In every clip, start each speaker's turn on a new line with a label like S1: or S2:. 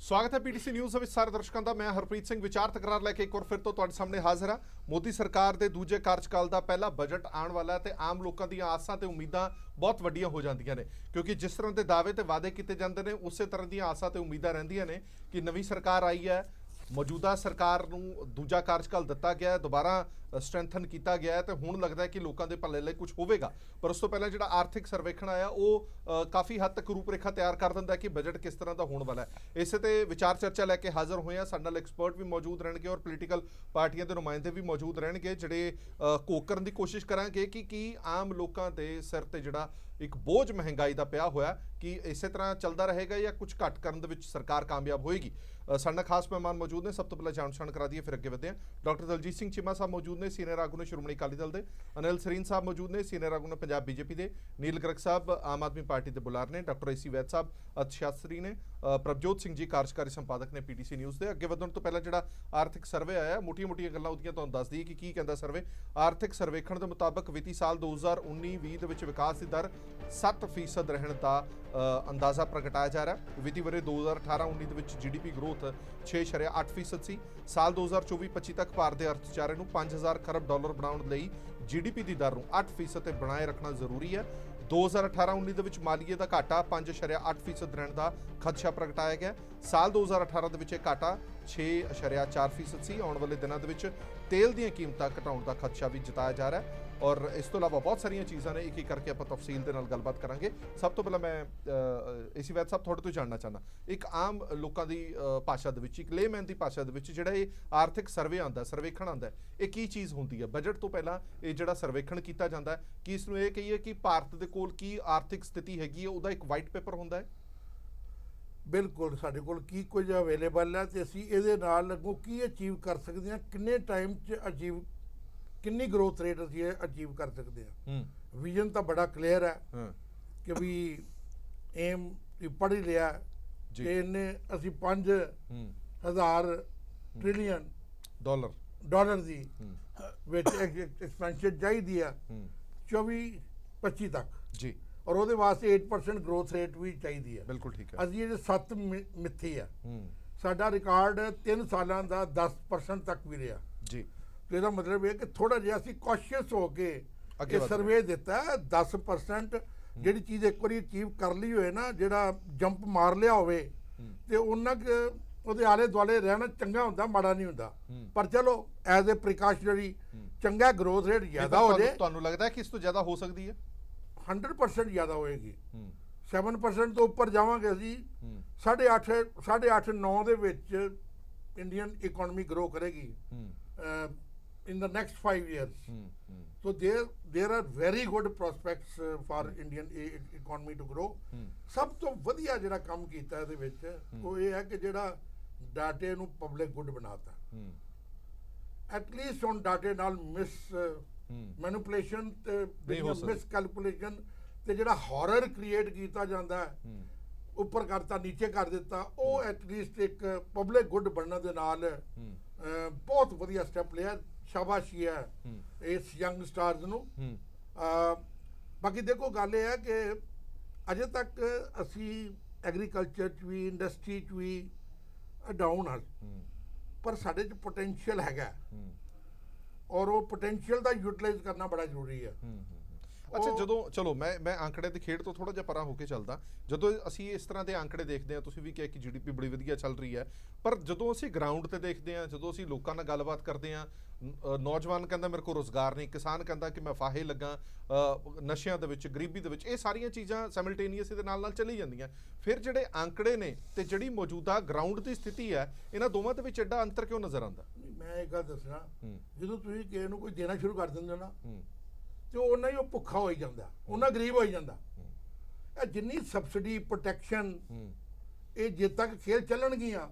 S1: स्वागत है PTC news ਵਿੱਚ ਸਾਰੇ ਦਰਸ਼ਕਾਂ ਦਾ। ਮੈਂ ਹਰਪ੍ਰੀਤ ਸਿੰਘ ਵਿਚਾਰ ਤਕਰਾਰ ਲੈ ਕੇ ਇੱਕ ਵਾਰ ਫਿਰ ਤੋਂ ਤੁਹਾਡੇ ਸਾਹਮਣੇ ਹਾਜ਼ਰ ਹਾਂ। ਮੋਦੀ ਸਰਕਾਰ ਦੇ ਦੂਜੇ ਕਾਰਜਕਾਲ ਦਾ ਪਹਿਲਾ ਬਜਟ ਆਉਣ ਵਾਲਾ ਤੇ ਆਮ ਲੋਕਾਂ ਦੀਆਂ ਆਸਾਂ ਤੇ ਉਮੀਦਾਂ ਬਹੁਤ ਵੱਡੀਆਂ ਹੋ ਜਾਂਦੀਆਂ ਨੇ, ਕਿਉਂਕਿ ਜਿਸ ਤਰ੍ਹਾਂ ਦੇ ਦਾਅਵੇ ਤੇ ਵਾਅਦੇ ਕੀਤੇ ਜਾਂਦੇ ਨੇ ਉਸੇ ਤਰ੍ਹਾਂ ਦੀਆਂ ਆਸਾਂ ਤੇ ਉਮੀਦਾਂ ਰਹਿੰਦੀਆਂ ਨੇ ਕਿ ਨਵੀਂ ਸਰਕਾਰ ਆਈ ਹੈ, ਮੌਜੂਦਾ ਸਰਕਾਰ ਨੂੰ ਦੂਜਾ ਕਾਰਜਕਾਲ ਦਿੱਤਾ ਗਿਆ ਹੈ, ਦੁਬਾਰਾ ਸਟਰੈਂਥਨ ਕੀਤਾ ਗਿਆ ਹੈ ਤੇ ਹੁਣ ਲੱਗਦਾ ਹੈ ਕਿ ਲੋਕਾਂ ਦੇ ਭਲੇ ਲਈ ਕੁਝ ਹੋਵੇਗਾ। ਪਰ ਉਸ ਤੋਂ ਪਹਿਲਾਂ ਜਿਹੜਾ ਆਰਥਿਕ ਸਰਵੇਖਣ ਆਇਆ ਉਹ ਕਾਫੀ ਹੱਦ ਤੱਕ ਰੂਪਰੇਖਾ ਤਿਆਰ ਕਰ ਦਿੰਦਾ ਕਿ ਬਜਟ ਕਿਸ ਤਰ੍ਹਾਂ ਦਾ ਹੋਣ ਵਾਲਾ ਹੈ। ਇਸੇ ਤੇ ਵਿਚਾਰ ਚਰਚਾ ਲੈ ਕੇ ਹਾਜ਼ਰ ਹੋਏ ਆ। ਸਾਡੇ ਨਾਲ ਐਕਸਪਰਟ ਵੀ ਮੌਜੂਦ ਰਹਿਣਗੇ ਔਰ ਪੋਲੀਟੀਕਲ ਪਾਰਟੀਆਂ ਦੇ ਨੁਮਾਇੰਦੇ ਵੀ ਮੌਜੂਦ ਰਹਿਣਗੇ, ਜਿਹੜੇ ਘੋਖ ਕਰਨ ਦੀ ਕੋਸ਼ਿਸ਼ ਕਰਾਂਗੇ ਕਿ ਕੀ ਆਮ ਲੋਕਾਂ ਦੇ ਸਿਰ ਤੇ ਜਿਹੜਾ ਇੱਕ ਬੋਝ ਮਹਿੰਗਾਈ ਦਾ ਪਿਆ ਹੋਇਆ ਕਿ ਇਸੇ ਤਰ੍ਹਾਂ ਚੱਲਦਾ ਰਹੇਗਾ ਜਾਂ ਕੁਝ ਘੱਟ ਕਰਨ ਦੇ ਵਿੱਚ ਸਰਕਾਰ ਕਾਮਯਾਬ ਹੋਏਗੀ। ਸਾਡੇ ਨਾਲ ਖਾਸ ਮਹਿਮਾਨ ਮੌਜੂਦ ਨੇ। ਸਭ ਤੋਂ ਪਹਿਲਾਂ ਜਾਣ ਪਛਾਣ ਕਰਾ ਦਈਏ, ਫਿਰ ਅੱਗੇ ਵਧਦੇ ਹਾਂ। ਡਾਕਟਰ ਦਲਜੀਤ ਸਿੰਘ ਚੀਮਾ ਸਾਹਿਬ ਮੌਜੂਦ ਨੇ, ਸੀਨੀਅਰ ਆਗੂ ਨੇ ਸ਼੍ਰੋਮਣੀ ਅਕਾਲੀ ਦਲ ਦੇ। ਅਨਿਲ ਸਰੀਨ ਸਾਹਿਬ ਮੌਜੂਦ ਨੇ, ਸੀਨੀਅਰ ਆਗੂ ਨੇ ਪੰਜਾਬ ਬੀਜੇਪੀ ਦੇ। ਨੀਲ ਗਰਗ ਸਾਹਿਬ ਆਮ ਆਦਮੀ ਪਾਰਟੀ ਦੇ ਬੁਲਾਰ ਨੇ। ਡਾਕਟਰ ਏਸੀ ਵੈਦ ਸਾਹਿਬ ਅਰਥਸ਼ਾਸਤਰੀ ਨੇ। ਪ੍ਰਭਜੋਤ ਸਿੰਘ ਜੀ ਕਾਰਜਕਾਰੀ ਸੰਪਾਦਕ ਨੇ ਪੀਟੀਸੀ ਨਿਊਜ਼ ਦੇ। ਅੱਗੇ ਵਧਣ ਤੋਂ ਪਹਿਲਾਂ ਜਿਹੜਾ ਆਰਥਿਕ ਸਰਵੇ ਆਇਆ, ਮੋਟੀਆਂ-ਮੋਟੀਆਂ ਗੱਲਾਂ ਉਹਦੀਆਂ ਤੁਹਾਨੂੰ ਦੱਸ ਦਈਏ ਕਿ ਕੀ ਕਹਿੰਦਾ ਸਰਵੇ। ਆਰਥਿਕ ਸਰਵੇਖਣ ਦੇ ਮੁਤਾਬਕ ਵਿੱਤੀ ਸਾਲ 2019-20 ਦੇ ਵਿੱਚ ਵਿਕਾਸ ਦੀ ਦਰ 7% ਰਹਿਣ ਦਾ ਅੰਦਾਜ਼ਾ ਪ੍ਰਗਟਾਇਆ ਜਾ ਰਿਹਾ। ਵਿੱਤੀ ਵਰੇ 2018-19 ਦੇ ਵਿੱਚ ਜੀਡੀਪੀ ਗਰੋਥ 6.8% ਸੀ। ਸਾਲ 2024-25 ਤੱਕ ਭਾਰਤ ਦੇ ਅਰਥਚਾਰੇ ਨੂੰ 5000 ਖਰਬ ਡਾਲਰ ਬਣਾਉਣ ਲਈ ਜੀਡੀਪੀ ਦੀ ਦਰ ਨੂੰ 8% ਤੇ ਬਣਾਏ ਰੱਖਣਾ ਜ਼ਰੂਰੀ ਹੈ। 2018-19 ਦੇ ਵਿੱਚ ਮਾਲੀਏ ਦਾ ਘਾਟਾ 5.8% ਰਹਿਣ ਦਾ ਖਦਸ਼ਾ ਪ੍ਰਗਟਾਇਆ ਗਿਆ। ਸਾਲ 2018 ਦੇ ਵਿੱਚ ਇਹ ਘਾਟਾ 6.4% ਸੀ। ਆਉਣ ਵਾਲੇ ਦਿਨਾਂ ਦੇ ਵਿੱਚ ਤੇਲ ਦੀਆਂ ਕੀਮਤਾਂ ਘਟਾਉਣ ਦਾ ਖਦਸ਼ਾ ਵੀ ਜਤਾਇਆ ਜਾ ਰਿਹਾ ਹੈ ਔਰ ਇਸ ਤੋਂ ਇਲਾਵਾ ਬਹੁਤ ਸਾਰੀਆਂ ਚੀਜ਼ਾਂ ਨੇ। ਇੱਕ ਇੱਕ ਕਰਕੇ ਆਪਾਂ ਤਫਸੀਲ ਦੇ ਨਾਲ ਗੱਲਬਾਤ ਕਰਾਂਗੇ। ਸਭ ਤੋਂ ਪਹਿਲਾਂ ਮੈਂ ਏਸੀ ਵੈਦ ਸਾਹਿਬ ਤੁਹਾਡੇ ਤੋਂ ਜਾਣਨਾ ਚਾਹੁੰਦਾ, ਇੱਕ ਆਮ ਲੋਕਾਂ ਦੀ ਭਾਸ਼ਾ ਦੇ ਵਿੱਚ, ਇੱਕ ਲੇਮੈਨ ਦੀ ਭਾਸ਼ਾ ਦੇ ਵਿੱਚ ਜਿਹੜਾ ਇਹ ਆਰਥਿਕ ਸਰਵੇ ਆਉਂਦਾ, ਸਰਵੇਖਣ ਆਉਂਦਾ, ਇਹ ਕੀ ਚੀਜ਼ ਹੁੰਦੀ ਹੈ? ਬਜਟ ਤੋਂ ਪਹਿਲਾਂ ਇਹ ਜਿਹੜਾ ਸਰਵੇਖਣ ਕੀਤਾ ਜਾਂਦਾ, ਕੀ ਇਸ ਨੂੰ ਇਹ ਕਹੀਏ ਕਿ ਭਾਰਤ ਦੇ ਕੋਲ ਕੀ ਆਰਥਿਕ ਸਥਿਤੀ ਹੈਗੀ ਹੈ, ਉਹਦਾ ਇੱਕ ਵਾਈਟ ਪੇਪਰ ਹੁੰਦਾ ਹੈ?
S2: ਬਿਲਕੁਲ, ਸਾਡੇ ਕੋਲ ਕੀ ਕੁਝ ਅਵੇਲੇਬਲ ਹੈ ਤੇ ਅਸੀਂ ਇਹਦੇ ਨਾਲ ਅੱਗੋਂ ਕੀ ਅਚੀਵ ਕਰ ਸਕਦੇ ਹਾਂ, ਕਿੰਨੇ ਟਾਈਮ 'ਚ ਅਚੀਵ, ਕਿੰਨੀ ਗਰੋਥ ਰੇਟ ਅਸੀਂ ਅਚੀਵ ਕਰ ਸਕਦੇ ਹਾਂ। ਵਿਜ਼ਨ ਤਾਂ ਬੜਾ ਕਲੀਅਰ ਹੈ ਕਿ ਵੀ ਏਮ ਪੜ੍ਹ ਹੀ ਲਿਆ ਕਿ ਇਹਨੇ ਅਸੀਂ 5000 ਟ੍ਰਿਲੀਅਨ ਡਾਲਰ ਦੀ ਵਿੱਚ ਐਕਸਪੈਂਸ਼ਨ ਚਾਹੀਦੀ ਆ 24-25 ਤੱਕ ਜੀ, ਔਰ ਉਹਦੇ ਵਾਸਤੇ 8% ਗਰੋਥ ਰੇਟ ਵੀ ਚਾਹੀਦੀ ਹੈ।
S1: ਬਿਲਕੁਲ ਠੀਕ ਹੈ।
S2: ਅਸੀਂ ਜਿਹੜੇ 7 ਮਿੱਥੇ ਆ, ਸਾਡਾ ਰਿਕਾਰਡ 3 ਸਾਲਾਂ ਦਾ 10% ਤੱਕ ਵੀ ਰਿਹਾ ਜੀ। ਤੇ ਇਹਦਾ ਮਤਲਬ ਇਹ ਕਿ ਥੋੜਾ ਜਿਹਾ ਅਸੀਂ ਕੌਸ਼ੀਅਸ ਹੋ ਕੇ ਇਹ ਸਰਵੇ ਦਿੱਤਾ 10%। ਜਿਹੜੀ ਚੀਜ਼ ਇੱਕ ਵਾਰੀ ਅਚੀਵ ਕਰ ਲਈ ਹੋਏ ਨਾ, ਜਿਹੜਾ ਜੰਪ ਮਾਰ ਲਿਆ ਹੋਵੇ ਤੇ ਉਹਨਾਂ ਉਹਦੇ ਆਲੇ ਦੁਆਲੇ ਰਹਿਣਾ ਚੰਗਾ ਹੁੰਦਾ, ਮਾੜਾ ਨਹੀਂ ਹੁੰਦਾ। ਪਰ ਚਲੋ ਐਜ਼ ਏ ਪ੍ਰੀਕਾਸ਼ਨਰੀ ਚੰਗਾ ਗਰੋਥ ਰੇਟ ਜ਼ਿਆਦਾ ਹੋ ਜਾਏ।
S1: ਤੁਹਾਨੂੰ ਲੱਗਦਾ ਹੈ ਕਿ ਇਸ ਤੋਂ ਜ਼ਿਆਦਾ ਹੋ ਸਕਦੀ ਹੈ?
S2: 100% ਜ਼ਿਆਦਾ ਹੋਏਗੀ। 7% ਤੋਂ ਉੱਪਰ ਜਾਵਾਂਗੇ ਅਸੀਂ। 8.5-9 ਦੇ ਵਿੱਚ ਇੰਡੀਅਨ ਇਕਨੋਮੀ ਗਰੋ ਕਰੇਗੀ in the next 5 years. So there are very good prospects for Indian economy to grow. ਸਭ ਤੋਂ ਵਧੀਆ ਜਿਹੜਾ ਕੰਮ ਕੀਤਾ ਇਹਦੇ ਵਿੱਚ ਉਹ ਇਹ ਹੈ ਕਿ ਜਿਹੜਾ ਡਾਟੇ ਨੂੰ ਪਬਲਿਕ ਗੁੱਡ ਬਣਾਤਾ। ਐਟਲੀਸਟ ਹੁਣ ਡਾਟੇ ਨਾਲ ਮੈਨੂਪੂਲੇਸ਼ਨ ਤੇ ਮਿਸ ਕੈਲਕੂਲੇਸ਼ਨ ਤੇ ਜਿਹੜਾ ਹਾਰਰ ਕ੍ਰੀਏਟ ਕੀਤਾ ਜਾਂਦਾ ਹੈ, ਉੱਪਰ ਕਰਤਾ ਨੀਚੇ ਕਰ ਦਿੱਤਾ, ਉਹ ਐਟਲੀਸਟ ਇੱਕ ਪਬਲਿਕ ਗੁੱਡ ਬਣਨ ਦੇ ਨਾਲ ਬਹੁਤ ਵਧੀਆ ਸਟੈਪ ਲਿਆ। ਸ਼ਾਬਾਸ਼ੀ ਹੈ ਇਸ ਯੰਗ ਸਟਾਰਸ ਨੂੰ। ਬਾਕੀ ਦੇਖੋ, ਗੱਲ ਇਹ ਹੈ ਕਿ ਅਜੇ ਤੱਕ ਅਸੀਂ ਐਗਰੀਕਲਚਰ 'ਚ ਵੀ, ਇੰਡਸਟਰੀ 'ਚ ਵੀ ਡਾਊਨ ਹਾਂ, ਪਰ ਸਾਡੇ 'ਚ ਪੋਟੈਂਸ਼ੀਅਲ ਹੈਗਾ ਔਰ ਉਹ ਪੋਟੈਂਸ਼ੀਅਲ ਦਾ ਯੂਟਿਲਾਈਜ਼ ਕਰਨਾ ਬੜਾ ਜ਼ਰੂਰੀ ਹੈ।
S1: ਅੱਛਾ, ਜਦੋਂ ਚਲੋ ਮੈਂ ਆંકੜੇ ਦੀ ਖੇਡ ਤੋਂ ਥੋੜਾ ਜਿਹਾ ਪਰਾਂ ਹੋ ਕੇ ਚੱਲਦਾ, ਜਦੋਂ ਅਸੀਂ ਇਸ ਤਰ੍ਹਾਂ ਦੇ ਆંકੜੇ ਦੇਖਦੇ ਹਾਂ, ਤੁਸੀਂ ਵੀ ਕਿਹਾ ਕਿ ਜੀਡੀਪੀ ਬੜੀ ਵਧੀਆ ਚੱਲ ਰਹੀ ਹੈ, ਪਰ ਜਦੋਂ ਅਸੀਂ ਗਰਾਊਂਡ ਤੇ ਦੇਖਦੇ ਹਾਂ, ਜਦੋਂ ਅਸੀਂ ਲੋਕਾਂ ਨਾਲ ਗੱਲਬਾਤ ਕਰਦੇ ਹਾਂ, ਨੌਜਵਾਨ ਕਹਿੰਦਾ ਮੇਰੇ ਕੋਲ ਰੁਜ਼ਗਾਰ ਨਹੀਂ, ਕਿਸਾਨ ਕਹਿੰਦਾ ਕਿ ਮੈਂ ਫਾਹੇ ਲੱਗਾ ਨਸ਼ਿਆਂ ਦੇ ਵਿੱਚ, ਗਰੀਬੀ ਦੇ ਵਿੱਚ, ਇਹ ਸਾਰੀਆਂ ਚੀਜ਼ਾਂ ਸਾਈਮਲਟੇਨੀਅਸ ਇਹਦੇ ਨਾਲ ਚੱਲੀ ਜਾਂਦੀਆਂ। ਫਿਰ ਜਿਹੜੇ ਆંકੜੇ ਨੇ ਤੇ ਜਿਹੜੀ ਮੌਜੂਦਾ ਗਰਾਊਂਡ ਦੀ ਸਥਿਤੀ ਹੈ, ਇਹਨਾਂ ਦੋਵਾਂ ਦੇ ਵਿੱਚ ਐਡਾ ਅੰਤਰ ਕਿਉਂ ਨਜ਼ਰ ਆਉਂਦਾ?
S2: ਮੈਂ ਇੱਕ ਗੱਲ ਦੱਸਣਾ, ਜਦੋਂ ਤੁਸੀਂ ਕਿਸੇ ਨੂੰ ਕੋਈ ਦੇਣਾ ਸ਼ੁਰੂ ਕਰ ਦਿੰਦੇ ਹੋ ਨਾ ਤੇ ਉਹਨਾਂ ਹੀ ਉਹ ਭੁੱਖਾ ਹੋਈ ਜਾਂਦਾ, ਉਹਨਾਂ ਗਰੀਬ ਹੋਈ ਜਾਂਦਾ। ਇਹ ਜਿੰਨੀ ਸਬਸਿਡੀ, ਪ੍ਰੋਟੈਕਸ਼ਨ, ਇਹ ਜਦ ਤੱਕ ਖੇਲ ਚੱਲਣਗੀਆਂ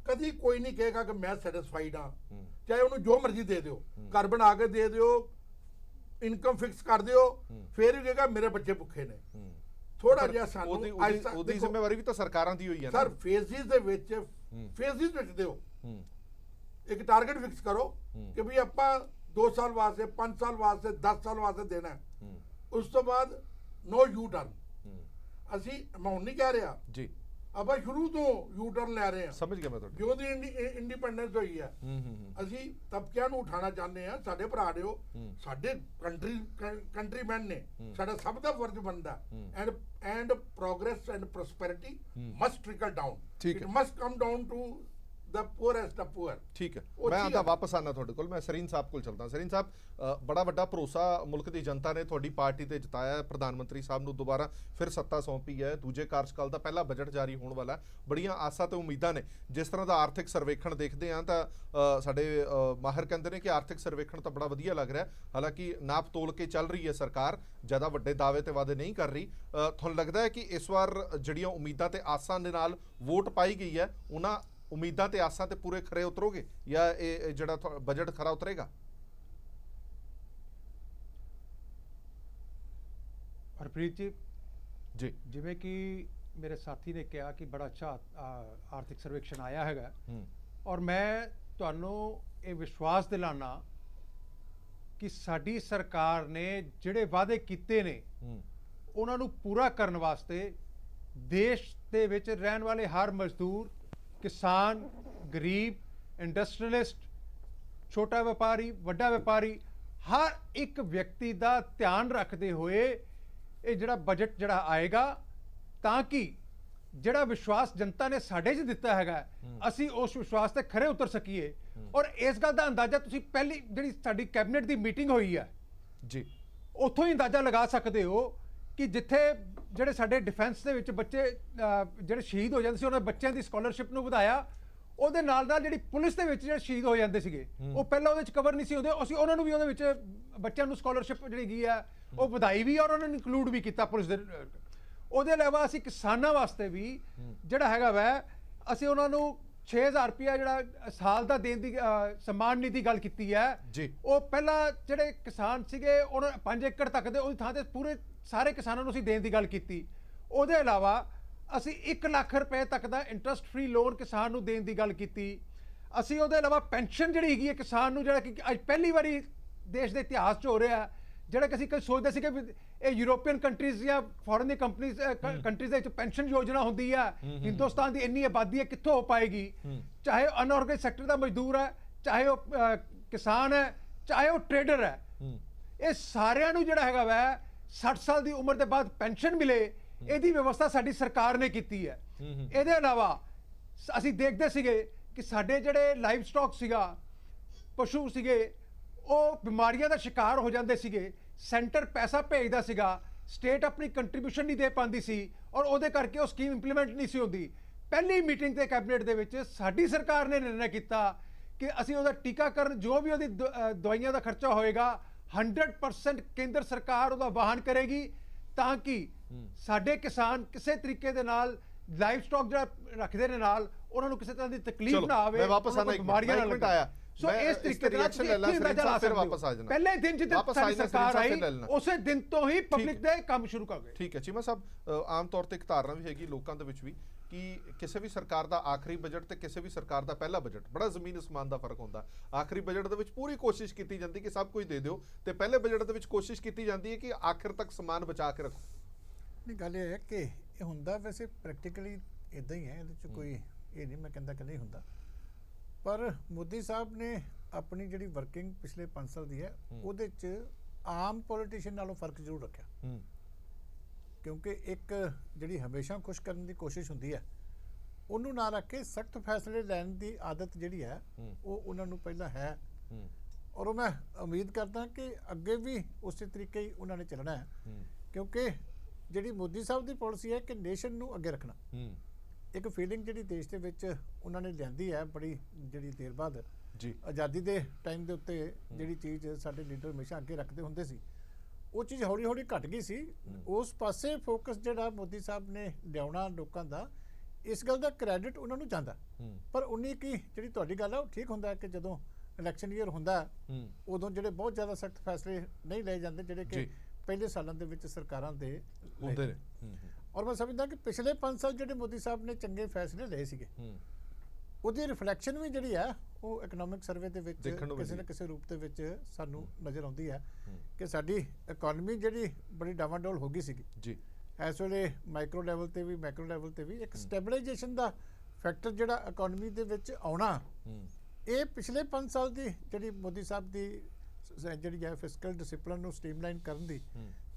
S2: ਕਦੀ ਕੋਈ ਨਹੀਂ ਕਹੇਗਾ ਕਿ ਮੈਂ ਸੈਟਿਸਫਾਈਡ ਹਾਂ। ਚਾਹੇ ਉਹਨੂੰ ਜੋ ਮਰਜ਼ੀ ਦੇ ਦਿਓ, ਘਰ ਬਣਾ ਕੇ ਦੇ ਦਿਓ, ਇਨਕਮ ਫਿਕਸ ਕਰ ਦਿਓ, ਫਿਰ ਵੀ ਕਹੇਗਾ ਮੇਰੇ ਬੱਚੇ ਭੁੱਖੇ ਨੇ। ਥੋੜਾ ਜਿਹਾ ਸਾਨੂੰ
S1: ਉਹਦੀ ਜ਼ਿੰਮੇਵਾਰੀ ਵੀ ਤਾਂ ਸਰਕਾਰਾਂ ਦੀ ਹੋਈ ਹੈ ਨਾ
S2: ਸਰ। ਫੇਜ਼ਿਸ ਦੇ ਵਿੱਚ ਦਿਓ, ਇੱਕ ਟਾਰਗੇਟ ਫਿਕਸ ਕਰੋ ਕਿ ਵੀ ਆਪਾਂ 2 ਸਾਲ ਵਾਸਤੇ, 5 ਸਾਲ ਵਾਸਤੇ, 10 ਸਾਲ ਵਾਸਤੇ ਦੇਣਾ। ਉਸ ਤੋਂ ਬਾਅਦ ਨੋ ਯੂ ਟਰਨ। ਅਸੀਂ ਮੈਂ ਹੁਣ ਨਹੀਂ ਕਹਿ ਰਿਹਾ ਜੀ ਆਪਾਂ ਸ਼ੁਰੂ ਤੋਂ ਯੂ ਟਰਨ ਲੈ ਰਹੇ ਹਾਂ।
S1: ਸਮਝ ਗਿਆ ਮੈਂ ਤੁਹਾਡੀ।
S2: ਜੋ ਦੀ ਇੰਡੀਪੈਂਡੈਂਸ ਹੋਈ ਹੈ ਅਸੀਂ ਤਬਕਿਆਂ ਨੂੰ ਉਠਾਉਣਾ ਚਾਹੁੰਦੇ ਹਾਂ। ਸਾਡੇ ਭਰਾ ਦਿਓ, ਸਾਡੇ ਕੰਟਰੀਮੈਨ ਨੇ, ਸਾਡਾ ਸਭ ਦਾ ਫਰਜ਼ ਬਣਦਾ। And progress and prosperity must trickle down. It must come down to the poorest of poor।
S1: ਠੀਕ ਹੈ, ਮੈਂ ਆਂਦਾ ਵਾਪਸ ਆਣਾ ਤੁਹਾਡੇ ਕੋਲ। ਮੈਂ ਸਰੀਨ ਸਾਹਿਬ ਕੋਲ ਚੱਲਦਾ। ਸਰੀਨ ਸਾਹਿਬ, ਬੜਾ ਵੱਡਾ ਭਰੋਸਾ ਮੁਲਕ ਦੀ ਜਨਤਾ ਨੇ ਤੁਹਾਡੀ ਪਾਰਟੀ ਤੇ ਜਤਾਇਆ। ਪ੍ਰਧਾਨ ਮੰਤਰੀ ਸਾਹਿਬ ਨੂੰ ਦੁਬਾਰਾ ਫਿਰ ਸੱਤਾ ਸੌਂਪੀ ਹੈ। ਦੂਜੇ ਕਾਰਜਕਾਲ ਦਾ ਪਹਿਲਾ ਬਜਟ ਜਾਰੀ ਹੋਣ ਵਾਲਾ। ਬੜੀਆਂ ਆਸਾਂ ਤੇ ਉਮੀਦਾਂ ਨੇ। ਜਿਸ ਤਰ੍ਹਾਂ ਦਾ ਆਰਥਿਕ ਸਰਵੇਖਣ ਦੇਖਦੇ ਆ ਤਾਂ ਸਾਡੇ ਮਾਹਿਰ ਕਹਿੰਦੇ ਨੇ ਕਿ ਆਰਥਿਕ ਸਰਵੇਖਣ ਤਾਂ ਬੜਾ ਵਧੀਆ ਲੱਗ ਰਿਹਾ। ਹਾਲਾਂਕਿ ਨਾਪ ਤੋਲ ਕੇ ਚੱਲ ਰਹੀ ਹੈ ਸਰਕਾਰ, ਜ਼ਿਆਦਾ ਵੱਡੇ ਦਾਅਵੇ ਤੇ ਵਾਅਦੇ ਨਹੀਂ ਕਰ ਰਹੀ। ਤੁਹਾਨੂੰ ਲੱਗਦਾ ਹੈ ਕਿ ਇਸ ਵਾਰ ਜਿਹੜੀਆਂ ਉਮੀਦਾਂ ਤੇ ਆਸਾਂ ਦੇ ਨਾਲ ਵੋਟ ਪਾਈ ਗਈ ਹੈ, ਉਹਨਾਂ ਉਮੀਦਾਂ ਤੇ ਆਸਾਂ ਤੇ ਪੂਰੇ ਖਰੇ ਉਤਰੋਗੇ ਜਾਂ ਇਹ ਜਿਹੜਾ ਬਜਟ ਖਰਾ ਉਤਰੇਗਾ?
S3: ਹਰਪ੍ਰੀਤ
S1: ਜੀ,
S3: ਜਿਵੇਂ ਕਿ ਮੇਰੇ ਸਾਥੀ ਨੇ ਕਿਹਾ ਕਿ ਬੜਾ ਅੱਛਾ ਆਰਥਿਕ ਸਰਵੇਖਣ ਆਇਆ ਹੈਗਾ, ਔਰ ਮੈਂ ਤੁਹਾਨੂੰ ਇਹ ਵਿਸ਼ਵਾਸ ਦਿਲਾਨਾ ਕਿ ਸਾਡੀ ਸਰਕਾਰ ਨੇ ਜਿਹੜੇ ਵਾਅਦੇ ਕੀਤੇ ਨੇ ਉਹਨਾਂ ਨੂੰ ਪੂਰਾ ਕਰਨ ਵਾਸਤੇ ਦੇਸ਼ ਦੇ ਵਿੱਚ ਰਹਿਣ ਵਾਲੇ ਹਰ ਮਜ਼ਦੂਰ, ਕਿਸਾਨ, ਗਰੀਬ, ਇੰਡਸਟਰੀਅਲਿਸਟ, ਛੋਟਾ ਵਪਾਰੀ, ਵੱਡਾ ਵਪਾਰੀ, ਹਰ ਇੱਕ ਵਿਅਕਤੀ ਦਾ ਧਿਆਨ ਰੱਖਦੇ ਹੋਏ ਇਹ ਜਿਹੜਾ ਬਜਟ ਜਿਹੜਾ ਆਏਗਾ, ਤਾਂ ਕਿ ਜਿਹੜਾ ਵਿਸ਼ਵਾਸ ਜਨਤਾ ਨੇ ਸਾਡੇ 'ਚ ਦਿੱਤਾ ਹੈਗਾ ਅਸੀਂ ਉਸ ਵਿਸ਼ਵਾਸ ਤੇ ਖਰੇ ਉਤਰ ਸਕੀਏ। ਔਰ ਇਸ ਗੱਲ ਦਾ ਅੰਦਾਜ਼ਾ ਤੁਸੀਂ ਪਹਿਲੀ ਜਿਹੜੀ ਸਾਡੀ ਕੈਬਨਿਟ ਦੀ ਮੀਟਿੰਗ ਹੋਈ ਹੈ
S1: ਜੀ,
S3: ਉੱਥੋਂ ਹੀ ਅੰਦਾਜ਼ਾ ਲਗਾ ਸਕਦੇ ਹੋ ਕਿ ਜਿੱਥੇ ਜਿਹੜੇ ਸਾਡੇ ਡਿਫੈਂਸ ਦੇ ਵਿੱਚ ਬੱਚੇ ਜਿਹੜੇ ਸ਼ਹੀਦ ਹੋ ਜਾਂਦੇ ਸੀ, ਉਹਨਾਂ ਬੱਚਿਆਂ ਦੀ ਸਕਾਲਰਸ਼ਿਪ ਨੂੰ ਵਧਾਇਆ। ਉਹਦੇ ਨਾਲ ਨਾਲ ਜਿਹੜੀ ਪੁਲਿਸ ਦੇ ਵਿੱਚ ਜਿਹੜੇ ਸ਼ਹੀਦ ਹੋ ਜਾਂਦੇ ਸੀਗੇ, ਉਹ ਪਹਿਲਾਂ ਉਹਦੇ 'ਚ ਕਵਰ ਨਹੀਂ ਸੀ ਹੁੰਦੇ, ਅਸੀਂ ਉਹਨਾਂ ਨੂੰ ਵੀ ਉਹਦੇ ਵਿੱਚ ਬੱਚਿਆਂ ਨੂੰ ਸਕਾਲਰਸ਼ਿਪ ਜਿਹੜੀ ਗਈ ਹੈ ਉਹ ਵਧਾਈ ਵੀ, ਔਰ ਉਹਨਾਂ ਨੂੰ ਇਨਕਲੂਡ ਵੀ ਕੀਤਾ ਪੁਲਿਸ ਦੇ। ਉਹਦੇ ਇਲਾਵਾ ਅਸੀਂ ਕਿਸਾਨਾਂ ਵਾਸਤੇ ਵੀ ਜਿਹੜਾ ਹੈਗਾ ਵੈ, ਅਸੀਂ ਉਹਨਾਂ ਨੂੰ 6000 ਰੁਪਇਆ ਜਿਹੜਾ ਸਾਲ ਦਾ ਦੇਣ ਦੀ ਸਨਮਾਨ ਨਿਧੀ ਗੱਲ ਕੀਤੀ ਹੈ
S1: ਜੀ।
S3: ਉਹ ਪਹਿਲਾਂ ਜਿਹੜੇ ਕਿਸਾਨ ਸੀਗੇ ਉਹਨਾਂ 5 ਏਕੜ ਤੱਕ ਦੇ ਉਹਦੀ ਥਾਂ ਤੇ ਪੂਰੇ ਸਾਰੇ ਕਿਸਾਨਾਂ ਨੂੰ ਅਸੀਂ ਦੇਣ ਦੀ ਗੱਲ ਕੀਤੀ। ਉਹਦੇ ਇਲਾਵਾ ਅਸੀਂ 1 ਲੱਖ ਰੁਪਏ ਤੱਕ ਦਾ ਇੰਟਰਸਟ ਫ੍ਰੀ ਲੋਨ ਕਿਸਾਨ ਨੂੰ ਦੇਣ ਦੀ ਗੱਲ ਕੀਤੀ। ਅਸੀਂ ਉਹਦੇ ਇਲਾਵਾ ਪੈਨਸ਼ਨ ਜਿਹੜੀ ਹੈਗੀ ਹੈ ਕਿਸਾਨ ਨੂੰ, ਜਿਹੜਾ ਕਿ ਅੱਜ ਪਹਿਲੀ ਵਾਰੀ ਦੇਸ਼ ਦੇ ਇਤਿਹਾਸ 'ਚ ਹੋ ਰਿਹਾ, ਜਿਹੜਾ ਕਿ ਅਸੀਂ ਕਦੇ ਸੋਚਦੇ ਸੀ ਕਿ ਇਹ ਯੂਰੋਪੀਅਨ ਕੰਟਰੀਜ਼ ਜਾਂ ਫੋਰਨ ਦੀ ਕੰਟਰੀਜ਼ ਦੇ ਵਿੱਚ ਪੈਨਸ਼ਨ ਯੋਜਨਾ ਹੁੰਦੀ ਹੈ, ਹਿੰਦੁਸਤਾਨ ਦੀ ਇੰਨੀ ਆਬਾਦੀ ਹੈ ਕਿੱਥੋਂ ਹੋ ਪਾਏਗੀ? ਚਾਹੇ ਅਨਆਰਗੇਨਾਈਜ਼ਡ ਸੈਕਟਰ ਦਾ ਮਜ਼ਦੂਰ ਹੈ, ਚਾਹੇ ਉਹ ਕਿਸਾਨ ਹੈ, ਚਾਹੇ ਉਹ ਟ੍ਰੇਡਰ ਹੈ, ਇਹ ਸਾਰਿਆਂ ਨੂੰ ਜਿਹੜਾ ਹੈਗਾ ਵੈ 60 ਸਾਲ ਦੀ ਉਮਰ ਦੇ ਬਾਅਦ ਪੈਨਸ਼ਨ ਮਿਲੇ, ਇਹਦੀ ਵਿਵਸਥਾ ਸਾਡੀ ਸਰਕਾਰ ਨੇ ਕੀਤੀ ਹੈ। ਇਹਦੇ ਇਲਾਵਾ ਅਸੀਂ ਦੇਖਦੇ ਸੀਗੇ ਕਿ ਸਾਡੇ ਜਿਹੜੇ ਲਾਈਵ ਸਟਾਕ ਸੀਗਾ, ਪਸ਼ੂ ਸੀਗੇ, ਉਹ ਬਿਮਾਰੀਆਂ ਦਾ ਸ਼ਿਕਾਰ ਹੋ ਜਾਂਦੇ ਸੀਗੇ। ਸੈਂਟਰ ਪੈਸਾ ਭੇਜਦਾ ਸੀਗਾ, ਸਟੇਟ ਆਪਣੀ ਕੰਟਰੀਬਿਊਸ਼ਨ ਨਹੀਂ ਦੇ ਪਾਉਂਦੀ ਸੀ, ਔਰ ਉਹਦੇ ਕਰਕੇ ਉਹ ਸਕੀਮ ਇੰਪਲੀਮੈਂਟ ਨਹੀਂ ਸੀ ਹੁੰਦੀ। ਪਹਿਲੀ ਮੀਟਿੰਗ ਤੇ ਕੈਬਨਿਟ ਦੇ ਵਿੱਚ ਸਾਡੀ ਸਰਕਾਰ ਨੇ ਨਿਰਣਾ ਕੀਤਾ ਕਿ ਅਸੀਂ ਉਹਦਾ ਟੀਕਾਕਰਨ, ਜੋ ਵੀ ਉਹਦੀ ਦਵਾਈਆਂ ਦਾ ਖਰਚਾ ਹੋਏਗਾ, 100% ਕੇਂਦਰ ਸਰਕਾਰ ਉਹਦਾ ਵਾਹਨ ਕਰੇਗੀ, ਤਾਂ ਕਿ ਸਾਡੇ ਕਿਸਾਨ ਕਿਸੇ ਤਰੀਕੇ ਦੇ ਨਾਲ ਲਾਈਵ ਸਟਾਕ ਜਿਹੜਾ ਰੱਖਦੇ ਨੇ ਨਾਲ ਉਹਨਾਂ ਨੂੰ ਕਿਸੇ ਤਰ੍ਹਾਂ ਦੀ ਤਕਲੀਫ ਨਾ ਆਵੇ,
S1: ਮੈਂ ਵਾਪਸ ਆਣਾ,
S3: ਬਿਮਾਰੀਆਂ ਨਾਲ
S1: ਆਇਆ।
S3: ਸੋ ਇਸ ਤਰੀਕੇ ਦੇ ਨਾਲ
S1: ਫਿਰ ਵਾਪਸ ਆ ਜਾਣਾ।
S3: ਪਹਿਲੇ ਦਿਨ ਜਦੋਂ ਸਾਡੀ ਸਰਕਾਰ ਆਈ ਉਸੇ ਦਿਨ ਤੋਂ ਹੀ ਪਬਲਿਕ ਦੇ ਕੰਮ ਸ਼ੁਰੂ ਕਰ ਗਏ।
S1: ਠੀਕ ਹੈ ਚੀਮਾ ਸਾਹਿਬ, ਆਮ ਤੌਰ ਤੇ ਇੱਕ ਧਾਰਨਾ ਵੀ ਹੈਗੀ ਲੋਕਾਂ ਦੇ ਵਿੱਚ ਵੀ ਕਿ ਕਿਸੇ ਵੀ ਸਰਕਾਰ ਦਾ ਆਖਰੀ ਬਜਟ ਤੇ ਕਿਸੇ ਵੀ ਸਰਕਾਰ ਦਾ ਪਹਿਲਾ ਬਜਟ ਬੜਾ ਜ਼ਮੀਨ ਅਸਮਾਨ ਦਾ ਫਰਕ ਹੁੰਦਾ। ਆਖਰੀ ਬਜਟ ਦੇ ਵਿੱਚ ਪੂਰੀ ਕੋਸ਼ਿਸ਼ ਕੀਤੀ ਜਾਂਦੀ ਕਿ ਸਭ ਕੁਝ ਦੇ ਦਿਓ, ਤੇ ਪਹਿਲੇ ਬਜਟ ਦੇ ਵਿੱਚ ਕੋਸ਼ਿਸ਼ ਕੀਤੀ ਜਾਂਦੀ ਹੈ ਕਿ ਆਖਿਰ ਤੱਕ ਸਮਾਨ ਬਚਾ ਕੇ ਰੱਖੋ।
S4: ਨਹੀਂ, ਗੱਲ ਇਹ ਹੈ ਕਿ ਇਹ ਹੁੰਦਾ ਵੈਸੇ ਪ੍ਰੈਕਟੀਕਲੀ ਇਦਾਂ ਹੀ ਹੈ, ਇਹਦੇ 'ਚ ਕੋਈ ਇਹ ਨਹੀਂ ਮੈਂ ਕਹਿੰਦਾ ਕਿ ਨਹੀਂ ਹੁੰਦਾ, ਪਰ ਮੋਦੀ ਸਾਹਿਬ ਨੇ ਆਪਣੀ ਜਿਹੜੀ ਵਰਕਿੰਗ ਪਿਛਲੇ 5 ਸਾਲ ਦੀ ਹੈ ਉਹਦੇ 'ਚ ਆਮ ਪੋਲੀਟੀਸ਼ੀਅਨ ਨਾਲੋਂ ਫਰਕ ਜ਼ਰੂਰ ਰੱਖਿਆ। ਕਿਉਂਕਿ ਇੱਕ ਜਿਹੜੀ ਹਮੇਸ਼ਾ ਖੁਸ਼ ਕਰਨ ਦੀ ਕੋਸ਼ਿਸ਼ ਹੁੰਦੀ ਹੈ, ਉਹਨੂੰ ਨਾ ਰੱਖ ਕੇ ਸਖਤ ਫੈਸਲੇ ਲੈਣ ਦੀ ਆਦਤ ਜਿਹੜੀ ਹੈ ਉਹ ਉਹਨਾਂ ਨੂੰ ਪਹਿਲਾਂ ਹੈ, ਔਰ ਉਹ ਮੈਂ ਉਮੀਦ ਕਰਦਾ ਕਿ ਅੱਗੇ ਵੀ ਉਸੇ ਤਰੀਕੇ ਹੀ ਉਹਨਾਂ ਨੇ ਚੱਲਣਾ ਹੈ। ਕਿਉਂਕਿ ਜਿਹੜੀ ਮੋਦੀ ਸਾਹਿਬ ਦੀ ਪਾਲਿਸੀ ਹੈ ਕਿ ਨੇਸ਼ਨ ਨੂੰ ਅੱਗੇ ਰੱਖਣਾ, ਇੱਕ ਫੀਲਿੰਗ ਜਿਹੜੀ ਦੇਸ਼ ਦੇ ਵਿੱਚ ਉਹਨਾਂ ਨੇ ਲਿਆਂਦੀ ਹੈ ਬੜੀ ਜਿਹੜੀ ਦੇਰ ਬਾਅਦ
S1: ਜੀ।
S4: ਆਜ਼ਾਦੀ ਦੇ ਟਾਈਮ ਦੇ ਉੱਤੇ ਜਿਹੜੀ ਚੀਜ਼ ਸਾਡੇ ਲੀਡਰ ਹਮੇਸ਼ਾ ਅੱਗੇ ਰੱਖਦੇ ਹੁੰਦੇ ਸੀ, ਉਹ ਚੀਜ਼ ਹੌਲੀ ਹੌਲੀ ਘਟ ਗਈ ਸੀ। ਉਸ ਪਾਸੇ ਫੋਕਸ ਜਿਹੜਾ ਮੋਦੀ ਸਾਹਿਬ ਨੇ ਲਿਆਉਣਾ ਲੋਕਾਂ ਦਾ, ਇਸ ਗੱਲ ਦਾ ਕ੍ਰੈਡਿਟ ਉਹਨਾਂ ਨੂੰ ਜਾਂਦਾ। ਪਰ ਉਨੀ ਕੀ ਜਿਹੜੀ ਤੁਹਾਡੀ ਗੱਲ ਹੈ ਉਹ ਠੀਕ ਹੁੰਦਾ ਕਿ ਜਦੋਂ ਇਲੈਕਸ਼ਨ ਈਅਰ ਹੁੰਦਾ ਉਦੋਂ ਜਿਹੜੇ ਬਹੁਤ ਜ਼ਿਆਦਾ ਸਖਤ ਫੈਸਲੇ ਨਹੀਂ ਲਏ ਜਾਂਦੇ ਜਿਹੜੇ ਕਿ ਪਹਿਲੇ ਸਾਲਾਂ ਦੇ ਵਿੱਚ ਸਰਕਾਰਾਂ ਦੇ ਹੁੰਦੇ ਨੇ। ਔਰ ਮੈਂ ਸਮਝਦਾ ਕਿ ਪਿਛਲੇ 5 ਸਾਲ ਜਿਹੜੇ ਮੋਦੀ ਸਾਹਿਬ ਨੇ ਚੰਗੇ ਫੈਸਲੇ ਲਏ ਸੀਗੇ, ਉਹਦੀ ਰਿਫਲੈਕਸ਼ਨ ਵੀ ਜਿਹੜੀ ਹੈ ਉਹ ਇਕਨੋਮਿਕ ਸਰਵੇ ਦੇ ਵਿੱਚ ਕਿਸੇ ਨਾ ਕਿਸੇ ਰੂਪ ਦੇ ਵਿੱਚ ਸਾਨੂੰ ਨਜ਼ਰ ਆਉਂਦੀ ਹੈ ਕਿ ਸਾਡੀ ਇਕਨੋਮੀ ਜਿਹੜੀ ਬੜੀ ਡਾਵਾਡੋਲ ਹੋ ਗਈ ਸੀਗੀ ਜੀ। ਇਸ ਵੇਲੇ ਮਾਈਕਰੋ ਲੈਵਲ ਤੇ ਵੀ ਮੈਕਰੋ ਲੈਵਲ ਤੇ ਵੀ ਇੱਕ ਸਟੈਬਲਾਈਜੇਸ਼ਨ ਦਾ ਫੈਕਟਰ ਜਿਹੜਾ ਇਕਨੋਮੀ ਦੇ ਵਿੱਚ ਆਉਣਾ, ਇਹ ਪਿਛਲੇ 5 ਸਾਲ ਦੀ ਜਿਹੜੀ ਮੋਦੀ ਸਾਹਿਬ ਦੀ ਜਿਹੜੀ ਹੈ ਫਿਸਕਲ ਡਿਸਪਲਿਨ ਨੂੰ ਸਟ੍ਰੀਮਲਾਈਨ ਕਰਨ ਦੀ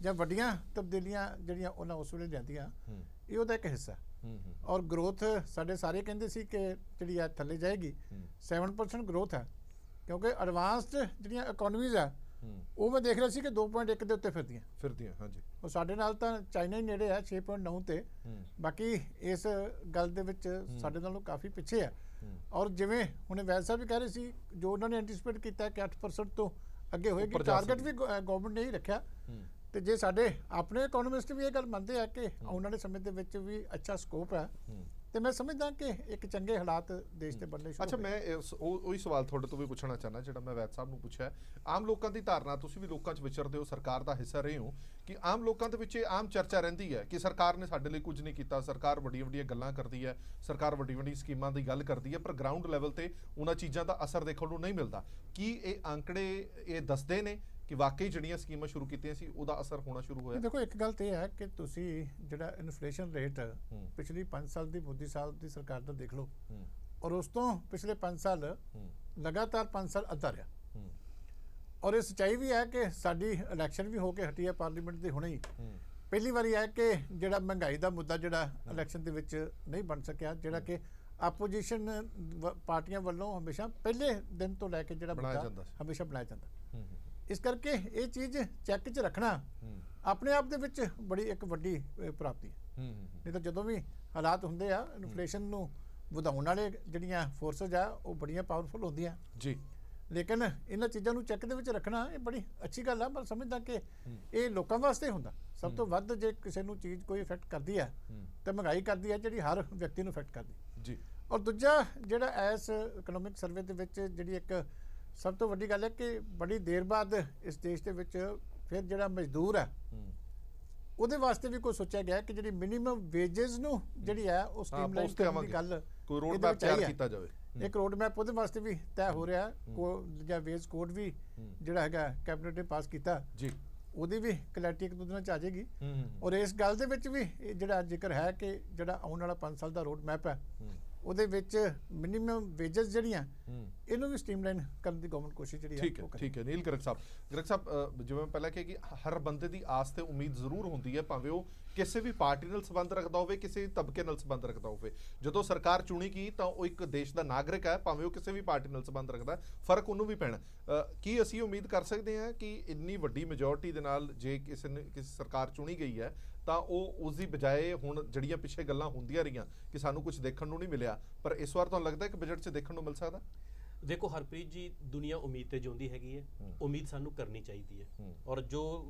S4: ਜਾਂ ਵੱਡੀਆਂ ਤਬਦੀਲੀਆਂ ਜਿਹੜੀਆਂ ਉਹਨਾਂ ਉਸ ਵੇਲੇ ਲਿਆਂਦੀਆਂ, ਇਹ ਉਹਦਾ ਇੱਕ ਹਿੱਸਾ। ਔਰ ਗਰੋਥ ਸਾਡੇ ਸਾਰੇ ਕਹਿੰਦੇ ਸੀ ਕਿ ਜਿਹੜੀ ਆ ਥੱਲੇ ਜਾਏਗੀ, 7% ਗਰੋਥ ਹੈ, ਕਿਉਂਕਿ ਐਡਵਾਂਸਡ ਜਿਹੜੀਆਂ ਇਕਨੋਮੀਜ਼ ਆ ਉਹ ਮੈਂ ਦੇਖ ਰਿਹਾ ਸੀ ਕਿ 2.1 ਦੇ ਉੱਤੇ ਫਿਰਦੀਆਂ। ਹਾਂਜੀ, ਉਹ ਸਾਡੇ ਨਾਲ ਤਾਂ ਚਾਈਨਾ ਹੀ ਨੇੜੇ ਆ 6.9 ਤੇ, ਬਾਕੀ ਇਸ ਗੱਲ ਦੇ ਵਿੱਚ ਸਾਡੇ ਨਾਲੋਂ ਕਾਫੀ ਪਿੱਛੇ ਆ। ਔਰ ਜਿਵੇਂ ਹੁਣ ਵੈਦ ਸਾਹਿਬ ਵੀ ਕਹਿ ਰਹੇ ਸੀ, ਜੋ ਉਹਨਾਂ ਨੇ ਐਂਟੀਸਪੇਟ ਕੀਤਾ ਕਿ 8% ਤੋਂ ਅੱਗੇ ਹੋਏਗੀ, ਟਾਰਗੇਟ ਵੀ ਗਵਰਨਮੈਂਟ ਨੇ ਹੀ ਰੱਖਿਆ। ਤੇ ਜੇ ਸਾਡੇ ਆਪਣੇ ਇਕਨੋਮਿਸਟ ਵੀ ਇਹ ਗੱਲ ਮੰਨਦੇ ਆ ਕਿ ਆਉਣ ਵਾਲੇ ਸਮੇਂ ਦੇ ਵਿੱਚ ਵੀ ਅੱਛਾ ਸਕੋਪ ਹੈ, ਤੇ ਮੈਂ ਸਮਝਦਾ ਕਿ ਇੱਕ ਚੰਗੇ ਹਾਲਾਤ ਦੇਸ਼ ਤੇ ਬਣਨੇ ਸ਼ੁਰੂ।
S1: ਅੱਛਾ, ਮੈਂ ਉਹੀ ਸਵਾਲ ਤੁਹਾਡੇ ਤੋਂ ਵੀ ਪੁੱਛਣਾ ਚਾਹੁੰਦਾ ਜਿਹੜਾ ਮੈਂ ਵੈਦ ਸਾਹਿਬ ਨੂੰ ਪੁੱਛਿਆ। ਆਮ ਲੋਕਾਂ ਦੀ ਧਾਰਨਾ, ਤੁਸੀਂ ਵੀ ਲੋਕਾਂ 'ਚ ਵਿਚਰਦੇ ਹੋ, ਸਰਕਾਰ ਦਾ ਹਿੱਸਾ ਰਹੇ ਹੋ, ਕਿ ਆਮ ਲੋਕਾਂ ਦੇ ਵਿੱਚ ਇਹ ਆਮ ਚਰਚਾ ਰਹਿੰਦੀ ਹੈ ਕਿ ਸਰਕਾਰ ਨੇ ਸਾਡੇ ਲਈ ਕੁਝ ਨਹੀਂ ਕੀਤਾ, ਸਰਕਾਰ ਵੱਡੀਆਂ ਗੱਲਾਂ ਕਰਦੀ ਹੈ, ਸਰਕਾਰ ਵੱਡੀ ਸਕੀਮਾਂ ਦੀ ਗੱਲ ਕਰਦੀ ਹੈ, ਪਰ ਗਰਾਊਂਡ ਲੈਵਲ ਤੇ ਉਹਨਾਂ ਚੀਜ਼ਾਂ ਦਾ ਅਸਰ ਦੇਖਣ ਨੂੰ ਨਹੀਂ ਮਿਲਦਾ। ਕੀ ਇਹ ਅੰਕੜੇ ਇਹ ਦੱਸਦੇ ਨੇ ਕਿ ਵਾਕਈ ਜਿਹੜੀਆਂ ਸਕੀਮਾਂ ਸ਼ੁਰੂ ਕੀਤੀਆਂ ਸੀ ਉਹਦਾ ਅਸਰ ਹੋਣਾ ਸ਼ੁਰੂ ਹੋਇਆ?
S4: ਦੇਖੋ, ਇੱਕ ਗੱਲ ਤੇ ਇਹ ਹੈ ਕਿ ਤੁਸੀਂ ਜਿਹੜਾ ਇਨਫਲੇਸ਼ਨ ਰੇਟ ਪਿਛਲੀ 5 ਸਾਲ ਦੀ ਮੋਦੀ ਸਾਹਿਬ ਦੀ ਸਰਕਾਰ ਦਾ ਦੇਖ ਲਓ, ਔਰ ਉਸ ਤੋਂ ਪਿਛਲੇ 5 ਸਾਲ ਲਗਾਤਾਰ 5 ਸਾਲ ਅੱਧਾ ਰਿਹਾ। ਔਰ ਇਹ ਸੱਚਾਈ ਵੀ ਹੈ ਕਿ ਸਾਡੀ ਇਲੈਕਸ਼ਨ ਵੀ ਹੋ ਕੇ ਹਟੀ ਹੈ ਪਾਰਲੀਮੈਂਟ ਦੇ ਹੁਣੇ ਹੀ। ਪਹਿਲੀ ਵਾਰੀ ਹੈ ਕਿ ਜਿਹੜਾ ਮਹਿੰਗਾਈ ਦਾ ਮੁੱਦਾ ਜਿਹੜਾ ਇਲੈਕਸ਼ਨ ਦੇ ਵਿੱਚ ਨਹੀਂ ਬਣ ਸਕਿਆ, ਜਿਹੜਾ ਕਿ ਆਪੋਜੀਸ਼ਨ ਪਾਰਟੀਆਂ ਵੱਲੋਂ ਹਮੇਸ਼ਾ ਪਹਿਲੇ ਦਿਨ ਤੋਂ ਲੈ ਕੇ ਜਿਹੜਾ ਮੁੱਦਾ ਹਮੇਸ਼ਾ ਬਣਾਇਆ ਜਾਂਦਾ। ਇਸ ਕਰਕੇ ਇਹ ਚੀਜ਼ ਚੈੱਕ 'ਚ ਰੱਖਣਾ ਆਪਣੇ ਆਪ ਦੇ ਵਿੱਚ ਬੜੀ ਇੱਕ ਵੱਡੀ ਪ੍ਰਾਪਤੀ ਹੈ। ਨਹੀਂ ਤਾਂ ਜਦੋਂ ਵੀ ਹਾਲਾਤ ਹੁੰਦੇ ਆ, ਇਨਫਲੇਸ਼ਨ ਨੂੰ ਵਧਾਉਣ ਵਾਲੇ ਜਿਹੜੀਆਂ ਫੋਰਸਸ ਆ ਉਹ ਬੜੀਆਂ ਪਾਵਰਫੁਲ ਹੁੰਦੀਆਂ ਜੀ, ਲੇਕਿਨ ਇਹਨਾਂ ਚੀਜ਼ਾਂ ਨੂੰ ਚੈੱਕ ਦੇ ਵਿੱਚ ਰੱਖਣਾ ਇਹ ਬੜੀ ਅੱਛੀ ਗੱਲ ਆ। ਪਰ ਸਮਝਦਾ ਕਿ ਇਹ ਲੋਕਾਂ ਵਾਸਤੇ ਹੁੰਦਾ ਸਭ ਤੋਂ ਵੱਧ। ਜੇ ਕਿਸੇ ਨੂੰ ਚੀਜ਼ ਕੋਈ ਇਫੈਕਟ ਕਰਦੀ ਹੈ ਤਾਂ ਮਹਿੰਗਾਈ ਕਰਦੀ ਹੈ, ਜਿਹੜੀ ਹਰ ਵਿਅਕਤੀ ਨੂੰ ਇਫੈਕਟ ਕਰਦੀ ਜੀ। ਔਰ ਦੂਜਾ ਜਿਹੜਾ ਇਸ ਇਕਨੋਮਿਕ ਸਰਵੇ ਦੇ ਵਿੱਚ ਜਿਹੜੀ ਇੱਕ ਸਭ ਤੋਂ ਵੱਡੀ ਗੱਲ ਹੈ ਕਿ ਬੜੀ ਦੇਰ ਬਾਅਦ ਇਸ ਦੇਸ਼ ਦੇ ਵਿੱਚ ਫਿਰ ਜਿਹੜਾ ਮਜ਼ਦੂਰ ਹੈ ਉਹਦੇ ਵਾਸਤੇ ਵੀ ਕੋਈ ਸੋਚਿਆ ਗਿਆ ਕਿ ਜਿਹੜੀ ਮਿਨੀਮਮ ਵੇਜਸ ਨੂੰ ਜਿਹੜੀ ਹੈ ਉਹ ਸਟ੍ਰੀਮਲਾਈਨ ਕਰਨ ਦੀ ਗੱਲ,
S1: ਕੋਈ ਰੋਡ ਮੈਪ ਤਿਆਰ ਕੀਤਾ ਜਾਵੇ।
S4: ਇੱਕ ਰੋਡ ਮੈਪ ਉਹਦੇ ਵਾਸਤੇ ਵੀ ਤੈਅ ਹੋ ਰਿਹਾ, ਜਾਂ ਵੇਜ ਕੋਡ ਵੀ ਜਿਹੜਾ ਹੈਗਾ ਕੈਬਨਿਟ ਨੇ ਪਾਸ ਕੀਤਾ ਜੀ, ਉਹਦੀ ਵੀ ਕਲੈਰਿਟੀ ਇੱਕ ਦੋ ਦਿਨਾਂ 'ਚ ਆ ਜਾਏਗੀ। ਔਰ ਇਸ ਗੱਲ ਦੇ ਵਿੱਚ ਵੀ ਜਿਹੜਾ ਜ਼ਿਕਰ ਹੈ ਕਿ ਜਿਹੜਾ ਆਉਣ ਵਾਲਾ 5 ਸਾਲ ਦਾ ਰੋਡ ਮੈਪ ਹੈ ਉਹਦੇ ਵਿੱਚ ਮਿਨੀਮਮ ਵੇਜਸ ਜਿਹੜੀਆਂ ਇਹਨੂੰ ਵੀ ਸਟ੍ਰੀਮਲਾਈਨ ਕਰਨ ਦੀ ਗਵਰਨਮੈਂਟ ਕੋਸ਼ਿਸ਼ ਜਿਹੜੀ ਹੈ।
S1: ਠੀਕ ਹੈ ਨੀਲ ਗਰਗ ਸਾਹਿਬ, ਜਿਵੇਂ ਮੈਂ ਪਹਿਲਾਂ ਕਿਹਾ ਕਿ ਹਰ ਬੰਦੇ ਦੀ ਆਸ ਤੇ ਉਮੀਦ ਜ਼ਰੂਰ ਹੁੰਦੀ ਹੈ, ਭਾਵੇਂ ਉਹ ਕਿਸੇ ਵੀ ਪਾਰਟੀ ਨਾਲ ਸੰਬੰਧ ਰੱਖਦਾ ਹੋਵੇ, ਕਿਸੇ ਤਬਕੇ ਨਾਲ ਸੰਬੰਧ ਰੱਖਦਾ ਹੋਵੇ। ਜਦੋਂ ਸਰਕਾਰ ਚੁਣੀ ਗਈ ਤਾਂ ਉਹ ਇੱਕ ਦੇਸ਼ ਦਾ ਨਾਗਰਿਕ ਹੈ, ਭਾਵੇਂ ਉਹ ਕਿਸੇ ਵੀ ਪਾਰਟੀ ਨਾਲ ਸੰਬੰਧ ਰੱਖਦਾ, ਫਰਕ ਉਹਨੂੰ ਵੀ ਪੈਣਾ। ਕੀ ਅਸੀਂ ਉਮੀਦ ਕਰ ਸਕਦੇ ਹਾਂ ਕਿ ਇੰਨੀ ਵੱਡੀ ਮੈਜੋਰਟੀ ਦੇ ਨਾਲ ਜੇ ਕਿਸੇ ਸਰਕਾਰ ਚੁਣੀ ਗਈ ਹੈ ਤਾਂ ਉਹ ਉਸ ਦੀ ਬਜਾਏ ਹੁਣ ਜਿਹੜੀਆਂ ਪਿੱਛੇ ਗੱਲਾਂ ਹੁੰਦੀਆਂ ਰਹੀਆਂ ਕਿ ਸਾਨੂੰ ਕੁਝ ਦੇਖਣ ਨੂੰ ਨਹੀਂ ਮਿਲਿਆ, ਪਰ ਇਸ ਵਾਰ ਤੁਹਾਨੂੰ ਲੱਗਦਾ ਕਿ ਬਜਟ 'ਚ ਦੇਖਣ ਨੂੰ ਮਿਲ ਸਕਦਾ?
S5: ਦੇਖੋ ਹਰਪ੍ਰੀਤ ਜੀ, ਦੁਨੀਆ ਉਮੀਦ ਤੇ ਜਿਉਂਦੀ ਹੈਗੀ ਹੈ, ਉਮੀਦ ਸਾਨੂੰ ਕਰਨੀ ਚਾਹੀਦੀ ਹੈ। ਔਰ ਜੋ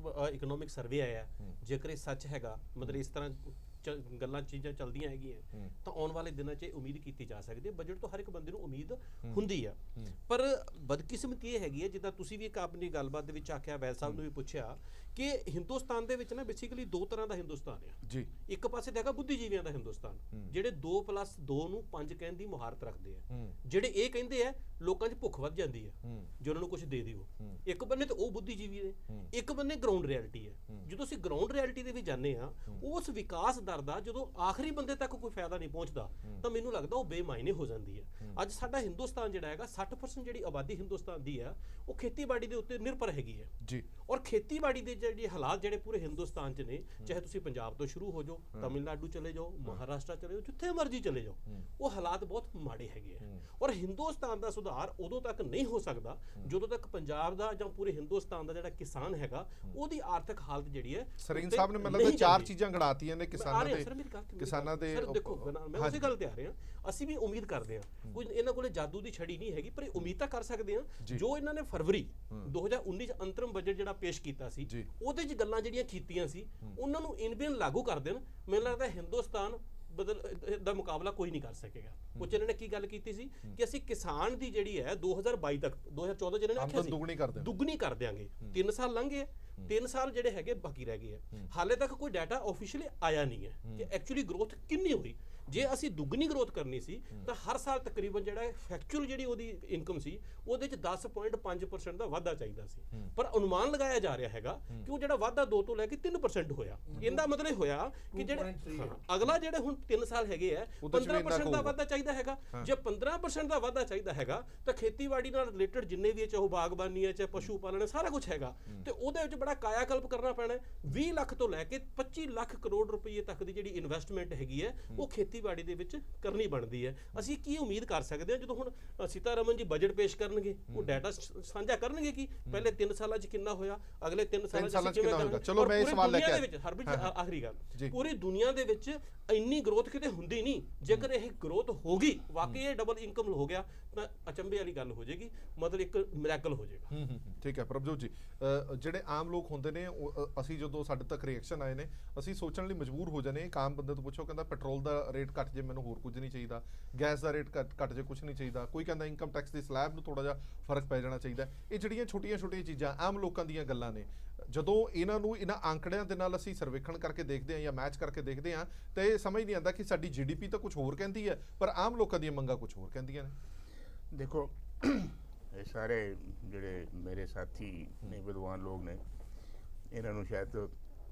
S5: ਇਕਨੋਮਿਕ ਸਰਵੇ ਆਇਆ, ਜੇਕਰ ਇਹ ਸੱਚ ਹੈਗਾ, ਮਤਲਬ ਇਸ ਤਰ੍ਹਾਂ ਗੱਲਾਂ ਚੀਜ਼ਾਂ ਚੱਲਦੀਆਂ ਹੈਗੀਆਂ, ਤਾਂ ਆਉਣ ਵਾਲੇ ਦਿਨਾਂ 'ਚ ਉਮੀਦ ਕੀਤੀ ਜਾ ਸਕਦੀ ਹੈ। ਬਜਟ ਤੋਂ ਹਰ ਇੱਕ ਬੰਦੇ ਨੂੰ ਉਮੀਦ ਹੁੰਦੀ ਆ, ਪਰ ਬਦਕਿਸਮਤੀ ਇਹ ਹੈਗੀ ਹੈ, ਜਿੱਦਾਂ ਤੁਸੀਂ ਵੀ ਇੱਕ ਆਪਣੀ ਗੱਲਬਾਤ ਦੇ ਵਿੱਚ ਆਖਿਆ, ਵੈਦ ਸਾਹਿਬ ਨੂੰ ਵੀ ਪੁੱਛਿਆ ਕਿ ਹਿੰਦੁਸਤਾਨ ਦੇ ਵਿੱਚ ਨਾ ਬੇਸਿਕਲੀ ਦੋ ਤਰ੍ਹਾਂ ਦਾ ਹਿੰਦੁਸਤਾਨ ਆ ਜੀ। ਇੱਕ ਪਾਸੇ ਤਾਂ ਹੈਗਾ ਬੁੱਧੀਜੀਵੀਆਂ ਦਾ ਹਿੰਦੁਸਤਾਨ, ਜਿਹੜੇ 2+2 ਨੂੰ 5 ਕਹਿਣ ਦੀ ਮੁਹਾਰਤ ਰੱਖਦੇ ਆ, ਜਿਹੜੇ ਇਹ ਕਹਿੰਦੇ ਆ ਲੋਕਾਂ 'ਚ ਭੁੱਖ ਵੱਧ ਜਾਂਦੀ ਹੈ ਜੇ ਉਹਨਾਂ ਨੂੰ ਕੁਝ ਦੇ ਦਿਓ। ਇੱਕ ਬੰਨੇ ਤਾਂ ਉਹ ਬੁੱਧੀਜੀਵੀ ਨੇ, ਇੱਕ ਬੰਨੇ ਗਰਾਊਂਡ ਰਿਐਲਿਟੀ ਹੈ। ਜਦੋਂ ਅਸੀਂ ਗਰਾਊਂਡ ਰਿਐਲਿਟੀ ਦੇ ਵੀ ਜਾਂਦੇ ਆ, ਉਸ ਵਿਕਾਸ ਦਰ ਦਾ ਜਦੋਂ ਆਖਰੀ ਬੰਦੇ ਤੱਕ ਕੋਈ ਫਾਇਦਾ ਨਹੀਂ ਪਹੁੰਚਦਾ, ਤਾਂ ਮੈਨੂੰ ਲੱਗਦਾ ਉਹ ਬੇਮਾਇਨੇ ਹੋ ਜਾਂਦੀ ਹੈ। ਅੱਜ ਸਾਡਾ ਹਿੰਦੁਸਤਾਨ ਜਿਹੜਾ ਹੈਗਾ, 60% ਜਿਹੜੀ ਆਬਾਦੀ ਹਿੰਦੁਸਤਾਨ ਦੀ ਆ ਉਹ ਖੇਤੀਬਾੜੀ ਦੇ ਉੱਤੇ ਨਿਰਭਰ ਹੈਗੀ ਹੈ ਜੀ। ਔਰ ਖੇਤੀਬਾੜੀ ਦੇ ਜਿਹੜੇ ਹਾਲਾਤ ਜਿਹੜੇ ਪੂਰੇ ਹਿੰਦੁਸਤਾਨ 'ਚ ਨੇ, ਚਾਹੇ ਤੁਸੀਂ ਪੰਜਾਬ ਤੋਂ ਸ਼ੁਰੂ ਹੋ ਜਾਓ, ਤਮਿਲਨਾਡੂ ਚਲੇ ਜਾਓ, ਮਹਾਰਾਸ਼ਟਰ ਚਲੇ ਜਾਓ, ਜਿੱਥੇ ਮਰਜ਼ੀ ਚਲੇ ਜਾਓ, ਉਹ ਹਾਲਾਤ ਬਹੁਤ ਮਾੜੇ ਹੈਗੇ ਆ। ਔਰ ਹਿੰਦੁਸਤਾਨ ਦਾ ਸੁਧਾਰ ਉਦੋਂ ਤੱਕ ਨਹੀਂ ਹੋ ਸਕਦਾ ਜਦੋਂ ਤੱਕ ਪੰਜਾਬ ਦਾ ਜਾਂ ਪੂਰੇ ਹਿੰਦੁਸਤਾਨ ਦਾ ਜਿਹੜਾ ਕਿਸਾਨ ਹੈਗਾ ਉਹਦੀ ਆਰਥਿਕ ਹਾਲਤ ਜਿਹੜੀ ਹੈ।
S1: ਸਰੇਨ ਸਾਹਿਬ ਨੇ ਮੈਨੂੰ ਲੱਗਦਾ 4 ਚੀਜ਼ਾਂ ਗਣਾਤੀਆਂ ਨੇ ਕਿਸਾਨਾਂ ਦੇ।
S5: ਦੇਖੋ ਮੈਂ ਉਸੇ ਗੱਲ ਤੇ ਆ ਰਿਹਾ, ਅਸੀਂ ਵੀ ਉਮੀਦ ਕਰਦੇ ਹਾਂ, ਕੁਝ ਇਹਨਾਂ ਕੋਲੇ ਜਾਦੂ ਦੀ ਛੜੀ ਨਹੀਂ ਹੈਗੀ, ਪਰ ਉਮੀਦ ਤਾਂ ਕਰ ਸਕਦੇ ਹਾਂ। ਜੋ ਇਹਨਾਂ ਨੇ ਫਰਵਰੀ 2019 ਚ ਅੰਤਰਮ ਬਜਟ ਜਿਹੜਾ ਪੇਸ਼ ਕੀਤਾ ਸੀ, ਉਹਦੇ 'ਚ ਗੱਲਾਂ ਜਿਹੜੀਆਂ ਕੀਤੀਆਂ ਸੀ ਉਹਨਾਂ ਨੂੰ ਇਨਬਿਨ ਲਾਗੂ ਕਰ ਦੇਣ, ਮੈਨੂੰ ਲੱਗਦਾ ਹਿੰਦੁਸਤਾਨ ਦਾ ਮੁਕਾਬਲਾ ਕੋਈ ਨਹੀਂ ਕਰ ਸਕੇਗਾ। ਉਹ ਇਹਨਾਂ ਨੇ ਕੀ ਗੱਲ ਕੀਤੀ ਸੀ ਕਿ ਅਸੀਂ ਕਿਸਾਨ ਦੀ ਜਿਹੜੀ ਹੈ 2022 ਤੱਕ, 2014 ਜਿਹਨਾਂ ਨੇ ਆਖਿਆ ਸੀ ਦੁੱਗਣੀ ਕਰ ਦਿਆਂਗੇ। 3 ਸਾਲ ਲੰਘ ਗਏ, 3 ਸਾਲ ਜਿਹੜੇ ਹੈਗੇ ਬਾਕੀ ਰਹਿ ਗਏ ਆ। ਹਾਲੇ ਤੱਕ ਕੋਈ ਡਾਟਾ ਆਫੀਸ਼ੀਅਲੀ ਆਇਆ ਨਹੀਂ ਹੈ ਕਿ ਐਕਚੁਅਲੀ ਗਰੋਥ ਕਿੰਨੀ ਹੋਈ। ਜੇ ਅਸੀਂ ਦੁੱਗਣੀ ਗਰੋਥ ਕਰਨੀ ਸੀ ਤਾਂ ਹਰ ਸਾਲ ਤਕਰੀਬਨ ਜਿਹੜਾ ਫੈਕਚੁਅਲ ਜਿਹੜੀ ਉਹਦੀ ਇਨਕਮ ਸੀ ਉਹਦੇ ਚ 10.5% ਦਾ ਵਾਧਾ ਚਾਹੀਦਾ ਸੀ, ਪਰ ਅਨੁਮਾਨ ਲਗਾਇਆ ਜਾ ਰਿਹਾ ਹੈਗਾ ਕਿ ਉਹ ਜਿਹੜਾ ਵਾਧਾ 2 ਤੋਂ ਲੈ ਕੇ 3% ਹੋਇਆ। ਇਹਦਾ ਮਤਲਬ ਹੋਇਆ ਕਿ ਜਿਹੜੇ ਅਗਲਾ ਜਿਹੜੇ ਹੁਣ 3 ਸਾਲ ਹੈਗੇ ਆ 15% ਦਾ ਵਾਧਾ ਚਾਹੀਦਾ ਹੈਗਾ। ਜੇ 15% ਦਾ ਵਾਧਾ ਚਾਹੀਦਾ ਹੈਗਾ ਤਾਂ ਖੇਤੀਬਾੜੀ ਨਾਲ ਰਿਲੇਟਡ ਜਿੰਨੇ ਵੀ ਚਾਹੇ ਬਾਗਬਾਨੀ ਹੈ ਚਾਹੇ ਪਸ਼ੂ ਪਾਲਣ ਹੈ ਸਾਰਾ ਕੁਝ ਹੈਗਾ, ਤੇ ਉਹਦੇ ਵਿੱਚ ਬੜਾ ਕਾਇਆਕਲਪ ਕਰਨਾ ਪੈਣਾ। 20 ਲੱਖ ਤੋਂ ਲੈ ਕੇ 25 ਲੱਖ ਕਰੋੜ ਰੁਪਏ ਤੱਕ ਦੀ ਜਿਹੜੀ ਇਨਵੈਸਟਮੈਂਟ ਹੈਗੀ ਹੈ ਉਹ ਖੇਤੀਬਾੜੀ ਦੇ ਵਿੱਚ ਕਰਨੀ ਬਣਦੀ ਹੈ। ਅਸੀਂ ਕੀ ਉਮੀਦ ਕਰ ਸਕਦੇ ਹਾਂ ਜਦੋਂ ਹੁਣ ਸੀਤਾਰਮਨ ਜੀ ਬਜਟ ਪੇਸ਼ ਕਰਨਗੇ, ਉਹ ਡਾਟਾ ਸਾਂਝਾ ਕਰਨਗੇ ਕਿ ਪਹਿਲੇ 3 ਸਾਲਾਂ 'ਚ ਕਿੰਨਾ ਹੋਇਆ, ਅਗਲੇ 3 ਸਾਲਾਂ 'ਚ ਕਿਵੇਂ ਕਰਾਂਗੇ।
S1: ਚਲੋ ਮੈਂ ਇਹ ਸਵਾਲ ਲੈ ਕੇ
S5: ਹਰਬੀਰ ਆਖਰੀ ਗੱਲ, ਪੂਰੀ ਦੁਨੀਆ ਦੇ ਵਿੱਚ ਇੰਨੀ ਗਰੋਥ ਕਿਤੇ ਹੁੰਦੀ ਨਹੀਂ। ਜੇਕਰ ਇਹ ਗਰੋਥ ਹੋ ਗਈ ਵਾਕਈ ਇਹ ਡਬਲ ਇਨਕਮ ਹੋ ਗਿਆ ਤਾਂ ਅਚੰਭੇ ਵਾਲੀ ਗੱਲ ਹੋ ਜਾਏਗੀ, ਮਤਲਬ ਇੱਕ ਮਿਰੈਕਲ ਹੋ ਜਾਏਗਾ।
S1: ਠੀਕ ਹੈ ਪ੍ਰਭਜੋਤ ਜੀ, ਜਿਹੜੇ ਆਮ ਲੋਕ ਹੁੰਦੇ ਨੇ ਅਸੀਂ ਜਦੋਂ ਸਾਡੇ ਤੱਕ ਰਿਐਕਸ਼ਨ ਆਏ ਨੇ ਅਸੀਂ ਸੋਚਣ ਲਈ ਮਜਬੂਰ ਹੋ ਜਾਂਦੇ। ਇੱਕ ਆਮ ਬੰਦੇ ਤੋਂ ਪੁੱਛੋ, ਕਹਿੰਦਾ ਪੈਟਰੋਲ ਦਾ ਰੇਟ ਘੱਟ ਜੇ, ਮੈਨੂੰ ਹੋਰ ਕੁਝ ਨਹੀਂ ਚਾਹੀਦਾ, ਗੈਸ ਦਾ ਰੇਟ ਘੱਟ ਜੇ, ਕੁਝ ਨਹੀਂ ਚਾਹੀਦਾ। ਕੋਈ ਕਹਿੰਦਾ ਇਨਕਮ ਟੈਕਸ ਦੀ ਸਲੈਬ ਨੂੰ ਥੋੜਾ ਜਿਹਾ ਫਰਕ ਪੈ ਜਾਣਾ ਚਾਹੀਦਾ। ਇਹ ਜਿਹੜੀਆਂ ਛੋਟੀਆਂ ਚੀਜ਼ਾਂ ਆਮ ਲੋਕਾਂ ਦੀਆਂ ਗੱਲਾਂ ਨੇ, ਜਦੋਂ ਇਹਨਾਂ ਨੂੰ ਇਹਨਾਂ ਆંકੜਿਆਂ ਦੇ ਨਾਲ ਅਸੀਂ ਸਰਵੇਖਣ ਕਰਕੇ ਦੇਖਦੇ ਹਾਂ ਜਾਂ ਮੈਚ ਕਰਕੇ ਦੇਖਦੇ ਹਾਂ ਤਾਂ ਇਹ ਸਮਝ ਨਹੀਂ ਆਉਂਦਾ ਕਿ ਸਾਡੀ GDP ਤਾਂ ਕੁਝ ਹੋਰ ਕਹਿੰਦੀ ਹੈ ਪਰ ਆਮ ਲੋਕਾਂ ਦੀਆਂ ਮੰਗਾਂ ਕੁਝ ਹੋਰ ਕਹਿੰਦੀਆਂ ਨੇ।
S6: ਦੇਖੋ ਇਹ ਸਾਰੇ ਜਿਹੜੇ ਮੇਰੇ ਸਾਥੀ ਨੇ ਵਿਦਵਾਨ ਲੋਕ ਨੇ, ਇਹਨਾਂ ਨੂੰ ਸ਼ਾਇਦ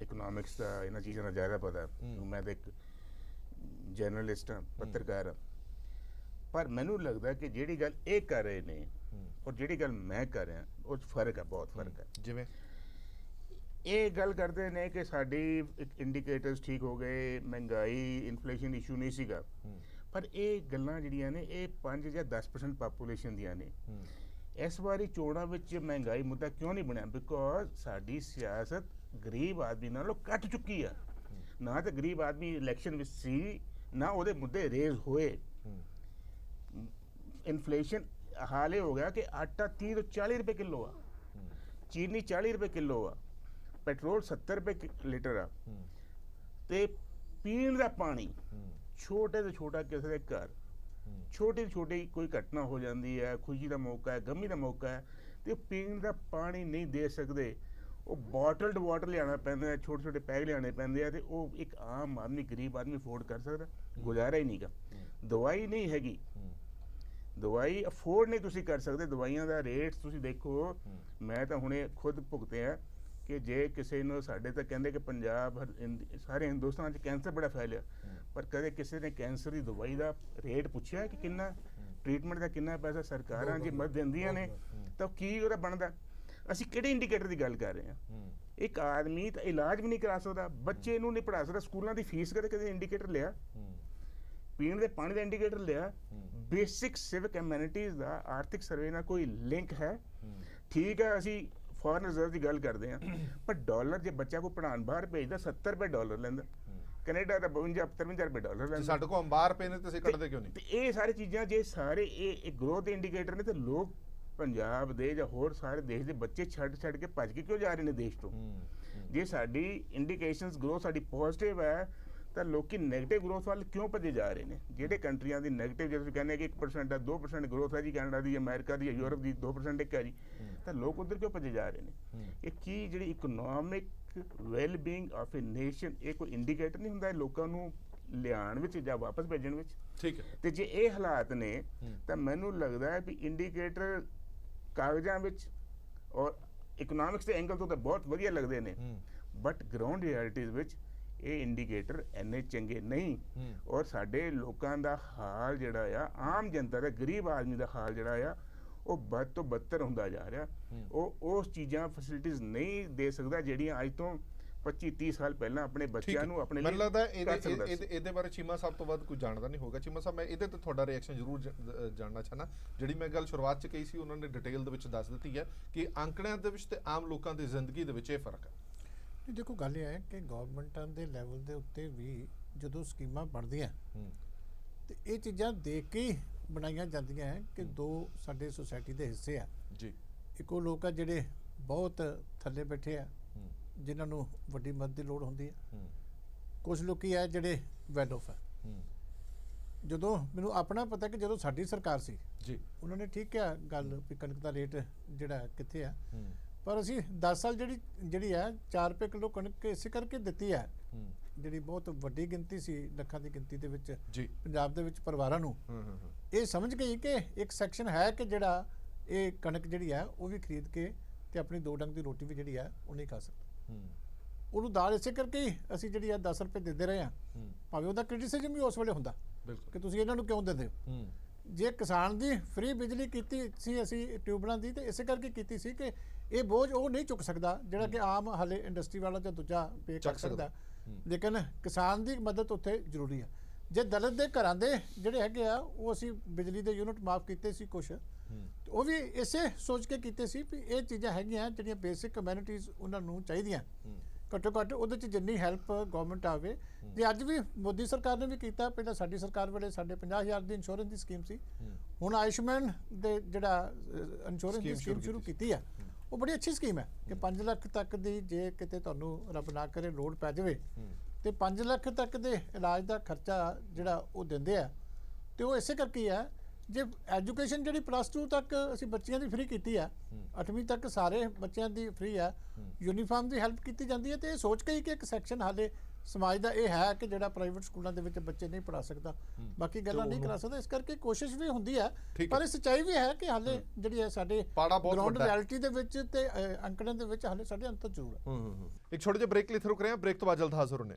S6: ਇਕਨੋਮਿਕਸ ਦਾ ਇਹਨਾਂ ਚੀਜ਼ਾਂ ਦਾ ਜ਼ਿਆਦਾ ਪਤਾ। ਮੈਂ ਤਾਂ ਇੱਕ ਜਰਨਲਿਸਟ ਹਾਂ, ਪੱਤਰਕਾਰ ਹਾਂ, ਪਰ ਮੈਨੂੰ ਲੱਗਦਾ ਕਿ ਜਿਹੜੀ ਗੱਲ ਇਹ ਕਰ ਰਹੇ ਨੇ ਔਰ ਜਿਹੜੀ ਗੱਲ ਮੈਂ ਕਰ ਰਿਹਾ ਉਹ 'ਚ ਫਰਕ ਹੈ, ਬਹੁਤ ਫਰਕ ਹੈ।
S1: ਜਿਵੇਂ
S6: ਇਹ ਗੱਲ ਕਰਦੇ ਨੇ ਕਿ ਸਾਡੀ ਇੰਡੀਕੇਟਰਸ ਠੀਕ ਹੋ ਗਏ, ਮਹਿੰਗਾਈ ਇਨਫਲੇਸ਼ਨ ਇਸ਼ੂ ਨਹੀਂ ਸੀਗਾ, ਪਰ ਇਹ ਗੱਲਾਂ ਜਿਹੜੀਆਂ ਨੇ ਇਹ 5 ਜਾਂ 10% ਪਾਪੂਲੇਸ਼ਨ ਦੀਆਂ ਨੇ। ਇਸ ਵਾਰੀ ਚੋਣਾਂ ਵਿੱਚ ਮਹਿੰਗਾਈ ਮੁੱਦਾ ਕਿਉਂ ਨਹੀਂ ਬਣਿਆ? ਬਿਕੋਜ਼ ਸਾਡੀ ਸਿਆਸਤ ਗਰੀਬ ਆਦਮੀ ਨਾਲੋਂ ਕੱਟ ਚੁੱਕੀ ਆ। ਨਾ ਤਾਂ ਗਰੀਬ ਆਦਮੀ ਇਲੈਕਸ਼ਨ ਵਿੱਚ ਸੀ, ਨਾ ਉਹਦੇ ਮੁੱਦੇ ਰੇਜ਼ ਹੋਏ। ਇਨਫਲੇਸ਼ਨ ਹਾਲੇ ਹੋ ਗਿਆ ਕਿ ਆਟਾ 30 ਤੋਂ 40 ਰੁਪਏ ਕਿਲੋ ਆ, ਚੀਨੀ 40 ਰੁਪਏ ਕਿਲੋ ਆ, ਪੈਟਰੋਲ 70 ਰੁਪਏ ਲੀਟਰ ਆ, ਤੇ ਪੀਣ ਦਾ ਪਾਣੀ ਛੋਟੇ ਤੋਂ ਛੋਟਾ ਕਿਸੇ ਦੇ ਘਰ ਛੋਟੀ ਤੋਂ ਛੋਟੀ ਕੋਈ ਘਟਨਾ ਹੋ ਜਾਂਦੀ ਹੈ, ਖੁਸ਼ੀ ਦਾ ਮੌਕਾ ਹੈ, ਗਮੀ ਦਾ ਮੌਕਾ ਹੈ, ਤੇ ਉਹ ਪੀਣ ਦਾ ਪਾਣੀ ਨਹੀਂ ਦੇ ਸਕਦੇ, ਉਹ ਬੋਟਲਡ ਵਾਟਰ ਲਿਆਉਣਾ ਪੈਂਦਾ ਹੈ, ਛੋਟੇ ਛੋਟੇ ਪੈਗ ਲਿਆਉਣੇ ਪੈਂਦੇ ਆ, ਤੇ ਉਹ ਇੱਕ ਆਮ ਆਦਮੀ ਗਰੀਬ ਆਦਮੀ ਅਫੋਰਡ ਕਰ ਸਕਦਾ? ਗੁਜ਼ਾਰਾ ਹੀ ਨਹੀਂਗਾ। ਦਵਾਈ ਨਹੀਂ ਹੈਗੀ, ਦਵਾਈ ਅਫੋਰਡ ਨਹੀਂ ਤੁਸੀਂ ਕਰ ਸਕਦੇ। ਦਵਾਈਆਂ ਦਾ ਰੇਟ ਤੁਸੀਂ ਦੇਖੋ, ਮੈਂ ਤਾਂ ਹੁਣੇ ਖੁਦ ਭੁਗਤਿਆ ਕਿ ਜੇ ਕਿਸੇ ਨੂੰ, ਸਾਡੇ ਤਾਂ ਕਹਿੰਦੇ ਕਿ ਪੰਜਾਬ ਸਾਰੇ ਹਿੰਦੁਸਤਾਨ 'ਚ ਕੈਂਸਰ ਬੜਾ ਫੈਲਿਆ, ਪਰ ਕਦੇ ਕਿਸੇ ਨੇ ਕੈਂਸਰ ਦੀ ਦਵਾਈ ਦਾ ਰੇਟ ਪੁੱਛਿਆ ਕਿ ਕਿੰਨਾ ਟ੍ਰੀਟਮੈਂਟ ਦਾ ਕਿੰਨਾ ਪੈਸਾ ਸਰਕਾਰਾਂ ਜੇ ਮਦਦ ਦਿੰਦੀਆਂ ਨੇ ਤਾਂ ਕੀ ਉਹਦਾ ਬਣਦਾ? ਅਸੀਂ ਕਿਹੜੇ ਇੰਡੀਕੇਟਰ ਦੀ ਗੱਲ ਕਰ ਰਹੇ ਹਾਂ? ਇੱਕ ਆਦਮੀ ਤਾਂ ਇਲਾਜ ਵੀ ਨਹੀਂ ਕਰਾ ਸਕਦਾ, ਬੱਚੇ ਨੂੰ ਨਹੀਂ ਪੜ੍ਹਾ ਸਕਦਾ, ਸਕੂਲਾਂ ਦੀ ਫੀਸ ਕਦੇ ਇੰਡੀਕੇਟਰ ਲਿਆ? ਪੀਣ ਦੇ ਪਾਣੀ ਦਾ ਇੰਡੀਕੇਟਰ ਲਿਆ? ਬੇਸਿਕ ਸਿਵਿਕ ਐਮੈਨਿਟੀਜ਼ ਦਾ ਆਰਥਿਕ ਸਰਵੇ ਨਾਲ ਕੋਈ ਲਿੰਕ ਹੈ? ਠੀਕ ਹੈ, ਅਸੀਂ ਫੋਰਨ ਰਿਜ਼ਰਵ ਦੀ ਗੱਲ ਕਰਦੇ ਹਾਂ, ਪਰ ਡਾਲਰ ਜੇ ਬੱਚਾ ਕੋਈ ਪੜ੍ਹਾਉਣ ਬਾਹਰ ਭੇਜਦਾ $70 ਰੁਪਏ ਲੈਂਦਾ, ਕੈਨੇਡਾ ਦਾ 52-53 ਰੁਪਏ ਲੈਂਦਾ।
S1: ਸਾਡੇ ਕੋਲ ਅੰਬਾਰ ਪਏ ਨੇ ਤੇ ਅਸੀਂ ਕੱਢਦੇ ਕਿਉਂ ਨਹੀਂ?
S6: ਤੇ ਇਹ ਸਾਰੀ ਚੀਜ਼ਾਂ ਜੇ ਸਾਰੇ ਇਹ ਗਰੋਥ ਦੇ ਇੰਡੀਕੇਟਰ ਨੇ, ਤੇ ਲੋਕ ਪੰਜਾਬ ਦੇ ਜਾਂ ਹੋਰ ਸਾਰੇ ਦੇਸ਼ ਦੇ ਬੱਚੇ ਛੱਡ ਕੇ ਭੱਜ ਕੇ ਕਿਉਂ ਜਾ ਰਹੇ ਨੇ ਦੇਸ਼ ਤੋਂ? ਜੇ ਸਾਡੀ ਇੰਡੀਕੇਸ਼ਨਸ ਗਰੋਥ ਸਾਡੀ ਪੋਜ਼ਿਟਿਵ ਹੈ ਤਾਂ ਲੋਕੀ ਨੈਗੇਟਿਵ ਗਰੋਥ ਵੱਲ ਕਿਉਂ ਭੱਜੇ ਜਾ ਰਹੇ ਨੇ? ਜਿਹੜੇ ਕੰਟਰੀਆਂ ਦੀ ਨੈਗੇਟਿਵ, ਜੇ ਤੁਸੀਂ ਕਹਿੰਦੇ ਕਿ 1% ਹੈ, 2% ਗਰੋਥ ਹੈ ਜੀ, ਕੈਨੇਡਾ ਦੀ, ਅਮਰੀਕਾ ਦੀ, ਯੂਰਪ ਦੀ 2% ਇੱਕ ਹੈ ਜੀ, ਤਾਂ ਲੋਕ ਉੱਧਰ ਕਿਉਂ ਭੱਜੇ ਜਾ ਰਹੇ ਨੇ? ਇਹ ਕੀ ਜਿਹੜੀ economic well being of A nation, ਇਹ ਕੋਈ ਇੰਡੀਕੇਟਰ ਨਹੀਂ ਹੁੰਦਾ ਲੋਕਾਂ ਨੂੰ ਲਿਆਉਣ ਵਿੱਚ ਜਾਂ ਵਾਪਸ ਭੇਜਣ ਵਿੱਚ?
S1: ਠੀਕ ਹੈ।
S6: ਤੇ ਜੇ ਇਹ ਹਾਲਾਤ ਨੇ ਤਾਂ ਮੈਨੂੰ ਲੱਗਦਾ ਹੈ ਵੀ ਇੰਡੀਕੇਟਰ ਕਾਗਜ਼ਾਂ ਵਿੱਚ ਔਰ ਇਕਨੋਮਿਕਸ ਦੇ ਐਂਗਲ ਤੋਂ ਤਾਂ ਬਹੁਤ ਵਧੀਆ ਲੱਗਦੇ ਨੇ, ਬਟ ਗਰਾਊਂਡ ਰਿਐਲਿਟੀਜ਼ ਵਿੱਚ ਇਹ ਇੰਡੀਕੇਟਰ ਇੰਨੇ ਚੰਗੇ ਨਹੀਂ। ਔਰ ਸਾਡੇ ਲੋਕਾਂ ਦਾ ਹਾਲ ਜਿਹੜਾ ਆ, ਆਮ ਜਨਤਾ ਦਾ, ਗਰੀਬ ਆਦਮੀ ਦਾ ਹਾਲ ਜਿਹੜਾ ਆ, ਉਹ ਬਦ ਤੋਂ ਬਦਤਰ ਹੁੰਦਾ ਜਾ ਰਿਹਾ। ਉਹ ਉਸ ਚੀਜ਼ਾਂ ਫੈਸਿਲਿਟੀਜ਼ ਨਹੀਂ ਦੇ ਸਕਦਾ ਜਿਹੜੀਆਂ ਅੱਜ ਤੋਂ 25-30 ਸਾਲ ਪਹਿਲਾਂ ਆਪਣੇ ਬੱਚਿਆਂ ਨੂੰ ਆਪਣੇ ਲਈ
S1: ਮੈਨੂੰ ਲੱਗਦਾ ਇਹਦੇ ਬਾਰੇ ਚੀਮਾ ਸਾਹਿਬ ਤੋਂ ਵੱਧ ਕੋਈ ਜਾਣਦਾ ਨਹੀਂ ਹੋਗਾ। ਚੀਮਾ ਸਾਹਿਬ, ਮੈਂ ਇਹਦੇ ਤੇ ਤੁਹਾਡਾ ਰਿਐਕਸ਼ਨ ਜ਼ਰੂਰ ਜਾਣਨਾ ਚਾਹਨਾ। ਜਿਹੜੀ ਮੈਂ ਗੱਲ ਸ਼ੁਰੂਆਤ 'ਚ ਕਹੀ ਸੀ ਉਹਨਾਂ ਨੇ ਡਿਟੇਲ ਦੇ ਵਿੱਚ ਦੱਸ ਦਿੱਤੀ ਹੈ ਕਿ ਅੰਕੜਿਆਂ ਦੇ ਵਿੱਚ ਤੇ ਆਮ ਲੋਕਾਂ ਦੀ ਜ਼ਿੰਦਗੀ ਦੇ ਵਿੱਚ ਇਹ ਫਰਕ ਹੈ।
S4: ਦੇਖੋ ਗੱਲ ਇਹ ਹੈ ਕਿ ਗਵਰਨਮੈਂਟਾਂ ਦੇ ਲੈਵਲ ਦੇ ਉੱਤੇ ਵੀ ਜਦੋਂ ਸਕੀਮਾਂ ਬਣਦੀਆਂ ਤੇ ਇਹ ਚੀਜ਼ਾਂ ਦੇਖ ਕੇ ਬਣਾਈਆਂ ਜਾਂਦੀਆਂ ਹੈ ਕਿ ਦੋ ਸਾਡੇ ਸੁਸਾਇਟੀ ਦੇ ਹਿੱਸੇ ਆ
S1: ਜੀ।
S4: ਇੱਕ ਉਹ ਲੋਕ ਆ ਜਿਹੜੇ ਬਹੁਤ ਥੱਲੇ ਬੈਠੇ ਆ, ਜਿਨ੍ਹਾਂ ਨੂੰ ਵੱਡੀ ਮਦਦ ਦੀ ਲੋੜ ਹੁੰਦੀ ਹੈ। ਕੁਝ ਲੋਕੀ ਆ ਜਿਹੜੇ ਵੈਲ ਆਫ ਹੈ। ਜਦੋਂ ਮੈਨੂੰ ਆਪਣਾ ਪਤਾ ਕਿ ਜਦੋਂ ਸਾਡੀ ਸਰਕਾਰ ਸੀ ਜੀ, ਉਹਨਾਂ ਨੇ ਠੀਕ ਕਿਹਾ ਗੱਲ ਵੀ ਕਣਕ ਦਾ ਰੇਟ ਜਿਹੜਾ ਕਿੱਥੇ ਆ, ਪਰ ਅਸੀਂ 10 ਸਾਲ ਜਿਹੜੀ ਹੈ 4 ਰੁਪਏ ਕਿਲੋ ਕਣਕ ਇਸੇ ਕਰਕੇ ਦਿੱਤੀ ਹੈ, ਜਿਹੜੀ ਬਹੁਤ ਵੱਡੀ ਗਿਣਤੀ ਸੀ, ਲੱਖਾਂ ਦੀ ਗਿਣਤੀ ਦੇ ਵਿੱਚ
S1: ਜੀ
S4: ਪੰਜਾਬ ਦੇ ਵਿੱਚ ਪਰਿਵਾਰਾਂ ਨੂੰ ਇਹ ਸਮਝ ਗਈ ਕਿ ਇੱਕ ਸੈਕਸ਼ਨ ਹੈ ਕਿ ਜਿਹੜਾ ਇਹ ਕਣਕ ਜਿਹੜੀ ਹੈ ਉਹ ਵੀ ਖਰੀਦ ਕੇ ਤੇ ਆਪਣੀ 2 ਡੰਗ ਦੀ ਰੋਟੀ ਵੀ ਜਿਹੜੀ ਹੈ ਉਹ ਨਹੀਂ ਖਾ ਸਕਦਾ। ਉਹਨੂੰ ਦਾਲ ਇਸੇ ਕਰਕੇ ਹੀ ਅਸੀਂ ਜਿਹੜੀ ਆ 10 ਰੁਪਏ ਦਿੰਦੇ ਰਹੇ ਆ, ਭਾਵੇਂ ਉਹਦਾ ਕ੍ਰਿਟਿਸਿਜ਼ਮ ਵੀ ਉਸ ਵੇਲੇ ਹੁੰਦਾ ਕਿ ਤੁਸੀਂ ਇਹਨਾਂ ਨੂੰ ਕਿਉਂ ਦਿੰਦੇ ਹੋ। ਜੇ ਕਿਸਾਨ ਦੀ ਫ੍ਰੀ ਬਿਜਲੀ ਕੀਤੀ ਸੀ ਅਸੀਂ ਟਿਊਬਲਾਂ ਦੀ, ਤੇ ਇਸੇ ਕਰਕੇ ਕੀਤੀ ਸੀ ਕਿ ਇਹ ਬੋਝ ਉਹ ਨਹੀਂ ਚੁੱਕ ਸਕਦਾ ਜਿਹੜਾ ਕਿ ਆਮ ਹਾਲੇ ਇੰਡਸਟਰੀ ਵਾਲਾ ਜਾਂ ਦੂਜਾ ਪੇ ਕਰ ਸਕਦਾ, ਲੇਕਿਨ ਕਿਸਾਨ ਦੀ ਮਦਦ ਉੱਥੇ ਜ਼ਰੂਰੀ ਹੈ। ਜੇ ਦਲਿਤ ਦੇ ਘਰਾਂ ਦੇ ਜਿਹੜੇ ਹੈਗੇ ਆ ਉਹ ਅਸੀਂ ਬਿਜਲੀ ਦੇ ਯੂਨਿਟ ਮਾਫ ਕੀਤੇ ਸੀ ਕੁਛ, ਉਹ ਵੀ ਇਸੇ ਸੋਚ ਕੇ ਕੀਤੇ ਸੀ ਵੀ ਇਹ ਚੀਜ਼ਾਂ ਹੈਗੀਆਂ ਜਿਹੜੀਆਂ ਬੇਸਿਕ ਕਮਿਊਨਿਟੀਜ਼ ਉਹਨਾਂ ਨੂੰ ਚਾਹੀਦੀਆਂ, ਘੱਟੋ ਘੱਟ ਉਹਦੇ 'ਚ ਜਿੰਨੀ ਹੈਲਪ ਗਵਰਨਮੈਂਟ ਆਵੇ। ਜੇ ਅੱਜ ਵੀ ਮੋਦੀ ਸਰਕਾਰ ਨੇ ਵੀ ਕੀਤਾ, ਪਹਿਲਾਂ ਸਾਡੀ ਸਰਕਾਰ ਵੇਲੇ ਸਾਡੇ 50,000 ਦੀ ਇੰਸ਼ੋਰੈਂਸ ਦੀ ਸਕੀਮ ਸੀ, ਹੁਣ ਆਯੁਸ਼ਮਾਨ ਦੇ ਜਿਹੜਾ ਇੰਸ਼ੋਰੈਂਸ ਦੀ ਸਕੀਮ ਸ਼ੁਰੂ ਕੀਤੀ ਆ, ਉਹ ਬੜੀ ਅੱਛੀ ਸਕੀਮ ਹੈ ਕਿ 5 ਲੱਖ ਤੱਕ ਦੀ ਜੇ ਕਿਤੇ ਤੁਹਾਨੂੰ ਰੱਬ ਨਾ ਕਰੇ ਲੋੜ ਪੈ ਜਾਵੇ ਤੇ 5 ਲੱਖ ਤੱਕ ਦੇ ਇਲਾਜ ਦਾ ਖਰਚਾ ਜਿਹੜਾ ਉਹ ਦਿੰਦੇ ਆ। ਤੇ ਉਹ ਇਸੇ ਕਰਕੇ ਆ, ਜੇ ਐਜੂਕੇਸ਼ਨ ਜਿਹੜੀ +2 ਤੱਕ ਅਸੀਂ ਬੱਚਿਆਂ ਦੀ ਫ੍ਰੀ ਕੀਤੀ ਆ, 8ਵੀਂ ਤੱਕ ਸਾਰੇ ਬੱਚਿਆਂ ਦੀ ਫ੍ਰੀ ਆ, ਯੂਨੀਫਾਰਮ ਦੀ ਹੈਲਪ ਕੀਤੀ ਜਾਂਦੀ ਹੈ। ਤੇ ਇਹ ਸੋਚ ਕੇ ਹੀ ਕਿ ਇੱਕ ਸੈਕਸ਼ਨ ਹਾਲੇ ਸਮਾਜ ਦਾ ਇਹ ਹੈ ਕਿ ਜਿਹੜਾ ਪ੍ਰਾਈਵੇਟ ਸਕੂਲਾਂ ਦੇ ਵਿੱਚ ਬੱਚੇ ਨਹੀਂ ਪੜ੍ਹਾ ਸਕਦਾ, ਬਾਕੀ ਗੱਲਾਂ ਨਹੀਂ ਕਰਾ ਸਕਦਾ, ਇਸ ਕਰਕੇ ਕੋਸ਼ਿਸ਼ ਵੀ ਹੁੰਦੀ ਹੈ। ਪਰ ਇਹ ਸੱਚਾਈ ਵੀ ਹੈ ਕਿ ਹਾਲੇ ਜਿਹੜੀ ਹੈ ਸਾਡੇ ਗਰਾਊਂਡ ਰਿਐਲਿਟੀ ਦੇ ਵਿੱਚ ਤੇ ਅੰਕੜਿਆਂ ਦੇ ਵਿੱਚ ਹਾਲੇ ਸਾਡੇ ਅੰਤਰ ਜ਼ਰੂਰ ਹੈ।
S1: ਇੱਕ ਛੋਟੇ ਜਿਹੇ ਬ੍ਰੇਕ ਲਈ ਰੁਕ ਰਹੇ ਹਾਂ, ਬ੍ਰੇਕ ਤੋਂ ਬਾਅਦ ਜਲਦ ਹਾਜ਼ਰ ਹੋਣੇ।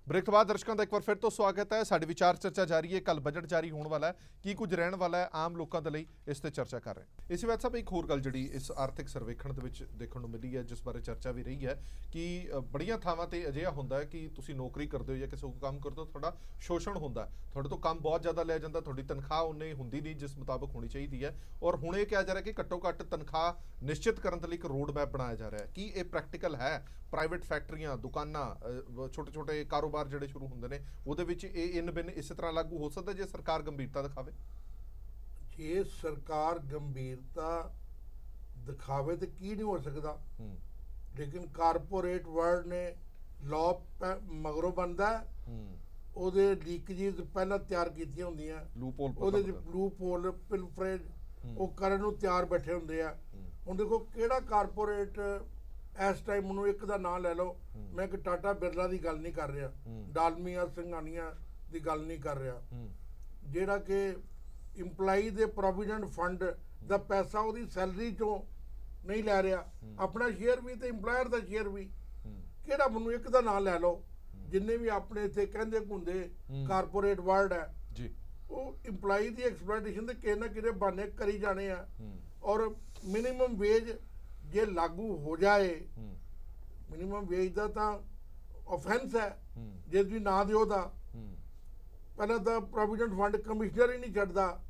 S1: ਬ੍ਰੇਕ ਤੋਂ ਬਾਅਦ ਦਰਸ਼ਕਾਂ ਦਾ ਇੱਕ ਵਾਰ ਫਿਰ ਤੋਂ ਸਵਾਗਤ ਹੈ। ਸਾਡੀ ਵਿਚਾਰ ਚਰਚਾ ਜਾਰੀ ਹੈ। ਕੱਲ ਬਜਟ ਜਾਰੀ ਹੋਣ ਵਾਲਾ ਹੈ, ਕੀ ਕੁਝ ਰਹਿਣ ਵਾਲਾ ਹੈ ਆਮ ਲੋਕਾਂ ਦੇ ਲਈ, ਇਸ ਤੇ ਚਰਚਾ ਕਰ ਰਹੇ ਹਾਂ। ਇਸੇ ਬਾਤ ਸਾਹਿਬ ਇੱਕ ਹੋਰ ਗੱਲ ਜਿਹੜੀ ਇਸ ਆਰਥਿਕ ਸਰਵੇਖਣ ਦੇ ਵਿੱਚ ਦੇਖਣ ਨੂੰ ਮਿਲੀ ਹੈ, ਜਿਸ ਬਾਰੇ ਚਰਚਾ ਵੀ ਰਹੀ ਹੈ ਕਿ ਬੜੀਆਂ ਥਾਵਾਂ ਤੇ ਅਜਿਹਾ ਹੁੰਦਾ ਹੈ ਕਿ ਤੁਸੀਂ ਨੌਕਰੀ ਕਰਦੇ ਹੋ ਜਾਂ ਕਿਸੇ ਹੋਰ ਕੰਮ ਕਰਦੇ ਹੋ, ਤੁਹਾਡਾ ਸ਼ੋਸ਼ਣ ਹੁੰਦਾ, ਤੁਹਾਡੇ ਤੋਂ ਕੰਮ ਬਹੁਤ ਜ਼ਿਆਦਾ ਲਿਆ ਜਾਂਦਾ, ਤੁਹਾਡੀ ਤਨਖਾਹ ਉਨੀ ਹੁੰਦੀ ਨਹੀਂ ਜਿਸ ਮੁਤਾਬਕ ਹੋਣੀ ਚਾਹੀਦੀ ਹੈ। ਔਰ ਹੁਣ ਇਹ ਕਿਹਾ ਜਾ ਰਿਹਾ ਕਿ ਘੱਟੋ ਘੱਟ ਤਨਖਾਹ ਨਿਸ਼ਚਿਤ ਕਰਨ ਦੇ ਲਈ ਇੱਕ ਰੋਡ ਮੈਪ ਬਣਾਇਆ ਜਾ ਰਿਹਾ ਹੈ। ਕੀ ਇਹ ਪ੍ਰੈਕਟੀਕਲ ਹੈ? ਪ੍ਰਾਈਵੇਟ ਫੈਕਟਰੀਆਂ, ਦੁਕਾਨਾਂ, ਛੋਟੇ ਛੋਟੇ ਕਾਰੋਬਾਰ ਜਿਹੜੇ ਸ਼ੁਰੂ ਹੁੰਦੇ ਨੇ, ਉਹਦੇ ਵਿੱਚ ਇਹ ਇਨ ਬਿਨ ਇਸੇ ਤਰ੍ਹਾਂ ਲਾਗੂ ਹੋ ਸਕਦਾ ਜੇ ਸਰਕਾਰ ਗੰਭੀਰਤਾ ਦਿਖਾਵੇ?
S2: ਜੇ ਸਰਕਾਰ ਗੰਭੀਰਤਾ ਦਿਖਾਵੇ ਤੇ ਕੀ ਨਹੀਂ ਹੋ ਸਕਦਾ, ਲੇਕਿਨ ਕਾਰਪੋਰੇਟ ਵਰਲਡ ਨੇ ਲਾਅ ਮਗਰੋਂ ਬਣਦਾ, ਉਹਦੇ ਲੀਕੇजेस ਪਹਿਲਾਂ ਤਿਆਰ ਕੀਤੀਆਂ ਹੁੰਦੀਆਂ, ਉਹਦੇ ਲੂਪ ਹੋਲ ਪਿਲਫਰੇਜ ਉਹ ਕਰਨ ਨੂੰ ਤਿਆਰ ਬੈਠੇ ਹੁੰਦੇ ਆ। ਹੁਣ ਦੇਖੋ ਕਿਹੜਾ ਕਾਰਪੋਰੇਟ ਇਸ ਟਾਈਮ ਉਹਨੂੰ ਇੱਕ ਦਾ ਨਾਂ ਲੈ ਲਓ, ਮੈਂ ਇੱਕ ਟਾਟਾ ਬਿਰਲਾ ਦੀ ਗੱਲ ਨਹੀਂ ਕਰ ਰਿਹਾ, ਡਾਲਮੀਆ ਸਿੰਘਾਨੀਆ ਦੀ ਗੱਲ ਨਹੀਂ ਕਰ ਰਿਹਾ, ਜਿਹੜਾ ਕਿ ਇੰਪਲਾਈ ਦੇ ਪ੍ਰੋਵੀਡੈਂਟ ਫੰਡ ਦਾ ਪੈਸਾ ਉਹਦੀ ਸੈਲਰੀ ਚੋਂ ਨਹੀਂ ਲੈ ਰਿਹਾ, ਆਪਣਾ ਸ਼ੇਅਰ ਵੀ ਤੇ ਇੰਪਲਾਇਰ ਦਾ ਸ਼ੇਅਰ ਵੀ। ਕਿਹੜਾ ਮੈਨੂੰ ਇੱਕ ਦਾ ਨਾਂ ਲੈ ਲਓ, ਜਿੰਨੇ ਵੀ ਆਪਣੇ ਇੱਥੇ ਕਹਿੰਦੇ ਹੁੰਦੇ ਕਾਰਪੋਰੇਟ ਵਰਲਡ ਹੈ ਜੀ, ਉਹ ਇੰਪਲਾਈ ਦੀ ਐਕਸਪਲੋਇਟੇਸ਼ਨ ਦੇ ਕਿਤੇ ਨਾ ਕਿਤੇ ਬਹਾਨੇ ਕਰੀ ਜਾਣੇ ਆ। ਔਰ ਮਿਨੀਮਮ ਵੇਜ ਜੇ ਲਾਗੂ ਹੋ ਜਾਏ, ਮਿਨੀਮਮ ਵੇਜ ਦਾ ਤਾਂ ਆਫੈਂਸ ਹੈ ਜੇ ਤੁਸੀਂ ਨਾ ਦਿਓ ਤਾਂ। ਪਹਿਲਾਂ ਤਾਂ ਪ੍ਰੋਵੀਡੈਂਟ ਫੰਡ ਕਮਿਸ਼ਨਰ ਹੀ ਨਹੀਂ ਛੱਡਦਾ,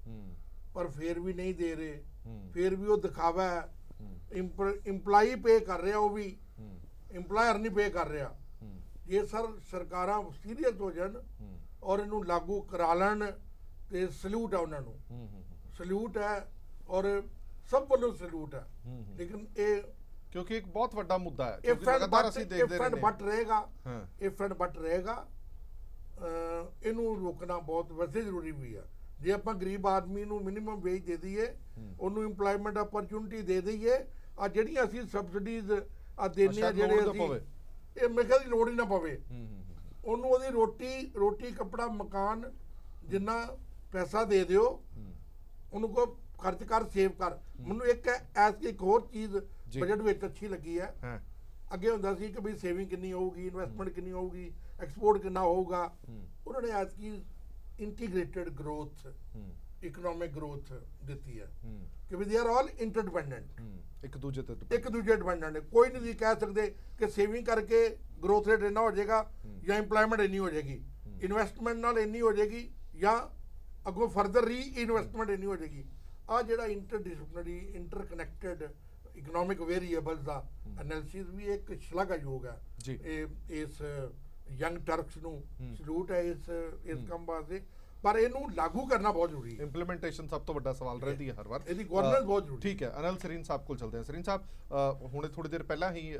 S2: ਪਰ ਫਿਰ ਵੀ ਨਹੀਂ ਦੇ ਰਹੇ, ਫਿਰ ਵੀ ਉਹ ਦਿਖਾਵਾ ਹੈ। ਇੰਪਲਾਈ ਪੇ ਕਰ ਰਿਹਾ, ਉਹ ਵੀ ਇੰਪਲਾਇਰ ਨਹੀਂ ਪੇ ਕਰ ਰਿਹਾ। ਜੇ ਸਰਕਾਰਾਂ ਸੀਰੀਅਸ ਹੋ ਜਾਣ ਔਰ ਇਹਨੂੰ ਲਾਗੂ ਕਰਾ ਲੈਣ ਤੇ ਸਲੂਟ ਹੈ ਉਹਨਾਂ ਨੂੰ, ਸਲੂਟ ਹੈ ਔਰ ਸਭ ਵੱਲੋਂ ਸਲੂਟ ਹੈ। ਲੇਕਿਨ ਇਹ
S1: ਕਿਉਂਕਿ ਇੱਕ ਬਹੁਤ ਵੱਡਾ ਮੁੱਦਾ ਹੈ,
S2: ਇਹ ਫੰਡ ਬਟ ਰਹੇਗਾ, ਇਹਨੂੰ ਰੋਕਣਾ ਬਹੁਤ ਵੈਸੇ ਜ਼ਰੂਰੀ ਵੀ ਹੈ। ਜੇ ਆਪਾਂ ਗਰੀਬ ਆਦਮੀ ਨੂੰ ਮਿਨੀਮਮ ਵੇਜ ਦੇ ਦਈਏ, ਉਹਨੂੰ ਇੰਪਲਾਇਮੈਂਟ ਅਪਰਚੂਨਿਟੀ ਦੇ ਦਈਏ, ਆ ਜਿਹੜੀਆਂ ਅਸੀਂ ਸਬਸਿਡੀਜ਼ ਆ ਦੇਣੇ ਆ, ਜਿਹੜੇ ਅਸੀਂ ਇਹ ਮੈਂ ਕਿਹਾ ਦੀ ਲੋੜ ਹੀ ਨਾ ਪਵੇ ਉਹਨੂੰ, ਉਹਦੀ ਰੋਟੀ ਕੱਪੜਾ ਮਕਾਨ ਜਿੰਨਾ ਪੈਸਾ ਦੇ ਦਿਓ, ਉਹਨੂੰ ਕੋ ਖਰਚ ਕਰ, ਸੇਵ ਕਰ। ਮੈਨੂੰ ਇੱਕ ਹੋਰ ਚੀਜ਼ ਬਜਟ ਵਿੱਚ ਅੱਛੀ ਲੱਗੀ ਹੈ। ਅੱਗੇ ਹੁੰਦਾ ਸੀ ਕਿ ਬਈ ਸੇਵਿੰਗ ਕਿੰਨੀ ਹੋਊਗੀ, ਇਨਵੈਸਟਮੈਂਟ ਕਿੰਨੀ ਹੋਊਗੀ, ਐਕਸਪੋਰਟ ਕਿੰਨਾ ਹੋਊਗਾ। ਉਹਨਾਂ ਨੇ ਐਤਕੀ ਇੰਟੀਗ੍ਰੇਟਿਡ ਗਰੋਥ, ਇਕਨੋਮਿਕ ਗਰੋਥ ਦਿੱਤੀ ਹੈ ਕਿ ਵੀ ਦੇ ਆਰ ਆਲ ਇੰਟਰਡਿਪੈਂਡੈਂਟ, ਇੱਕ ਦੂਜੇ ਡਿਪੈਂਡੈਂਟ ਨੇ। ਕੋਈ ਨਹੀਂ ਕਹਿ ਸਕਦੇ ਕਿ ਸੇਵਿੰਗ ਕਰਕੇ ਗਰੋਥ ਰੇਟ ਇੰਨਾ ਹੋ ਜਾਏਗਾ ਜਾਂ ਇੰਪਲਾਇਮੈਂਟ ਇੰਨੀ ਹੋ ਜਾਏਗੀ, ਇਨਵੈਸਟਮੈਂਟ ਨਾਲ ਇੰਨੀ ਹੋ ਜਾਏਗੀ ਜਾਂ ਅੱਗੋਂ ਫਰਦਰ ਰੀ ਇਨਵੈਸਟਮੈਂਟ ਇੰਨੀ ਹੋ ਜਾਏਗੀ। ਆ ਜਿਹੜਾ ਇੰਟਰਡਿਸਪਲਿਨਰੀ ਇੰਟਰਕਨੈਕਟਡ ਇਕਨੋਮਿਕ ਵੇਰੀਏਬਲਸ ਦਾ ਐਨਾਲਿਸਿਸ ਵੀ ਇੱਕ ਸ਼ਲਾਘਾਯੋਗ ਹੈ। ਇਹ ਇਸ ਯੰਗ ਟਰਕਸ ਨੂੰ ਸਲੂਟ ਹੈ ਇਸ ਕੰਮ ਵਾਸਤੇ, ਪਰ ਇਹਨੂੰ ਲਾਗੂ ਕਰਨਾ ਬਹੁਤ ਜ਼ਰੂਰੀ ਹੈ। ਇੰਪਲੀਮੈਂਟੇਸ਼ਨ ਸਭ ਤੋਂ ਵੱਡਾ ਸਵਾਲ ਰਹਿੰਦੀ ਹੈ ਹਰ ਵਾਰ, ਇਹਦੀ ਗਵਰਨੈਂਸ ਬਹੁਤ ਜ਼ਰੂਰੀ। ਠੀਕ ਹੈ, ਅਨਿਲ ਸਰੀਨ ਸਾਹਿਬ ਕੋਲ ਚਲਦੇ ਹਾਂ। ਸਰੀਨ ਸਾਹਿਬ, ਹੁਣੇ ਥੋੜੀ ਦੇਰ ਪਹਿਲਾਂ ਹੀ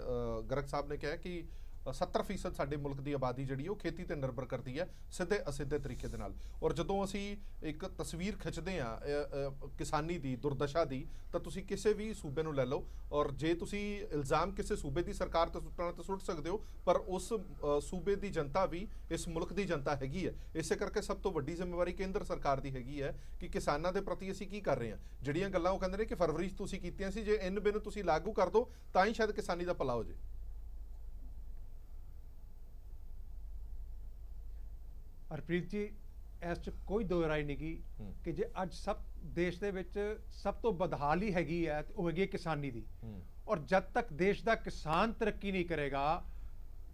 S2: ਗਰਗ ਸਾਹਿਬ ਨੇ ਕਿਹਾ ਕਿ
S1: 70% ਸਾਡੇ ਮੁਲਕ ਦੀ ਆਬਾਦੀ ਜਿਹੜੀ ਉਹ ਖੇਤੀ ਤੇ ਨਿਰਭਰ ਕਰਦੀ ਹੈ ਸਿੱਧੇ ਅਸਿੱਧੇ ਤਰੀਕੇ ਦੇ ਨਾਲ। ਔਰ ਜਦੋਂ ਅਸੀਂ ਇੱਕ ਤਸਵੀਰ ਖਿੱਚਦੇ ਆ ਕਿਸਾਨੀ ਦੀ ਦੁਰਦਸ਼ਾ ਦੀ, ਤਾਂ ਤੁਸੀਂ ਕਿਸੇ ਵੀ ਸੂਬੇ ਨੂੰ ਲੈ ਲਓ, ਔਰ ਜੇ ਤੁਸੀਂ ਇਲਜ਼ਾਮ ਕਿਸੇ ਸੂਬੇ ਦੀ ਸਰਕਾਰ ਤੇ ਸੁੱਟਣਾ ਤੇ ਸੁੱਟ ਸਕਦੇ ਹੋ, ਪਰ ਉਸ ਸੂਬੇ ਦੀ ਜਨਤਾ ਵੀ ਇਸ ਮੁਲਕ ਦੀ ਜਨਤਾ ਹੈਗੀ ਹੈ। ਇਸੇ ਕਰਕੇ ਸਭ ਤੋਂ ਵੱਡੀ ਜ਼ਿੰਮੇਵਾਰੀ ਕੇਂਦਰ ਸਰਕਾਰ ਦੀ ਹੈਗੀ ਹੈ ਕਿ ਕਿਸਾਨਾਂ ਦੇ ਪ੍ਰਤੀ ਅਸੀਂ ਕੀ ਕਰ ਰਹੇ ਹਾਂ। ਜਿਹੜੀਆਂ ਗੱਲਾਂ ਉਹ ਕਹਿੰਦੇ ਨੇ ਕਿ ਫਰਵਰੀ 'ਚ ਤੁਸੀਂ ਕੀਤੀਆਂ ਸੀ, ਜੇ ਇਨ ਬਿਨ ਤੁਸੀਂ ਲਾਗੂ ਕਰ ਦਿਓ ਤਾਂ ਹੀ ਸ਼ਾਇਦ ਕਿਸਾਨੀ ਦਾ ਭਲਾ ਹੋ ਜੇ।
S3: ਹਰਪ੍ਰੀਤ ਜੀ, ਇਸ 'ਚ ਕੋਈ ਦੋ ਰਾਏ ਨਹੀਂ ਗੀ ਕਿ ਜੇ ਅੱਜ ਸਭ ਦੇਸ਼ ਦੇ ਵਿੱਚ ਸਭ ਤੋਂ ਬਦਹਾਲੀ ਹੈਗੀ ਹੈ ਉਹ ਹੈਗੀ ਹੈ ਕਿਸਾਨੀ ਦੀ। ਔਰ ਜਦ ਤੱਕ ਦੇਸ਼ ਦਾ ਕਿਸਾਨ ਤਰੱਕੀ ਨਹੀਂ ਕਰੇਗਾ,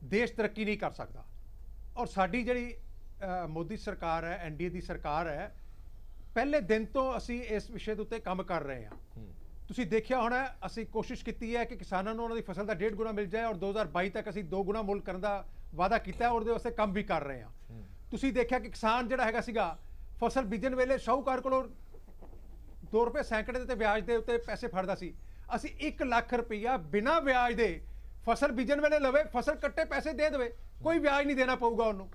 S3: ਦੇਸ਼ ਤਰੱਕੀ ਨਹੀਂ ਕਰ ਸਕਦਾ। ਔਰ ਸਾਡੀ ਜਿਹੜੀ ਮੋਦੀ ਸਰਕਾਰ ਹੈ, ਐਨਡੀਏ ਦੀ ਸਰਕਾਰ ਹੈ, ਪਹਿਲੇ ਦਿਨ ਤੋਂ ਅਸੀਂ ਇਸ ਵਿਸ਼ੇ ਦੇ ਉੱਤੇ ਕੰਮ ਕਰ ਰਹੇ ਹਾਂ। ਤੁਸੀਂ ਦੇਖਿਆ ਹੋਣਾ, ਅਸੀਂ ਕੋਸ਼ਿਸ਼ ਕੀਤੀ ਹੈ ਕਿ ਕਿਸਾਨਾਂ ਨੂੰ ਉਹਨਾਂ ਦੀ ਫਸਲ ਦਾ 1.5 ਗੁਣਾ ਮਿਲ ਜਾਏ, ਔਰ 2022 ਤੱਕ ਅਸੀਂ 2 ਗੁਣਾ ਮੁੱਲ ਕਰਨ ਦਾ ਵਾਅਦਾ ਕੀਤਾ ਹੈ, ਉਹਦੇ ਵਾਸਤੇ ਕੰਮ ਵੀ ਕਰ ਰਹੇ ਹਾਂ। ਤੁਸੀਂ ਦੇਖਿਆ ਕਿ ਕਿਸਾਨ ਜਿਹੜਾ ਹੈਗਾ ਸੀਗਾ, ਫਸਲ ਬੀਜਣ ਵੇਲੇ ਸ਼ਾਹੂਕਾਰ ਕੋਲੋਂ 2 ਰੁਪਏ ਸੈਂਕੜੇ ਦੇ ਵਿਆਜ ਦੇ ਉੱਤੇ ਪੈਸੇ ਫੜਦਾ ਸੀ। ਅਸੀਂ 1 ਲੱਖ ਰੁਪਈਆ ਬਿਨਾਂ ਵਿਆਜ ਦੇ ਫਸਲ ਬੀਜਣ ਵੇਲੇ ਲਵੇ, ਫਸਲ ਕੱਟੇ ਪੈਸੇ ਦੇ ਦੇਵੇ, ਕੋਈ ਵਿਆਜ ਨਹੀਂ ਦੇਣਾ ਪਊਗਾ ਉਹਨੂੰ।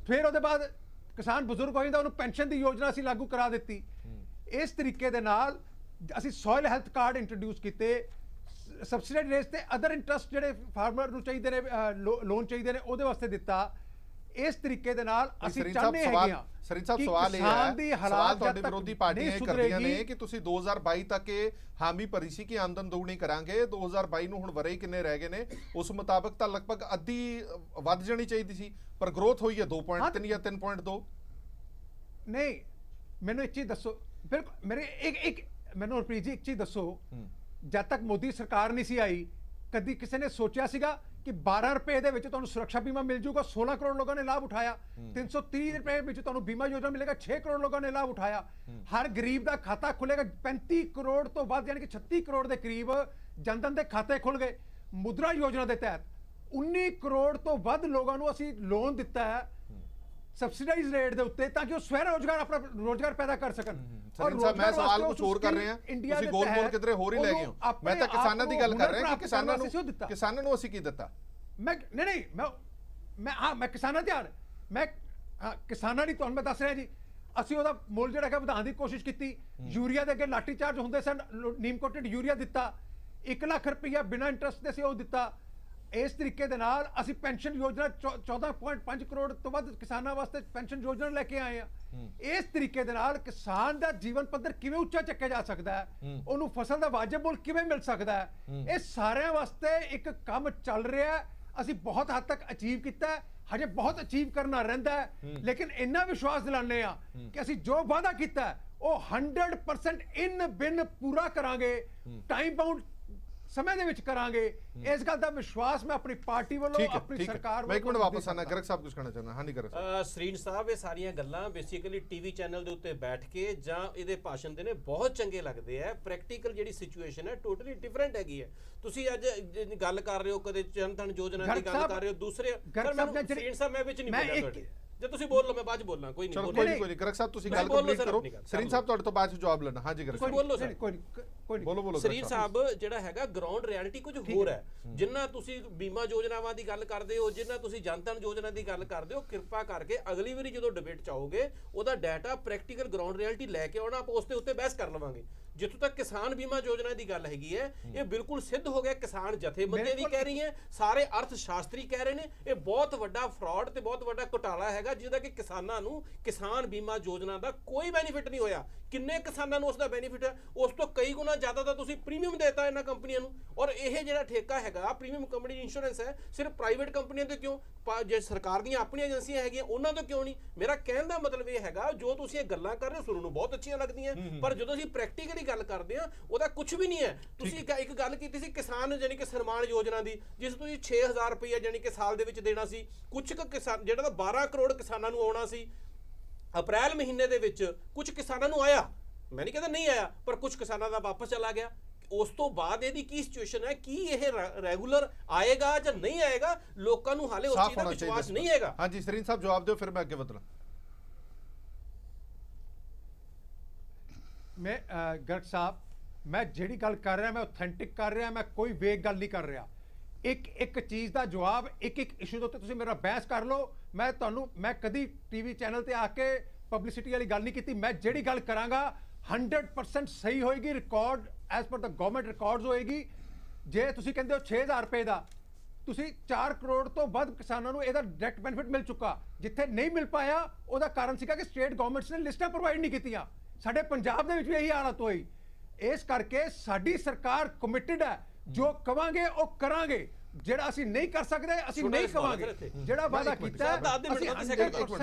S3: ਫਿਰ ਉਹਦੇ ਬਾਅਦ ਕਿਸਾਨ ਬਜ਼ੁਰਗ ਹੋ ਜਾਂਦਾ, ਉਹਨੂੰ ਪੈਨਸ਼ਨ ਦੀ ਯੋਜਨਾ ਅਸੀਂ ਲਾਗੂ ਕਰਾ ਦਿੱਤੀ। ਇਸ ਤਰੀਕੇ ਦੇ ਨਾਲ ਅਸੀਂ ਸੋਇਲ ਹੈਲਥ ਕਾਰਡ ਇੰਟਰੋਡਿਊਸ ਕੀਤੇ, ਸਬਸਿਡੀ ਰੇਟ ਤੇ ਅਦਰ ਇੰਟਰਸਟ ਜਿਹੜੇ ਫਾਰਮਰ ਨੂੰ ਚਾਹੀਦੇ ਨੇ, ਲੋਨ ਚਾਹੀਦੇ ਨੇ, ਉਹਦੇ ਵਾਸਤੇ ਦਿੱਤਾ। ਇਸ ਤਰੀਕੇ ਦੇ ਨਾਲ ਅਸੀਂ ਚਾਹੁੰਦੇ ਹੈਗੇ ਆ।
S1: ਸਰੀਨ ਸਾਹਿਬ, ਸਵਾਲ ਇਹ ਹੈ, ਸਵਾਲ ਤੁਹਾਡੇ ਵਿਰੋਧੀ ਪਾਰਟੀਆਂ ਇਹ ਕਰਦੀਆਂ ਨੇ ਕਿ ਤੁਸੀਂ 2022 ਤੱਕ ਇਹ ਹਾਮੀ ਭਰੀ ਸੀ ਕਿ ਆਮਦਨ ਦੁਗਣੀ ਕਰਾਂਗੇ, 2022 ਨੂੰ ਹੁਣ ਵਰੇ ਹੀ ਕਿੰਨੇ ਰਹਿ ਗਏ ਨੇ, ਉਸ ਮੁਤਾਬਕ ਤਾਂ ਲਗਭਗ ਅੱਧੀ ਵੱਧ ਜਾਣੀ ਚਾਹੀਦੀ ਸੀ, ਪਰ ਗਰੋਥ ਹੋਈ ਹੈ 2.3 ਜਾਂ 3.2।
S3: ਨਹੀਂ, ਮੈਨੂੰ ਇੱਕ ਚੀਜ਼ ਦੱਸੋ, ਬਿਲਕੁਲ ਮੇਰੇ ਮੈਨੂੰ ਹਰਪ੍ਰੀਤ ਜੀ ਇੱਕ ਚੀਜ਼ ਦੱਸੋ, ਜਦ ਤੱਕ ਮੋਦੀ ਸਰਕਾਰ ਨਹੀਂ ਸੀ ਆਈ, ਕਦੀ ਕਿਸੇ ਨੇ ਸੋਚਿਆ ਸੀਗਾ ਕਿ 12 ਰੁਪਏ ਦੇ ਵਿੱਚ ਤੁਹਾਨੂੰ ਸੁਰੱਖਿਆ ਬੀਮਾ ਮਿਲ ਜਾਊਗਾ? 16 ਕਰੋੜ ਲੋਕਾਂ ਨੇ ਲਾਭ ਉਠਾਇਆ। 330 ਰੁਪਏ ਵਿੱਚ ਤੁਹਾਨੂੰ ਬੀਮਾ ਯੋਜਨਾ ਮਿਲੇਗਾ, 6 ਕਰੋੜ ਲੋਕਾਂ ਨੇ ਲਾਭ ਉਠਾਇਆ। ਹਰ ਗਰੀਬ ਦਾ ਖਾਤਾ ਖੁੱਲੇਗਾ, 35 ਕਰੋੜ ਤੋਂ ਵੱਧ ਯਾਨੀ ਕਿ 36 ਕਰੋੜ ਦੇ ਕਰੀਬ ਜਨਧਨ ਦੇ ਖਾਤੇ ਖੁੱਲ ਗਏ। ਮੁਦਰਾ ਯੋਜਨਾ ਦੇ ਤਹਿਤ 19 ਕਰੋੜ ਤੋਂ ਵੱਧ ਲੋਕਾਂ ਨੂੰ ਅਸੀਂ ਲੋਨ ਦਿੱਤਾ ਹੈ ਸਬਸਿਡਾਈਜ਼ ਰੇਟ ਦੇ ਉੱਤੇ, ਤਾਂ ਕਿ ਉਹ ਸਵੈ ਰੋਜ਼ਗਾਰ ਆਪਣਾ ਰੋਜ਼ਗਾਰ ਪੈਦਾ ਕਰ ਸਕਣ।
S1: ਸਰੀਨ ਸਾਹਿਬ, ਮੈਂ ਸਵਾਲ ਕੁਝ ਹੋਰ ਕਰ ਰਹੇ ਹਾਂ, ਤੁਸੀਂ ਗੋਲ ਕਿਧਰੇ ਹੋਰ ਹੀ ਲੈ ਗਏ ਹੋ। ਮੈਂ ਤਾਂ ਕਿਸਾਨਾਂ ਦੀ ਗੱਲ ਕਰ ਰਿਹਾ ਕਿ ਕਿਸਾਨਾਂ ਨੂੰ ਅਸੀਂ ਕੀ ਦਿੱਤਾ। ਮੈਂ ਕਿਸਾਨਾਂ ਤੇ ਮੈਂ ਕਿਸਾਨਾਂ ਦੀ ਤੁਹਾਨੂੰ ਮੈਂ ਦੱਸ ਰਿਹਾ ਜੀ, ਅਸੀਂ ਉਹਦਾ ਮੁੱਲ ਜਿਹੜਾ ਹੈਗਾ ਵਧਾਉਣ ਦੀ ਕੋਸ਼ਿਸ਼ ਕੀਤੀ। ਯੂਰੀਆ ਦੇ ਅੱਗੇ ਲਾਠੀ ਚਾਰਜ ਹੁੰਦੇ ਸਨ, ਨੀਮ ਕੋਟਡ ਯੂਰੀਆ ਦਿੱਤਾ। 1 ਲੱਖ ਰੁਪਈਆ ਬਿਨਾਂ ਇੰਟਰਸਟ ਦੇ ਸੀ ਉਹ ਦਿੱਤਾ। ਇਸ ਤਰੀਕੇ ਦੇ ਨਾਲ ਅਸੀਂ ਪੈਨਸ਼ਨ ਯੋਜਨਾ 14.5 ਕਰੋੜ ਤੋਂ ਵੱਧ ਕਿਸਾਨਾਂ ਵਾਸਤੇ ਪੈਨਸ਼ਨ ਯੋਜਨਾ ਲੈ ਕੇ ਆਏ ਆ। ਇਸ ਤਰੀਕੇ ਦੇ ਨਾਲ ਕਿਸਾਨ ਦਾ ਜੀਵਨ ਪੱਧਰ ਕਿਵੇਂ ਉੱਚਾ ਚੱਕਿਆ ਜਾ ਸਕਦਾ ਹੈ, ਉਹਨੂੰ ਫਸਲ ਦਾ ਵਾਜਬ ਮੁੱਲ ਕਿਵੇਂ ਮਿਲ ਸਕਦਾ ਹੈ, ਇਹ ਸਾਰਿਆਂ ਵਾਸਤੇ ਇੱਕ ਕੰਮ ਚੱਲ ਰਿਹਾ ਹੈ। ਅਸੀਂ ਬਹੁਤ ਹੱਦ ਤੱਕ ਅਚੀਵ ਕੀਤਾ ਹੈ, ਹਜੇ ਬਹੁਤ ਅਚੀਵ ਕਰਨਾ ਰਹਿੰਦਾ ਹੈ, ਲੇਕਿਨ ਇੰਨਾ ਵਿਸ਼ਵਾਸ ਦਿਲਾਉਂਦੇ ਆ ਕਿ ਅਸੀਂ ਜੋ ਵਾਅਦਾ ਕੀਤਾ ਹੈ ਉਹ 100% ਇਨ ਬਿਨ ਪੂਰਾ ਕਰਾਂਗੇ, ਟਾਈਮ ਬਾਉਂਡ ਸਮੇਂ ਦੇ ਵਿੱਚ ਕਰਾਂਗੇ। ਇਸ ਗੱਲ ਦਾ ਵਿਸ਼ਵਾਸ ਮੈਂ ਆਪਣੀ ਪਾਰਟੀ ਵੱਲੋਂ, ਆਪਣੀ ਸਰਕਾਰ ਵੱਲੋਂ। ਮੈਂ ਇੱਕ ਮਿੰਟ ਵਾਪਸ ਆਣਾ, ਗਰਗ ਸਾਹਿਬ ਕੁਝ ਕਹਿਣਾ ਚਾਹੁੰਦਾ। ਹਾਂਜੀ ਗਰਗ ਸਾਹਿਬ।
S5: ਸਰੀਨ ਸਾਹਿਬ, ਇਹ ਸਾਰੀਆਂ ਗੱਲਾਂ ਬੇਸਿਕਲੀ ਟੀਵੀ ਚੈਨਲ ਦੇ ਉੱਤੇ ਬੈਠ ਕੇ ਜਾਂ ਇਹਦੇ ਭਾਸ਼ਣ ਦੇ ਨੇ ਬਹੁਤ ਚੰਗੇ ਲੱਗਦੇ ਆ। ਪ੍ਰੈਕਟੀਕਲ ਜਿਹੜੀ ਸਿਚੁਏਸ਼ਨ ਹੈ ਟੋਟਲੀ ਡਿਫਰੈਂਟ ਹੈਗੀ ਹੈ। ਤੁਸੀਂ ਅੱਜ ਗੱਲ ਕਰ ਰਹੇ ਹੋ, ਕਦੇ ਜਨ ਧਨ ਯੋਜਨਾ ਦੀ ਗੱਲ ਕਰ ਰਹੇ ਹੋ, ਦੂਸਰੇ ਸਰੀਨ ਸਾਹਿਬ ਮੈਂ ਵਿੱਚ ਨਹੀਂ ਬੋਲਿਆ ਤੁਹਾਡੇ। ਜੇ ਤੁਸੀਂ ਬੋਲ ਲਓ ਮੈਂ ਬਾਅਦ ਚ ਬੋਲਣਾ, ਕੋਈ ਨਹੀਂ।
S1: ਚਲੋ ਕੋਈ ਨਹੀਂ ਗਰਗ ਸਾਹਿਬ, ਤੁਸੀਂ ਗੱਲ ਕੰਪਲੀਟ ਕਰੋ। ਸਰੀਨ ਸਾਹਿਬ ਤੁਹਾਡੇ ਤੋਂ ਬਾਅਦ ਚ ਜਵਾਬ ਲੈਣਾ। ਹਾਂਜੀ ਗਰਗ ਸਾਹਿਬ
S5: ਬੋਲੋ ਸਰ।
S1: ਬੋਲੋ।
S5: ਸਰੀਨ ਸਾਹਿਬ, ਜਿਹੜਾ ਹੈਗਾ ਗਰਾਊਂਡ ਰਿਐਲਿਟੀ ਕੁਝ ਹੋਰ ਹੈ। ਜਿੰਨਾ ਤੁਸੀਂ ਬੀਮਾ ਯੋਜਨਾਵਾਂ ਦੀ ਗੱਲ ਕਰਦੇ ਹੋ, ਜਿੰਨਾ ਤੁਸੀਂ ਜਨ ਧਨ ਯੋਜਨਾ ਦੀ ਗੱਲ ਕਰਦੇ ਹੋ, ਕਿਰਪਾ ਕਰਕੇ ਅਗਲੀ ਵਾਰੀ ਜਦੋਂ ਡਿਬੇਟ ਚਾਹੋਗੇ ਉਹਦਾ ਡਾਟਾ ਪ੍ਰੈਕਟੀਕਲ ਗਰਾਊਂਡ ਰਿਐਲਿਟੀ ਲੈ ਕੇ ਆਉਣਾ, ਆਪਾਂ ਉਸ ਦੇ ਉੱਤੇ ਬਹਿਸ ਕਰ ਲਵਾਂਗੇ। ਜਿੱਥੋਂ ਤੱਕ ਕਿਸਾਨ ਬੀਮਾ ਯੋਜਨਾ ਦੀ ਗੱਲ ਹੈਗੀ ਹੈ, ਇਹ ਬਿਲਕੁਲ ਸਿੱਧ ਹੋ ਗਿਆ। ਕਿਸਾਨ ਜਥੇਬੰਦੀਆਂ ਵੀ ਕਹਿ ਰਹੀਆਂ, ਸਾਰੇ ਅਰਥ ਸ਼ਾਸਤਰੀ ਕਹਿ ਰਹੇ ਨੇ, ਇਹ ਬਹੁਤ ਵੱਡਾ ਫਰਾਡ ਤੇ ਬਹੁਤ ਵੱਡਾ ਘੁਟਾਲਾ ਹੈਗਾ, ਜਿਹਦਾ ਕਿ ਕਿਸਾਨਾਂ ਨੂੰ ਕਿਸਾਨ ਬੀਮਾ ਯੋਜਨਾ ਦਾ ਕੋਈ ਬੈਨੀਫਿਟ ਨਹੀਂ ਹੋਇਆ। ਕਿੰਨੇ ਕਿਸਾਨਾਂ ਨੂੰ ਉਸ ਦਾ ਬੈਨੀਫਿਟ ਹੈ? ਉਸ ਤੋਂ ਕਈ ਗੁਣਾ ਜ਼ਿਆਦਾ ਤਾਂ ਤੁਸੀਂ ਪ੍ਰੀਮੀਅਮ ਦੇਤਾ ਇਹਨਾਂ ਕੰਪਨੀਆਂ ਨੂੰ। ਔਰ ਇਹ ਜਿਹੜਾ ਠੇਕਾ ਹੈਗਾ ਪ੍ਰੀਮੀਅਮ ਕੰਪਨੀ ਇੰਸ਼ੋਰੈਂਸ ਹੈ, ਸਿਰਫ ਪ੍ਰਾਈਵੇਟ ਕੰਪਨੀਆਂ ਤੇ ਕਿਉਂ? ਜੇ ਸਰਕਾਰ ਦੀਆਂ ਆਪਣੀਆਂ ਏਜੰਸੀਆਂ ਹੈਗੀਆਂ ਉਹਨਾਂ ਤੋਂ ਕਿਉਂ ਨਹੀਂ? ਮੇਰਾ ਕਹਿਣ ਦਾ ਮਤਲਬ ਇਹ ਹੈਗਾ, ਜੋ ਤੁਸੀਂ ਇਹ ਗੱਲਾਂ ਕਰ ਰਹੇ ਹੋ ਸੁਣਨ ਨੂੰ ਬਹੁਤ ਅੱਛੀਆਂ ਲੱਗਦੀਆਂ, ਪਰ ਜਦੋਂ ਅਸੀਂ ਪ੍ਰੈਕਟੀਕਲੀ ਗੱਲ ਕਰਦੇ ਹਾਂ ਉਹਦਾ ਕੁਝ ਵੀ ਨਹੀਂ ਹੈ। ਤੁਸੀਂ ਇੱਕ ਗੱਲ ਕੀਤੀ ਸੀ ਕਿਸਾਨ ਯਾਨੀ ਕਿ ਸਨਮਾਨ ਯੋਜਨਾ ਦੀ, ਜਿਸ ਤੁਸੀਂ 6000 ਰੁਪਏ ਯਾਨੀ ਕਿ ਸਾਲ ਦੇ ਵਿੱਚ ਦੇਣਾ ਸੀ। ਕੁਝ ਕਿਸਾਨ ਜਿਹੜਾ ਤਾਂ 12 ਕਰੋੜ ਕਿਸਾਨਾਂ ਨੂੰ ਆਉਣਾ ਸੀ, ਅਪ੍ਰੈਲ ਮਹੀਨੇ ਦੇ ਵਿੱਚ ਕੁਝ ਕਿਸਾਨਾਂ ਨੂੰ ਆਇਆ, ਮੈਂ ਨਹੀਂ ਕਹਿੰਦਾ ਨਹੀਂ ਆਇਆ, ਪਰ ਕੁਝ ਕਿਸਾਨਾਂ ਦਾ ਵਾਪਸ ਚਲਾ ਗਿਆ। ਉਸ ਤੋਂ ਬਾਅਦ ਇਹਦੀ ਕੀ ਸਿਚੁਏਸ਼ਨ ਹੈ? ਕੀ ਇਹ ਰੈਗੂਲਰ ਆਏਗਾ ਜਾਂ ਨਹੀਂ ਆਏਗਾ? ਲੋਕਾਂ ਨੂੰ ਹਾਲੇ ਉਸ ਚੀਜ਼ ਦਾ ਵਿਸ਼ਵਾਸ ਨਹੀਂ ਹੈਗਾ।
S1: ਹਾਂਜੀ ਸਰੀਨ ਸਾਹਿਬ ਜਵਾਬ ਦਿਓ, ਫਿਰ ਮੈਂ ਅੱਗੇ ਵਧਣਾ।
S3: ਮੈਂ ਗਰਗ ਸਾਹਿਬ, ਮੈਂ ਜਿਹੜੀ ਗੱਲ ਕਰ ਰਿਹਾ ਮੈਂ ਆਥੈਂਟਿਕ ਕਰ ਰਿਹਾ, ਮੈਂ ਕੋਈ ਵੇਗ ਗੱਲ ਨਹੀਂ ਕਰ ਰਿਹਾ। ਇੱਕ ਇੱਕ ਚੀਜ਼ ਦਾ ਜਵਾਬ ਇੱਕ ਇੱਕ ਇਸ਼ੂ ਦੇ ਉੱਤੇ ਤੁਸੀਂ ਮੇਰਾ ਬਹਿਸ ਕਰ ਲਓ। ਮੈਂ ਕਦੀ ਟੀਵੀ ਚੈਨਲ ਤੇ ਆ ਕੇ ਪਬਲਿਸਿਟੀ ਵਾਲੀ ਗੱਲ ਨਹੀਂ ਕੀਤੀ। ਮੈਂ ਜਿਹੜੀ ਗੱਲ ਕਰਾਂਗਾ 100% ਸਹੀ ਹੋਏਗੀ, ਰਿਕਾਰਡ ਐਸ ਪਰ ਦਾ ਗਵਰਨਮੈਂਟ ਰਿਕਾਰਡਸ ਹੋਏਗੀ। ਜੇ ਤੁਸੀਂ ਕਹਿੰਦੇ ਹੋ 6000 ਰੁਪਏ ਦਾ, ਤੁਸੀਂ 4 ਕਰੋੜ ਤੋਂ ਵੱਧ ਕਿਸਾਨਾਂ ਨੂੰ ਇਹਦਾ ਡਾਇਰੈਕਟ ਬੈਨੀਫਿਟ ਮਿਲ ਚੁੱਕਾ। ਜਿੱਥੇ ਨਹੀਂ ਮਿਲ ਪਾਇਆ ਉਹਦਾ ਕਾਰਨ ਸੀਗਾ ਕਿ ਸਟੇਟ ਗਵਰਨਮੈਂਟਸ ਨੇ ਲਿਸਟਾਂ ਪ੍ਰੋਵਾਈਡ ਨਹੀਂ ਕੀਤੀਆਂ। ਸਾਡੇ ਪੰਜਾਬ ਦੇ ਵਿੱਚ ਵੀ ਇਹੀ ਹਾਲਤ ਹੋਈ। ਇਸ ਕਰਕੇ ਸਾਡੀ ਸਰਕਾਰ ਕਮਿਟਡ ਹੈ, ਜੋ ਕਵਾਂਗੇ ਉਹ ਕਰਾਂਗੇ। ਜਿਹੜਾ ਅਸੀਂ ਨਹੀਂ ਕਰ ਸਕਦੇ ਅਸੀਂ ਨਹੀਂ ਕਵਾਂਗੇ। ਜਿਹੜਾ ਵਾਅਦਾ ਕੀਤਾ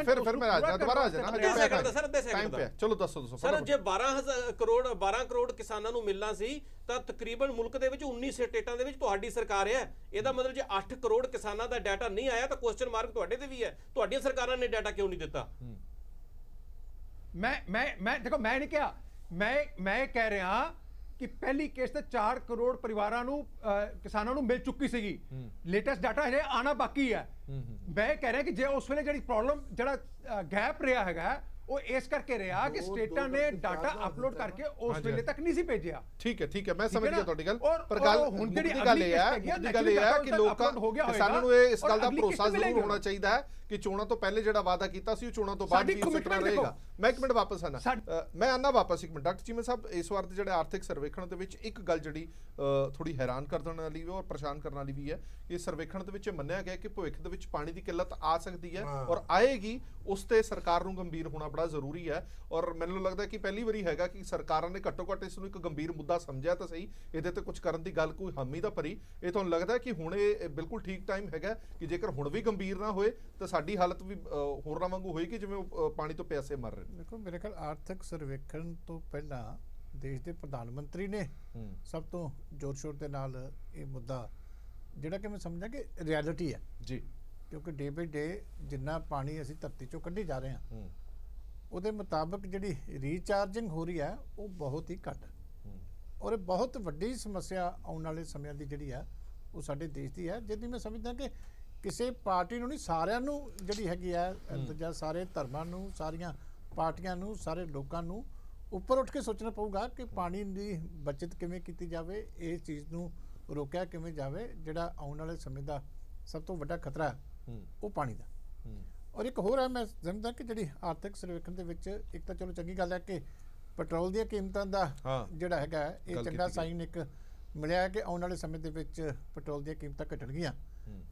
S1: ਫਿਰ ਮੈਂ ਦੁਬਾਰਾ ਆ ਜਾਣਾ ਟਾਈਮ पे। ਚਲੋ ਦੱਸੋ
S5: ਸਰ, ਜੇ 12 ਕਰੋੜ ਕਿਸਾਨਾਂ ਨੂੰ ਮਿਲਣਾ ਸੀ ਤਾਂ ਤਕਰੀਬਨ ਮੁਲਕ ਦੇ ਵਿੱਚ 19 ਸਟੇਟਾਂ ਦੇ ਵਿੱਚ ਤੁਹਾਡੀ ਸਰਕਾਰ ਹੈ। ਇਹਦਾ ਮਤਲਬ ਜੇ 8 ਕਰੋੜ ਕਿਸਾਨਾਂ ਦਾ ਡਾਟਾ ਨਹੀਂ ਆਇਆ ਤਾਂ ਕੁਐਸਚਨ ਮਾਰਕ ਤੁਹਾਡੇ ਤੇ ਵੀ ਹੈ। ਤੁਹਾਡੀਆਂ ਸਰਕਾਰਾਂ ਨੇ ਡਾਟਾ ਕਿਉਂ ਨਹੀਂ ਦਿੱਤਾ?
S3: ਮੈਂ ਦੇਖੋ, ਮੈਂ ਨਹੀਂ ਕਿਹਾ, ਮੈਂ ਕਹਿ ਰਿਹਾ ਕਿ ਪਹਿਲੀ ਕਿਸ਼ਤ 4 ਕਰੋੜ ਪਰਿਵਾਰਾਂ ਨੂੰ ਕਿਸਾਨਾਂ ਨੂੰ ਮਿਲ ਚੁੱਕੀ ਸੀਗੀ। ਲੇਟੈਸਟ ਡਾਟਾ ਹਜੇ ਆਣਾ ਬਾਕੀ ਹੈ। ਮੈਂ ਕਹਿ ਰਿਹਾ ਕਿ ਜੇ ਉਸ ਵੇਲੇ ਜਿਹੜੀ ਪ੍ਰੋਬਲਮ, ਜਿਹੜਾ ਗੈਪ ਰਿਹਾ ਹੈਗਾ, ਉਹ ਇਸ ਕਰਕੇ ਰਿਹਾ ਕਿ ਸਟੇਟਾਂ ਨੇ ਡਾਟਾ ਅਪਲੋਡ ਕਰਕੇ ਉਸ ਵੇਲੇ ਤੱਕ ਨਹੀਂ ਸੀ ਭੇਜਿਆ।
S1: ਠੀਕ ਹੈ, ਮੈਂ ਸਮਝ ਗਿਆ ਤੁਹਾਡੀ ਗੱਲ। ਪਰ
S3: ਹੁਣ ਜਿਹੜੀ
S1: ਗੱਲ ਇਹ ਹੈ ਕਿ ਲੋਕਾਂ ਕਿਸਾਨਾਂ ਨੂੰ ਇਸ ਗੱਲ ਦਾ ਭਰੋਸਾ ਜ਼ਰੂਰ ਹੋਣਾ ਚਾਹੀਦਾ ਹੈ ਕਿ ਚੋਣਾਂ ਤੋਂ ਪਹਿਲੇ ਜਿਹੜਾ ਵਾਅਦਾ ਕੀਤਾ ਸੀ ਉਹ ਚੋਣਾਂ ਤੋਂ ਬਾਅਦ ਵੀ ਉਸੇ ਤਰ੍ਹਾਂ ਰਹੇਗਾ। ਮੈਂ ਇੱਕ ਮਿੰਟ ਵਾਪਸ ਆਣਾ, ਮੈਂ ਆਨਾ ਵਾਪਸ ਇੱਕ ਮਿੰਟ। ਡਾਕਟਰ ਚੀਮਾ ਸਾਹਿਬ, ਇਸ ਵਾਰ ਦੇ ਜਿਹੜੇ ਆਰਥਿਕ ਸਰਵੇਖਣ ਦੇ ਵਿੱਚ ਇੱਕ ਗੱਲ ਜਿਹੜੀ ਥੋੜੀ ਹੈਰਾਨ ਕਰ ਦੇਣ ਵਾਲੀ ਵੀ ਔਰ ਪਰੇਸ਼ਾਨ ਕਰਨ ਵਾਲੀ ਵੀ ਹੈ। ਇਸ ਸਰਵੇਖਣ ਦੇ ਵਿੱਚ ਮੰਨਿਆ ਗਿਆ ਕਿ ਭਵਿੱਖ ਦੇ ਵਿੱਚ ਪਾਣੀ ਦੀ ਕਿੱਲਤ ਆ ਸਕਦੀ ਹੈ ਔਰ ਆਏਗੀ। ਉਸ ਤੇ ਸਰਕਾਰ ਨੂੰ ਗੰਭੀਰ ਹੋਣਾ ਬੜਾ ਜ਼ਰੂਰੀ ਹੈ। ਔਰ ਮੈਨੂੰ ਲੱਗਦਾ ਕਿ ਪਹਿਲੀ ਵਾਰੀ ਹੈਗਾ ਕਿ ਸਰਕਾਰਾਂ ਨੇ ਘੱਟੋ ਘੱਟ ਇਸ ਨੂੰ ਇੱਕ ਗੰਭੀਰ ਮੁੱਦਾ ਸਮਝਿਆ ਤਾਂ ਸਹੀ, ਇਹਦੇ ਤੇ ਕੁਝ ਕਰਨ ਦੀ ਗੱਲ ਕੋਈ ਹਾਮੀ ਤਾਂ ਭਰੀ। ਇਹ ਤੁਹਾਨੂੰ ਲੱਗਦਾ ਕਿ ਹੁਣ ਇਹ ਬਿਲਕੁਲ ਠੀਕ ਟਾਈਮ ਹੈਗਾ ਕਿ ਜੇਕਰ ਹੁਣ ਵੀ ਗੰਭੀਰ ਨਾ ਹੋਏ ਤਾਂ ਸਾਡੀ ਹਾਲਤ ਵੀ ਹੋਰਾਂ ਵਾਂਗੂ ਹੋਏਗੀ ਜਿਵੇਂ ਉਹ ਪਾਣੀ ਤੋਂ ਪਿਆਸੇ ਮਰ ਰਹੇ ਨੇ?
S4: ਦੇਖੋ, ਮੇਰੇ ਖਿਆਲ ਆਰਥਿਕ ਸਰਵੇਖਣ ਤੋਂ ਪਹਿਲਾਂ ਦੇਸ਼ ਦੇ ਪ੍ਰਧਾਨ ਮੰਤਰੀ ਨੇ ਸਭ ਤੋਂ ਜ਼ੋਰ ਸ਼ੋਰ ਦੇ ਨਾਲ ਇਹ ਮੁੱਦਾ, ਜਿਹੜਾ ਕਿ ਮੈਂ ਸਮਝਦਾ ਕਿ ਰਿਐਲਿਟੀ ਹੈ
S1: ਜੀ,
S4: ਕਿਉਂਕਿ ਡੇ ਬਾਈ ਡੇ ਜਿੰਨਾ ਪਾਣੀ ਅਸੀਂ ਧਰਤੀ ਚੋਂ ਕੱਢੀ ਜਾ ਰਹੇ ਹਾਂ ਉਹਦੇ ਮੁਤਾਬਕ ਜਿਹੜੀ ਰੀਚਾਰਜਿੰਗ ਹੋ ਰਹੀ ਹੈ ਉਹ ਬਹੁਤ ਹੀ ਘੱਟ, ਔਰ ਇਹ ਬਹੁਤ ਵੱਡੀ ਸਮੱਸਿਆ ਆਉਣ ਵਾਲੇ ਸਮਿਆਂ ਦੀ ਜਿਹੜੀ ਹੈ ਉਹ ਸਾਡੇ ਦੇਸ਼ ਦੀ ਹੈ, ਜਿਹਦੀ ਮੈਂ ਸਮਝਦਾ ਕਿ ਕਿਸੇ ਪਾਰਟੀ ਨੂੰ ਨਹੀਂ, ਸਾਰਿਆਂ ਨੂੰ ਜਿਹੜੀ ਹੈਗੀ ਹੈ, ਜਾਂ ਸਾਰੇ ਧਰਮਾਂ ਨੂੰ, ਸਾਰੀਆਂ ਪਾਰਟੀਆਂ ਨੂੰ, ਸਾਰੇ ਲੋਕਾਂ ਨੂੰ ਉੱਪਰ ਉੱਠ ਕੇ ਸੋਚਣਾ ਪਊਗਾ ਕਿ ਪਾਣੀ ਦੀ ਬਚਤ ਕਿਵੇਂ ਕੀਤੀ ਜਾਵੇ, ਇਸ ਚੀਜ਼ ਨੂੰ ਰੋਕਿਆ ਕਿਵੇਂ ਜਾਵੇ। ਜਿਹੜਾ ਆਉਣ ਵਾਲੇ ਸਮੇਂ ਦਾ ਸਭ ਤੋਂ ਵੱਡਾ ਖਤਰਾ ਹੈ ਉਹ ਪਾਣੀ ਦਾ। ਔਰ ਇੱਕ ਹੋਰ ਹੈ, ਮੈਂ ਸਮਝਦਾ ਕਿ ਜਿਹੜੀ ਆਰਥਿਕ ਸਰਵੇਖਣ ਦੇ ਵਿੱਚ ਇੱਕ ਤਾਂ ਚਲੋ ਚੰਗੀ ਗੱਲ ਹੈ ਕਿ ਪੈਟਰੋਲ ਦੀਆਂ ਕੀਮਤਾਂ ਦਾ ਜਿਹੜਾ ਹੈਗਾ ਇਹ ਚੰਗਾ ਸਾਈਨ ਇੱਕ ਮਿਲਿਆ ਹੈ ਕਿ ਆਉਣ ਵਾਲੇ ਸਮੇਂ ਦੇ ਵਿੱਚ ਪੈਟਰੋਲ ਦੀਆਂ ਕੀਮਤਾਂ ਘਟਣਗੀਆਂ।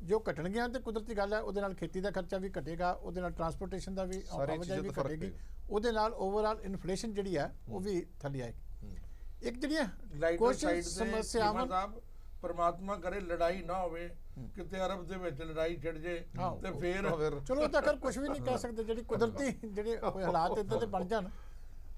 S4: ਜੋ ਘਟਣਗੀਆਂ ਤੇ ਕੁਦਰਤੀ ਗੱਲ ਹੈ, ਉਹਦੇ ਨਾਲ ਖੇਤੀ ਦਾ ਖਰਚਾ ਵੀ ਘਟੇਗਾ, ਉਹਦੇ ਨਾਲ ਟਰਾਂਸਪੋਰਟੇਸ਼ਨ ਦਾ ਵੀ ਆਵਾਜਾਈ ਵੀ ਘਟੇਗੀ, ਉਹਦੇ ਨਾਲ ਓਵਰਆਲ ਇਨਫਲੇਸ਼ਨ ਜਿਹੜੀ ਹੈ ਉਹ ਵੀ ਥੱਲੇ ਆਏਗੀ। ਇੱਕ ਜਿਹੜੀਆਂ ਕੁਝ ਸਮੱਸਿਆਵਾਂ,
S2: ਪਰਮਾਤਮਾ ਕਰੇ ਲੜਾਈ ਨਾ ਹੋਵੇ, ਕਿਤੇ ਅਰਬ ਦੇ ਵਿੱਚ ਲੜਾਈ ਛਿੜ ਜੇ ਤੇ ਫੇਰ
S4: ਚਲੋ ਤਾਂ ਕਰ ਕੁਝ ਵੀ ਨਹੀਂ ਕਹਿ ਸਕਦੇ। ਜਿਹੜੀ ਕੁਦਰਤੀ ਜਿਹੜੇ ਹਾਲਾਤ ਇਦਾਂ ਦੇ ਬਣ ਜਾਣ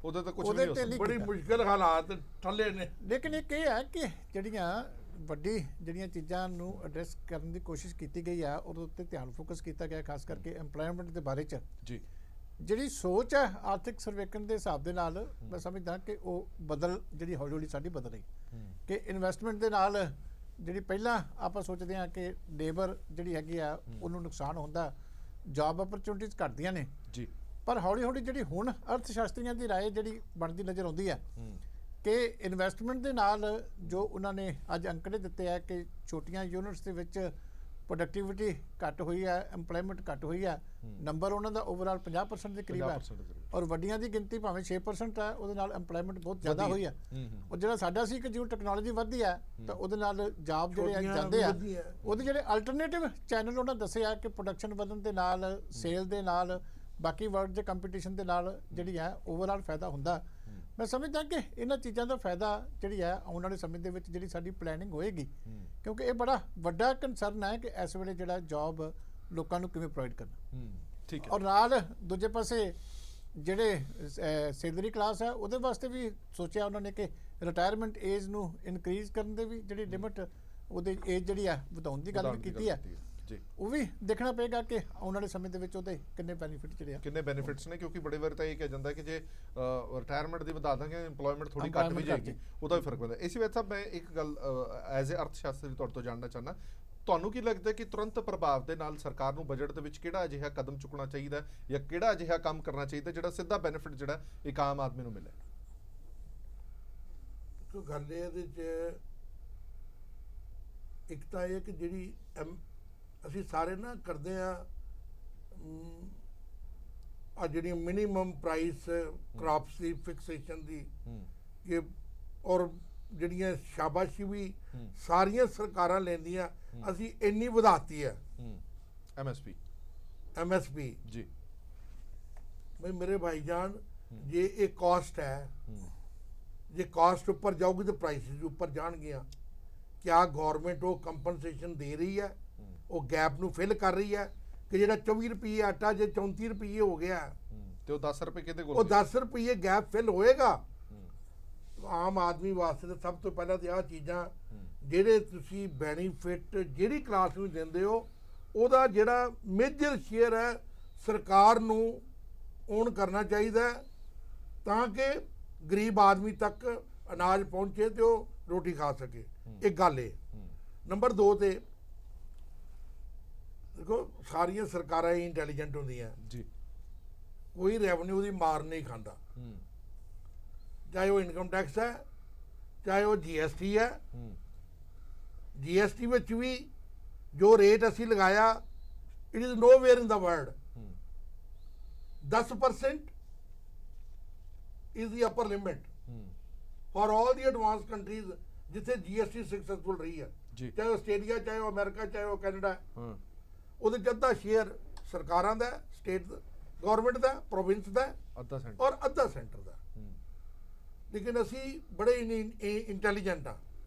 S1: ਉਹਦੇ ਤਾਂ ਕੁਝ ਨਹੀਂ ਹੋ ਸਕਦਾ,
S2: ਬੜੀ ਮੁਸ਼ਕਿਲ ਹਾਲਾਤ ਠੱਲੇ ਨੇ।
S4: ਲੇਕਿਨ ਇੱਕ ਇਹ ਹੈ ਕਿ ਜਿਹੜੀਆਂ ਵੱਡੀ ਜਿਹੜੀਆਂ ਚੀਜ਼ਾਂ ਨੂੰ ਐਡਰੈਸ ਕਰਨ ਦੀ ਕੋਸ਼ਿਸ਼ ਕੀਤੀ ਗਈ ਆ ਉਹਦੇ ਉੱਤੇ ਧਿਆਨ ਫੋਕਸ ਕੀਤਾ ਗਿਆ, ਖਾਸ ਕਰਕੇ ਐਮਪਲੋਇਮੈਂਟ ਦੇ ਬਾਰੇ 'ਚ
S1: ਜੀ।
S4: ਜਿਹੜੀ ਸੋਚ ਹੈ ਆਰਥਿਕ ਸਰਵੇਖਣ ਦੇ ਹਿਸਾਬ ਦੇ ਨਾਲ ਮੈਂ ਸਮਝਦਾ ਕਿ ਉਹ ਜਿਹੜੀ ਹੌਲੀ ਹੌਲੀ ਸਾਡੀ ਬਦਲ ਰਹੀ ਕਿ ਇਨਵੈਸਟਮੈਂਟ ਦੇ ਨਾਲ ਜਿਹੜੀ ਪਹਿਲਾਂ ਆਪਾਂ ਸੋਚਦੇ ਹਾਂ ਕਿ ਲੇਬਰ ਜਿਹੜੀ ਹੈਗੀ ਆ ਉਹਨੂੰ ਨੁਕਸਾਨ ਹੁੰਦਾ, ਜੌਬ ਅਪਰਚੁਨਿਟੀਜ਼ ਘਟਦੀਆਂ ਨੇ
S1: ਜੀ,
S4: ਪਰ ਹੌਲੀ ਹੌਲੀ ਜਿਹੜੀ ਹੁਣ ਅਰਥ ਸ਼ਾਸਤਰੀਆਂ ਦੀ ਰਾਏ ਜਿਹੜੀ ਬਣਦੀ ਨਜ਼ਰ ਆਉਂਦੀ ਹੈ ਕਿ ਇਨਵੈਸਟਮੈਂਟ ਦੇ ਨਾਲ ਜੋ ਉਹਨਾਂ ਨੇ ਅੱਜ ਅੰਕੜੇ ਦਿੱਤੇ ਆ ਕਿ ਛੋਟੀਆਂ ਯੂਨਿਟਸ ਦੇ ਵਿੱਚ ਪ੍ਰੋਡਕਟਿਵਿਟੀ ਘੱਟ ਹੋਈ ਹੈ, ਐਮਪਲੋਇਮੈਂਟ ਘੱਟ ਹੋਈ ਹੈ, ਨੰਬਰ ਉਹਨਾਂ ਦਾ ਓਵਰਆਲ 50% ਦੇ ਕਰੀਬ ਹੈ, ਔਰ ਵੱਡੀਆਂ ਦੀ ਗਿਣਤੀ ਭਾਵੇਂ 6% ਹੈ, ਉਹਦੇ ਨਾਲ ਐਮਪਲੋਇਮੈਂਟ ਬਹੁਤ ਜ਼ਿਆਦਾ ਹੋਈ ਹੈ। ਔਰ ਜਿਹੜਾ ਸਾਡਾ ਸੀ ਕਿ ਜਿਉਂ ਟੈਕਨੋਲੋਜੀ ਵੱਧਦੀ ਹੈ ਤਾਂ ਉਹਦੇ ਨਾਲ ਜੌਬ ਜਿਹੜੇ ਜਾਂਦੇ ਆ, ਉਹਦੇ ਜਿਹੜੇ ਅਲਟਰਨੇਟਿਵ ਚੈਨਲ ਉਹਨਾਂ ਦੱਸਿਆ ਕਿ ਪ੍ਰੋਡਕਸ਼ਨ ਵਧਣ ਦੇ ਨਾਲ, ਸੇਲ ਦੇ ਨਾਲ, ਬਾਕੀ ਵਰਲਡ ਦੇ ਕੰਪੀਟੀਸ਼ਨ ਦੇ ਨਾਲ ਜਿਹੜੀ ਹੈ ਓਵਰਆਲ ਫਾਇਦਾ ਹੁੰਦਾ। ਮੈਂ ਸਮਝਦਾ ਕਿ ਇਹਨਾਂ ਚੀਜ਼ਾਂ ਦਾ ਫਾਇਦਾ ਜਿਹੜੀ ਹੈ ਆਉਣ ਵਾਲੇ ਸਮੇਂ ਦੇ ਵਿੱਚ ਜਿਹੜੀ ਸਾਡੀ ਪਲੈਨਿੰਗ ਹੋਏਗੀ, ਕਿਉਂਕਿ ਇਹ ਬੜਾ ਵੱਡਾ ਕੰਸਰਨ ਹੈ ਕਿ ਇਸ ਵੇਲੇ ਜਿਹੜਾ ਜੌਬ ਲੋਕਾਂ ਨੂੰ ਕਿਵੇਂ ਪ੍ਰੋਵਾਈਡ ਕਰਨਾ।
S1: ਠੀਕ ਹੈ।
S4: ਔਰ ਨਾਲ ਦੂਜੇ ਪਾਸੇ ਜਿਹੜੇ ਸੈਲਰੀ ਕਲਾਸ ਹੈ ਉਹਦੇ ਵਾਸਤੇ ਵੀ ਸੋਚਿਆ ਉਹਨਾਂ ਨੇ ਕਿ ਰਿਟਾਇਰਮੈਂਟ ਏਜ ਨੂੰ ਇਨਕਰੀਜ਼ ਕਰਨ ਦੇ ਵੀ ਜਿਹੜੀ ਲਿਮਿਟ ਉਹਦੇ ਏਜ ਜਿਹੜੀ ਹੈ ਵਧਾਉਣ ਦੀ ਗੱਲ ਵੀ ਕੀਤੀ ਹੈ। ਉਹ ਵੀ ਦੇਖਣਾ ਪਏਗਾ ਕਿ ਆਉਣ ਵਾਲੇ ਸਮੇਂ ਦੇ ਵਿੱਚ ਉਹਦੇ ਕਿੰਨੇ ਬੈਨੀਫਿਟ ਜਿਹੜੇ ਆ,
S1: ਕਿੰਨੇ ਬੈਨੀਫਿਟਸ ਨੇ, ਕਿਉਂਕਿ ਬੜੇ ਵਾਰ ਤਾਂ ਇਹ ਕਿਹਾ ਜਾਂਦਾ ਕਿ ਜੇ ਰਿਟਾਇਰਮੈਂਟ ਦੀ ਵਧਾ ਦਾਂਗੇ ਇੰਪਲੋਇਮੈਂਟ ਥੋੜੀ ਘੱਟ ਵੀ ਜਾਏਗੀ, ਉਹਦਾ ਵੀ ਫਰਕ ਪੈਂਦਾ। ਇਸੇ ਵਿੱਚ ਸਾਹਿਬ ਮੈਂ ਇੱਕ ਗੱਲ ਐਜ਼ ਅ ਅਰਥਸ਼ਾਸਤਰੀ ਤੁਹਾਡੇ ਤੋਂ ਜਾਣਨਾ ਚਾਹੁੰਦਾ, ਤੁਹਾਨੂੰ ਕੀ ਲੱਗਦਾ ਕਿ ਤੁਰੰਤ ਪ੍ਰਭਾਵ ਦੇ ਨਾਲ ਸਰਕਾਰ ਨੂੰ ਬਜਟ ਦੇ ਵਿੱਚ ਕਿਹੜਾ ਅਜਿਹਾ ਕਦਮ ਚੁੱਕਣਾ ਚਾਹੀਦਾ ਜਾਂ ਕਿਹੜਾ ਅਜਿਹਾ ਕੰਮ ਕਰਨਾ ਚਾਹੀਦਾ ਜਿਹੜਾ ਸਿੱਧਾ ਬੈਨੀਫਿਟ ਜਿਹੜਾ ਇੱਕ ਆਮ ਆਦਮੀ ਨੂੰ ਮਿਲੇ?
S2: ਕੋਈ ਗੱਲ ਇਹਦੇ 'ਚ ਇੱਕ ਤਾਂ ਇਹ ਕਿ ਜਿਹੜੀ ਅਸੀਂ ਸਾਰੇ ਨਾ ਕਰਦੇ ਆ ਆ ਜਿਹੜੀ ਮਿਨੀਮਮ ਪ੍ਰਾਈਸ ਕ੍ਰਾਪਸ ਦੀ ਫਿਕਸੇਸ਼ਨ ਦੀ ਕਿ ਔਰ ਜਿਹੜੀਆਂ ਸ਼ਾਬਾਸ਼ੀ ਵੀ ਸਾਰੀਆਂ ਸਰਕਾਰਾਂ ਲੈਂਦੀਆਂ ਅਸੀਂ ਇੰਨੀ ਵਧਾਤੀ ਹੈ ਐਮਐਸਪੀ
S1: ਜੀ
S2: ਬਈ ਮੇਰੇ ਭਾਈਜਾਨ ਜੇ ਇਹ ਕਾਸਟ ਹੈ ਜੇ ਕਾਸਟ ਉੱਪਰ ਜਾਊਗੀ ਤਾਂ ਪ੍ਰਾਈਸਿਸ ਉੱਪਰ ਜਾਣਗੀਆਂ ਕਿਆ ਗਵਰਨਮੈਂਟ ਉਹ ਕੰਪਨਸੇਸ਼ਨ ਦੇ ਰਹੀ ਹੈ ਉਹ ਗੈਪ ਨੂੰ ਫਿਲ ਕਰ ਰਹੀ ਹੈ ਕਿ ਜਿਹੜਾ 24 ਰੁਪਏ ਆਟਾ ਜੇ 34 ਰੁਪਏ ਹੋ ਗਿਆ
S1: ਤੇ ਉਹ 10 ਰੁਪਏ ਕਿਹਦੇ ਕੋਲ
S2: ਉਹ 10 ਰੁਪਏ ਗੈਪ ਫਿਲ ਹੋਏਗਾ ਆਮ ਆਦਮੀ ਵਾਸਤੇ ਤਾਂ ਸਭ ਤੋਂ ਪਹਿਲਾਂ ਤੇ ਆਹ ਚੀਜ਼ਾਂ ਜਿਹੜੇ ਤੁਸੀਂ ਬੈਨੀਫਿਟ ਜਿਹੜੀ ਕਲਾਸ ਨੂੰ ਦਿੰਦੇ ਹੋ ਉਹਦਾ ਜਿਹੜਾ ਮੇਜਰ ਸ਼ੇਅਰ ਹੈ ਸਰਕਾਰ ਨੂੰ ਓਨ ਕਰਨਾ ਚਾਹੀਦਾ ਤਾਂ ਕਿ ਗਰੀਬ ਆਦਮੀ ਤੱਕ ਅਨਾਜ ਪਹੁੰਚੇ ਤੇ ਉਹ ਰੋਟੀ ਖਾ ਸਕੇ ਇੱਕ ਗੱਲ ਇਹ ਨੰਬਰ 2 ਤੇ ਦੇਖੋ ਸਾਰੀਆਂ ਸਰਕਾਰਾਂ ਹੀ ਇੰਟੈਲੀਜੈਂਟ ਹੁੰਦੀਆਂ
S1: ਜੀ
S2: ਕੋਈ ਰੈਵਨਿਊ ਦੀ ਮਾਰ ਨਹੀਂ ਖਾਂਦਾ ਚਾਹੇ ਉਹ ਇਨਕਮ ਟੈਕਸ ਹੈ ਚਾਹੇ ਉਹ GST ਹੈ GST ਵਿੱਚ ਵੀ ਜੋ ਰੇਟ ਅਸੀਂ ਲਗਾਇਆ it is nowhere in the world 10% is the upper limit for all the advanced countries ਜਿੱਥੇ GST ਸਕਸੈਸਫੁਲ ਰਹੀ ਹੈ ਚਾਹੇ ਆਸਟ੍ਰੇਲੀਆ ਚਾਹੇ ਉਹ ਅਮਰੀਕਾ ਚਾਹੇ ਉਹ ਕੈਨੇਡਾ ਉਹਦੇ ਚ ਅੱਧਾ ਸ਼ੇਅਰ ਸਰਕਾਰਾਂ ਦਾ ਸਟੇਟ ਗਵਰਨਮੈਂਟ ਦਾ ਪ੍ਰੋਵਿੰਸ ਦਾ ਔਰ ਅੱਧਾ ਸੈਂਟਰ ਦਾ ਲੇਕਿਨ ਅਸੀਂ ਬੜੇ ਇੰਟੈਲੀਜੈਂਟ ਆ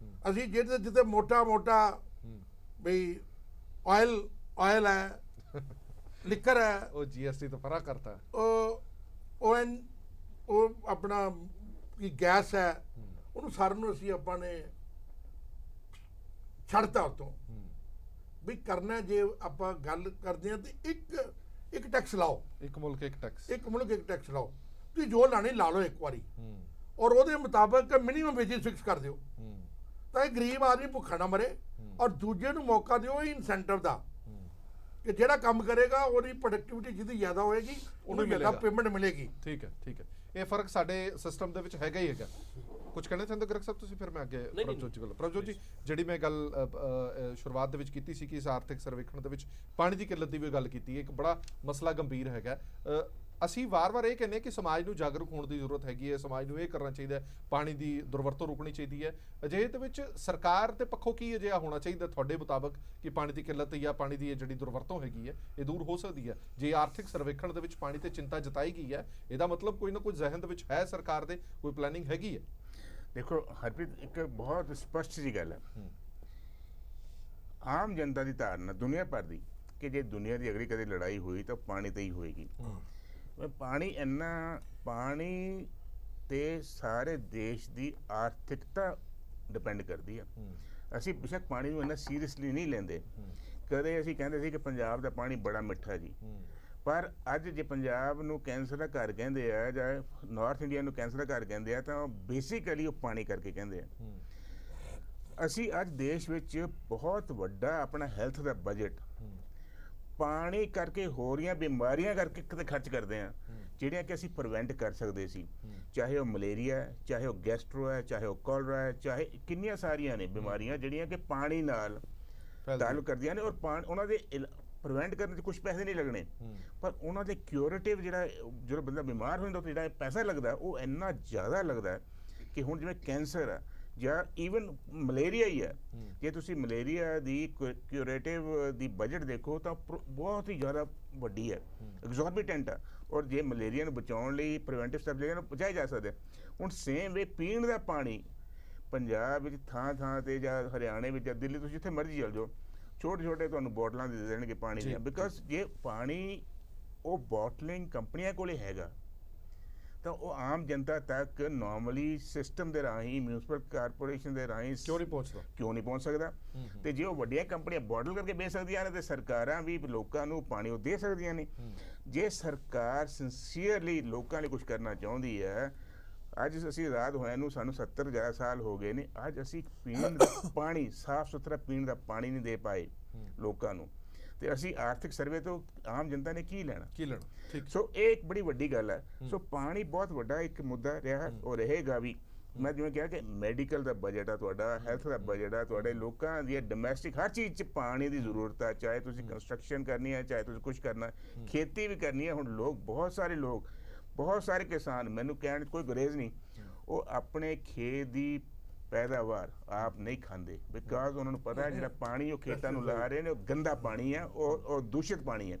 S2: ਅਸੀਂ ਜਿਹੜੇ ਜਿੱਥੇ ਮੋਟਾ ਬਈ ਆਇਲ ਹੈ ਲਿਕਰ ਹੈ
S1: ਉਹ GST ਤੋਂ ਪਰਾਂ ਕਰਤਾ
S2: ਉਹ ਆਪਣਾ ਕੀ ਗੈਸ ਹੈ ਉਹਨੂੰ ਸਾਰਿਆਂ ਨੂੰ ਅਸੀਂ ਆਪਾਂ ਨੇ ਛੱਡਤਾ ਉਤੋਂ ਵੀ ਕਰਨਾ ਜੇ ਆਪਾਂ ਗੱਲ ਕਰਦੇ ਹਾਂ ਤੇ ਇੱਕ ਟੈਕਸ ਲਾਓ
S1: ਇੱਕ ਮੁਲਕ ਇੱਕ ਟੈਕਸ
S2: ਲਾਓ ਤੁਸੀਂ ਜੋ ਲਾਣੇ ਲਾ ਲਓ ਇੱਕ ਵਾਰੀ ਔਰ ਉਹਦੇ ਮੁਤਾਬਕ ਮਿਨੀਮਮ ਵੇਜਿਸ ਫਿਕਸ ਕਰ ਦਿਓ ਤਾਂ ਇਹ ਗਰੀਬ ਆਦਮੀ ਭੁੱਖਾ ਨਾ ਮਰੇ ਔਰ ਦੂਜੇ ਨੂੰ ਮੌਕਾ ਦਿਓ ਇਨਸੈਂਟਿਵ ਦਾ ਕਿ ਜਿਹੜਾ ਕੰਮ ਕਰੇਗਾ ਉਹਦੀ ਪ੍ਰੋਡਕਟਿਵਿਟੀ ਜਿਹਦੀ ਜ਼ਿਆਦਾ ਹੋਏਗੀ ਉਹਨੂੰ ਜ਼ਿਆਦਾ ਪੇਮੈਂਟ ਮਿਲੇਗੀ
S1: ਠੀਕ ਹੈ ਇਹ ਫਰਕ ਸਾਡੇ ਸਿਸਟਮ ਦੇ ਵਿੱਚ ਹੈਗਾ ਹੀ ਹੈਗਾ ਕੁਝ ਕਹਿਣਾ ਚਾਹੁੰਦੇ ਗ੍ਰੈਗ ਸਾਹਿਬ ਤੁਸੀਂ ਫਿਰ ਮੈਂ ਅੱਗੇ ਪ੍ਰਭਜੋਤ ਜੀ ਜਿਹੜੀ ਮੈਂ ਗੱਲ ਸ਼ੁਰੂਆਤ ਦੇ ਵਿੱਚ ਕੀਤੀ ਸੀ ਕਿ ਇਸ ਆਰਥਿਕ ਸਰਵੇਖਣ ਦੇ ਵਿੱਚ ਪਾਣੀ ਦੀ ਕਿੱਲਤ ਦੀ ਵੀ ਗੱਲ ਕੀਤੀ ਹੈ ਇੱਕ ਬੜਾ ਮਸਲਾ ਗੰਭੀਰ ਹੈਗਾ ਅਸੀਂ ਵਾਰ-ਵਾਰ ਇਹ ਕਹਿੰਦੇ ਕਿ ਸਮਾਜ ਨੂੰ ਜਾਗਰੂਕ ਹੋਣ ਦੀ ਜ਼ਰੂਰਤ ਹੈਗੀ ਹੈ ਸਮਾਜ ਨੂੰ ਇਹ ਕਰਨਾ ਚਾਹੀਦਾ ਹੈ ਪਾਣੀ ਦੀ ਦੁਰਵਰਤੋਂ ਰੋਕਣੀ ਚਾਹੀਦੀ ਹੈ ਅਜਿਹੇ ਦੇ ਵਿੱਚ ਸਰਕਾਰ ਦੇ ਪੱਖੋਂ ਕੀ ਅਜਿਹਾ ਹੋਣਾ ਚਾਹੀਦਾ ਤੁਹਾਡੇ ਮੁਤਾਬਕ ਕਿ ਪਾਣੀ ਦੀ ਕਿੱਲਤ ਜਾਂ ਪਾਣੀ ਦੀ ਜਿਹੜੀ ਦੁਰਵਰਤੋਂ ਹੈਗੀ ਹੈ ਇਹ ਦੂਰ ਹੋ ਸਕਦੀ ਹੈ ਜੇ ਆਰਥਿਕ ਸਰਵੇਖਣ ਦੇ ਵਿੱਚ ਪਾਣੀ ਤੇ ਚਿੰਤਾ ਜਤਾਈ ਗਈ ਹੈ ਇਹਦਾ ਮਤਲਬ ਕੋਈ ਨਾ ਕੋਈ ਜ਼ਿਹਨ ਦੇ ਵਿੱਚ ਹੈ ਸਰਕਾਰ ਦੇ ਕੋਈ ਪਲੈਨਿੰਗ ਹੈਗੀ ਹੈ
S6: ਦੇਖੋ ਹਰਪ੍ਰੀਤ ਇੱਕ ਬਹੁਤ ਸਪਸ਼ਟ ਜੀ ਗੱਲ ਹੈ ਆਮ ਜਨਤਾ ਦੀ ਧਾਰਨਾ ਦੁਨੀਆ ਭਰ ਦੀ ਕਿ ਜੇ ਦੁਨੀਆ ਦੀ ਅਗਲੀ ਕਦੇ ਲੜਾਈ ਹੋਈ ਤਾਂ ਪਾਣੀ ਤੇ ਹੀ ਹੋਏਗੀ ਪਾਣੀ ਤੇ ਸਾਰੇ ਦੇਸ਼ ਦੀ ਆਰਥਿਕਤਾ ਡਿਪੈਂਡ ਕਰਦੀ ਆ ਅਸੀਂ ਬੇਸ਼ੱਕ ਪਾਣੀ ਨੂੰ ਇੰਨਾ ਸੀਰੀਅਸਲੀ ਨਹੀਂ ਲੈਂਦੇ ਕਦੇ ਅਸੀਂ ਕਹਿੰਦੇ ਸੀ ਕਿ ਪੰਜਾਬ ਦਾ ਪਾਣੀ ਬੜਾ ਮਿੱਠਾ ਜੀ ਪਰ ਅੱਜ ਜੇ ਪੰਜਾਬ ਨੂੰ ਕੈਂਸਰ ਦਾ ਘਰ ਕਹਿੰਦੇ ਆ ਜਾਂ ਨਾਰਥ ਇੰਡੀਆ ਨੂੰ ਕੈਂਸਰ ਦਾ ਘਰ ਕਹਿੰਦੇ ਆ ਤਾਂ ਬੇਸਿਕਲੀ ਉਹ ਪਾਣੀ ਕਰਕੇ ਕਹਿੰਦੇ ਆ ਅਸੀਂ ਅੱਜ ਦੇਸ਼ ਵਿੱਚ ਬਹੁਤ ਵੱਡਾ ਆਪਣਾ ਹੈਲਥ ਦਾ ਬਜਟ ਪਾਣੀ ਕਰਕੇ ਹੋ ਰਹੀਆਂ ਬਿਮਾਰੀਆਂ ਕਰਕੇ ਕਿਤੇ ਖਰਚ ਕਰਦੇ ਆ ਜਿਹੜੀਆਂ ਕਿ ਅਸੀਂ ਪ੍ਰੀਵੈਂਟ ਕਰ ਸਕਦੇ ਸੀ ਚਾਹੇ ਉਹ ਮਲੇਰੀਆ ਹੈ ਚਾਹੇ ਉਹ ਗੈਸਟਰੋ ਹੈ ਚਾਹੇ ਉਹ ਕੋਲਰਾ ਹੈ ਚਾਹੇ ਕਿੰਨੀਆਂ ਸਾਰੀਆਂ ਨੇ ਬਿਮਾਰੀਆਂ ਜਿਹੜੀਆਂ ਕਿ ਪਾਣੀ ਨਾਲ ਤਾਲੁਕ ਕਰਦੀਆਂ ਨੇ ਔਰ ਉਹਨਾਂ ਦੇ ਪ੍ਰੀਵੈਂਟ ਕਰਨ 'ਚ ਕੁਝ ਪੈਸੇ ਨਹੀਂ ਲੱਗਣੇ ਪਰ ਉਹਨਾਂ ਦੇ ਕਿਉਰੇਟਿਵ ਜਿਹੜਾ ਬੰਦਾ ਬਿਮਾਰ ਹੋ ਜਾਂਦਾ ਉਹ ਜਿਹੜਾ ਪੈਸਾ ਲੱਗਦਾ ਉਹ ਇੰਨਾ ਜ਼ਿਆਦਾ ਲੱਗਦਾ ਕਿ ਹੁਣ ਜਿਵੇਂ ਕੈਂਸਰ ਆ ਜਾਂ ਈਵਨ ਮਲੇਰੀਆ ਹੀ ਹੈ ਜੇ ਤੁਸੀਂ ਮਲੇਰੀਆ ਦੀ ਕਿਉਰੇਟਿਵ ਦੀ ਬਜਟ ਦੇਖੋ ਤਾਂ ਬਹੁਤ ਹੀ ਜ਼ਿਆਦਾ ਵੱਡੀ ਹੈ ਐਗਜ਼ੋਰਬੀਟੈਂਟ ਆ ਔਰ ਜੇ ਮਲੇਰੀਆ ਨੂੰ ਬਚਾਉਣ ਲਈ ਪ੍ਰੀਵੈਂਟਿਵ ਸਟੈਪ ਜਿਹੜੇ ਨੂੰ ਪਹੁੰਚਾਏ ਜਾ ਸਕਦੇ ਹੁਣ ਸੇਮ ਵੇ ਪੀਣ ਦਾ ਪਾਣੀ ਪੰਜਾਬ ਵਿੱਚ ਥਾਂ ਤੇ ਜਾਂ ਹਰਿਆਣੇ ਵਿੱਚ ਜਾਂ ਦਿੱਲੀ ਤੁਸੀਂ ਜਿੱਥੇ ਮਰਜ਼ੀ ਚਲ ਜਾਓ ਛੋਟੇ ਤੁਹਾਨੂੰ ਬੋਟਲਾਂ ਦੇ ਦੇਣਗੇ ਪਾਣੀ ਦੀਆਂ ਬਿਕਾਜ਼ ਜੇ ਪਾਣੀ ਉਹ ਬੋਟਲਿੰਗ ਕੰਪਨੀਆਂ ਕੋਲੇ ਹੈਗਾ ਤਾਂ ਉਹ ਆਮ ਜਨਤਾ ਤੱਕ ਨਾਰਮਲੀ ਸਿਸਟਮ ਦੇ ਰਾਹੀਂ ਮਿਊਨਿਸਪਲ ਕਾਰਪੋਰੇਸ਼ਨ ਦੇ ਰਾਹੀਂ ਕਿਉਂ ਨਹੀਂ ਪਹੁੰਚ ਸਕਦਾ ਤੇ ਜੇ ਉਹ ਵੱਡੀਆਂ ਕੰਪਨੀਆਂ ਬੋਟਲ ਕਰਕੇ ਵੇਚ ਸਕਦੀਆਂ ਨੇ ਤੇ ਸਰਕਾਰਾਂ ਵੀ ਲੋਕਾਂ ਨੂੰ ਪਾਣੀ ਉਹ ਦੇ ਸਕਦੀਆਂ ਨੇ ਜੇ ਸਰਕਾਰ ਸਿੰਸੀਅਰਲੀ ਲੋਕਾਂ ਲਈ ਕੁਝ ਕਰਨਾ ਚਾਹੁੰਦੀ ਹੈ ਅੱਜ ਅਸੀਂ ਆਜ਼ਾਦ ਹੋਇਆ ਨੂੰ ਸਾਨੂੰ 70 ਜ਼ਿਆਦਾ ਸਾਲ ਹੋ ਗਏ ਨੇ ਅੱਜ ਅਸੀਂ ਪੀਣ ਦਾ ਪਾਣੀ ਸਾਫ਼ ਸੁਥਰਾ ਪੀਣ ਦਾ ਪਾਣੀ ਨਹੀਂ ਦੇ ਪਾਏ ਲੋਕਾਂ ਨੂੰ ਤੇ ਅਸੀਂ ਆਰਥਿਕ ਸਰਵੇ ਤੋਂ ਆਮ ਜਨਤਾ ਨੇ ਕੀ ਲੈਣਾ ਸੋ ਇਹ ਇੱਕ ਬੜੀ ਵੱਡੀ ਗੱਲ ਹੈ ਸੋ ਪਾਣੀ ਬਹੁਤ ਵੱਡਾ ਇੱਕ ਮੁੱਦਾ ਰਿਹਾ ਉਹ ਰਹੇਗਾ ਵੀ ਮੈਂ ਜਿਵੇਂ ਕਿਹਾ ਕਿ ਮੈਡੀਕਲ ਦਾ ਬਜਟ ਆ ਤੁਹਾਡਾ, ਹੈਲਥ ਦਾ ਬਜਟ ਆ ਤੁਹਾਡੇ, ਲੋਕਾਂ ਦੀ ਡੋਮੈਸਟਿਕ ਹਰ ਚੀਜ਼ 'ਚ ਪਾਣੀ ਦੀ ਜ਼ਰੂਰਤ ਹੈ, ਚਾਹੇ ਤੁਸੀਂ ਕੰਸਟਰਕਸ਼ਨ ਕਰਨੀ ਹੈ, ਚਾਹੇ ਤੁਸੀਂ ਕੁਝ ਕਰਨਾ ਹੈ, ਖੇਤੀ ਵੀ ਕਰਨੀ ਹੈ। ਹੁਣ ਲੋਕ ਬਹੁਤ ਸਾਰੇ ਕਿਸਾਨ, ਮੈਨੂੰ ਕਹਿਣ 'ਚ ਕੋਈ ਗੁਰੇਜ਼ ਨਹੀਂ, ਉਹ ਆਪਣੇ ਖੇਤ ਦੀ ਪੈਦਾਵਾਰ ਆਪ ਨਹੀਂ ਖਾਂਦੇ, ਬਿਕਾਜ਼ ਉਹਨਾਂ ਨੂੰ ਪਤਾ ਹੈ ਜਿਹੜਾ ਪਾਣੀ ਉਹ ਖੇਤਾਂ ਨੂੰ ਲਾ ਰਹੇ ਨੇ ਉਹ ਗੰਦਾ ਪਾਣੀ ਹੈ, ਉਹ ਦੂਸ਼ਿਤ ਪਾਣੀ ਹੈ।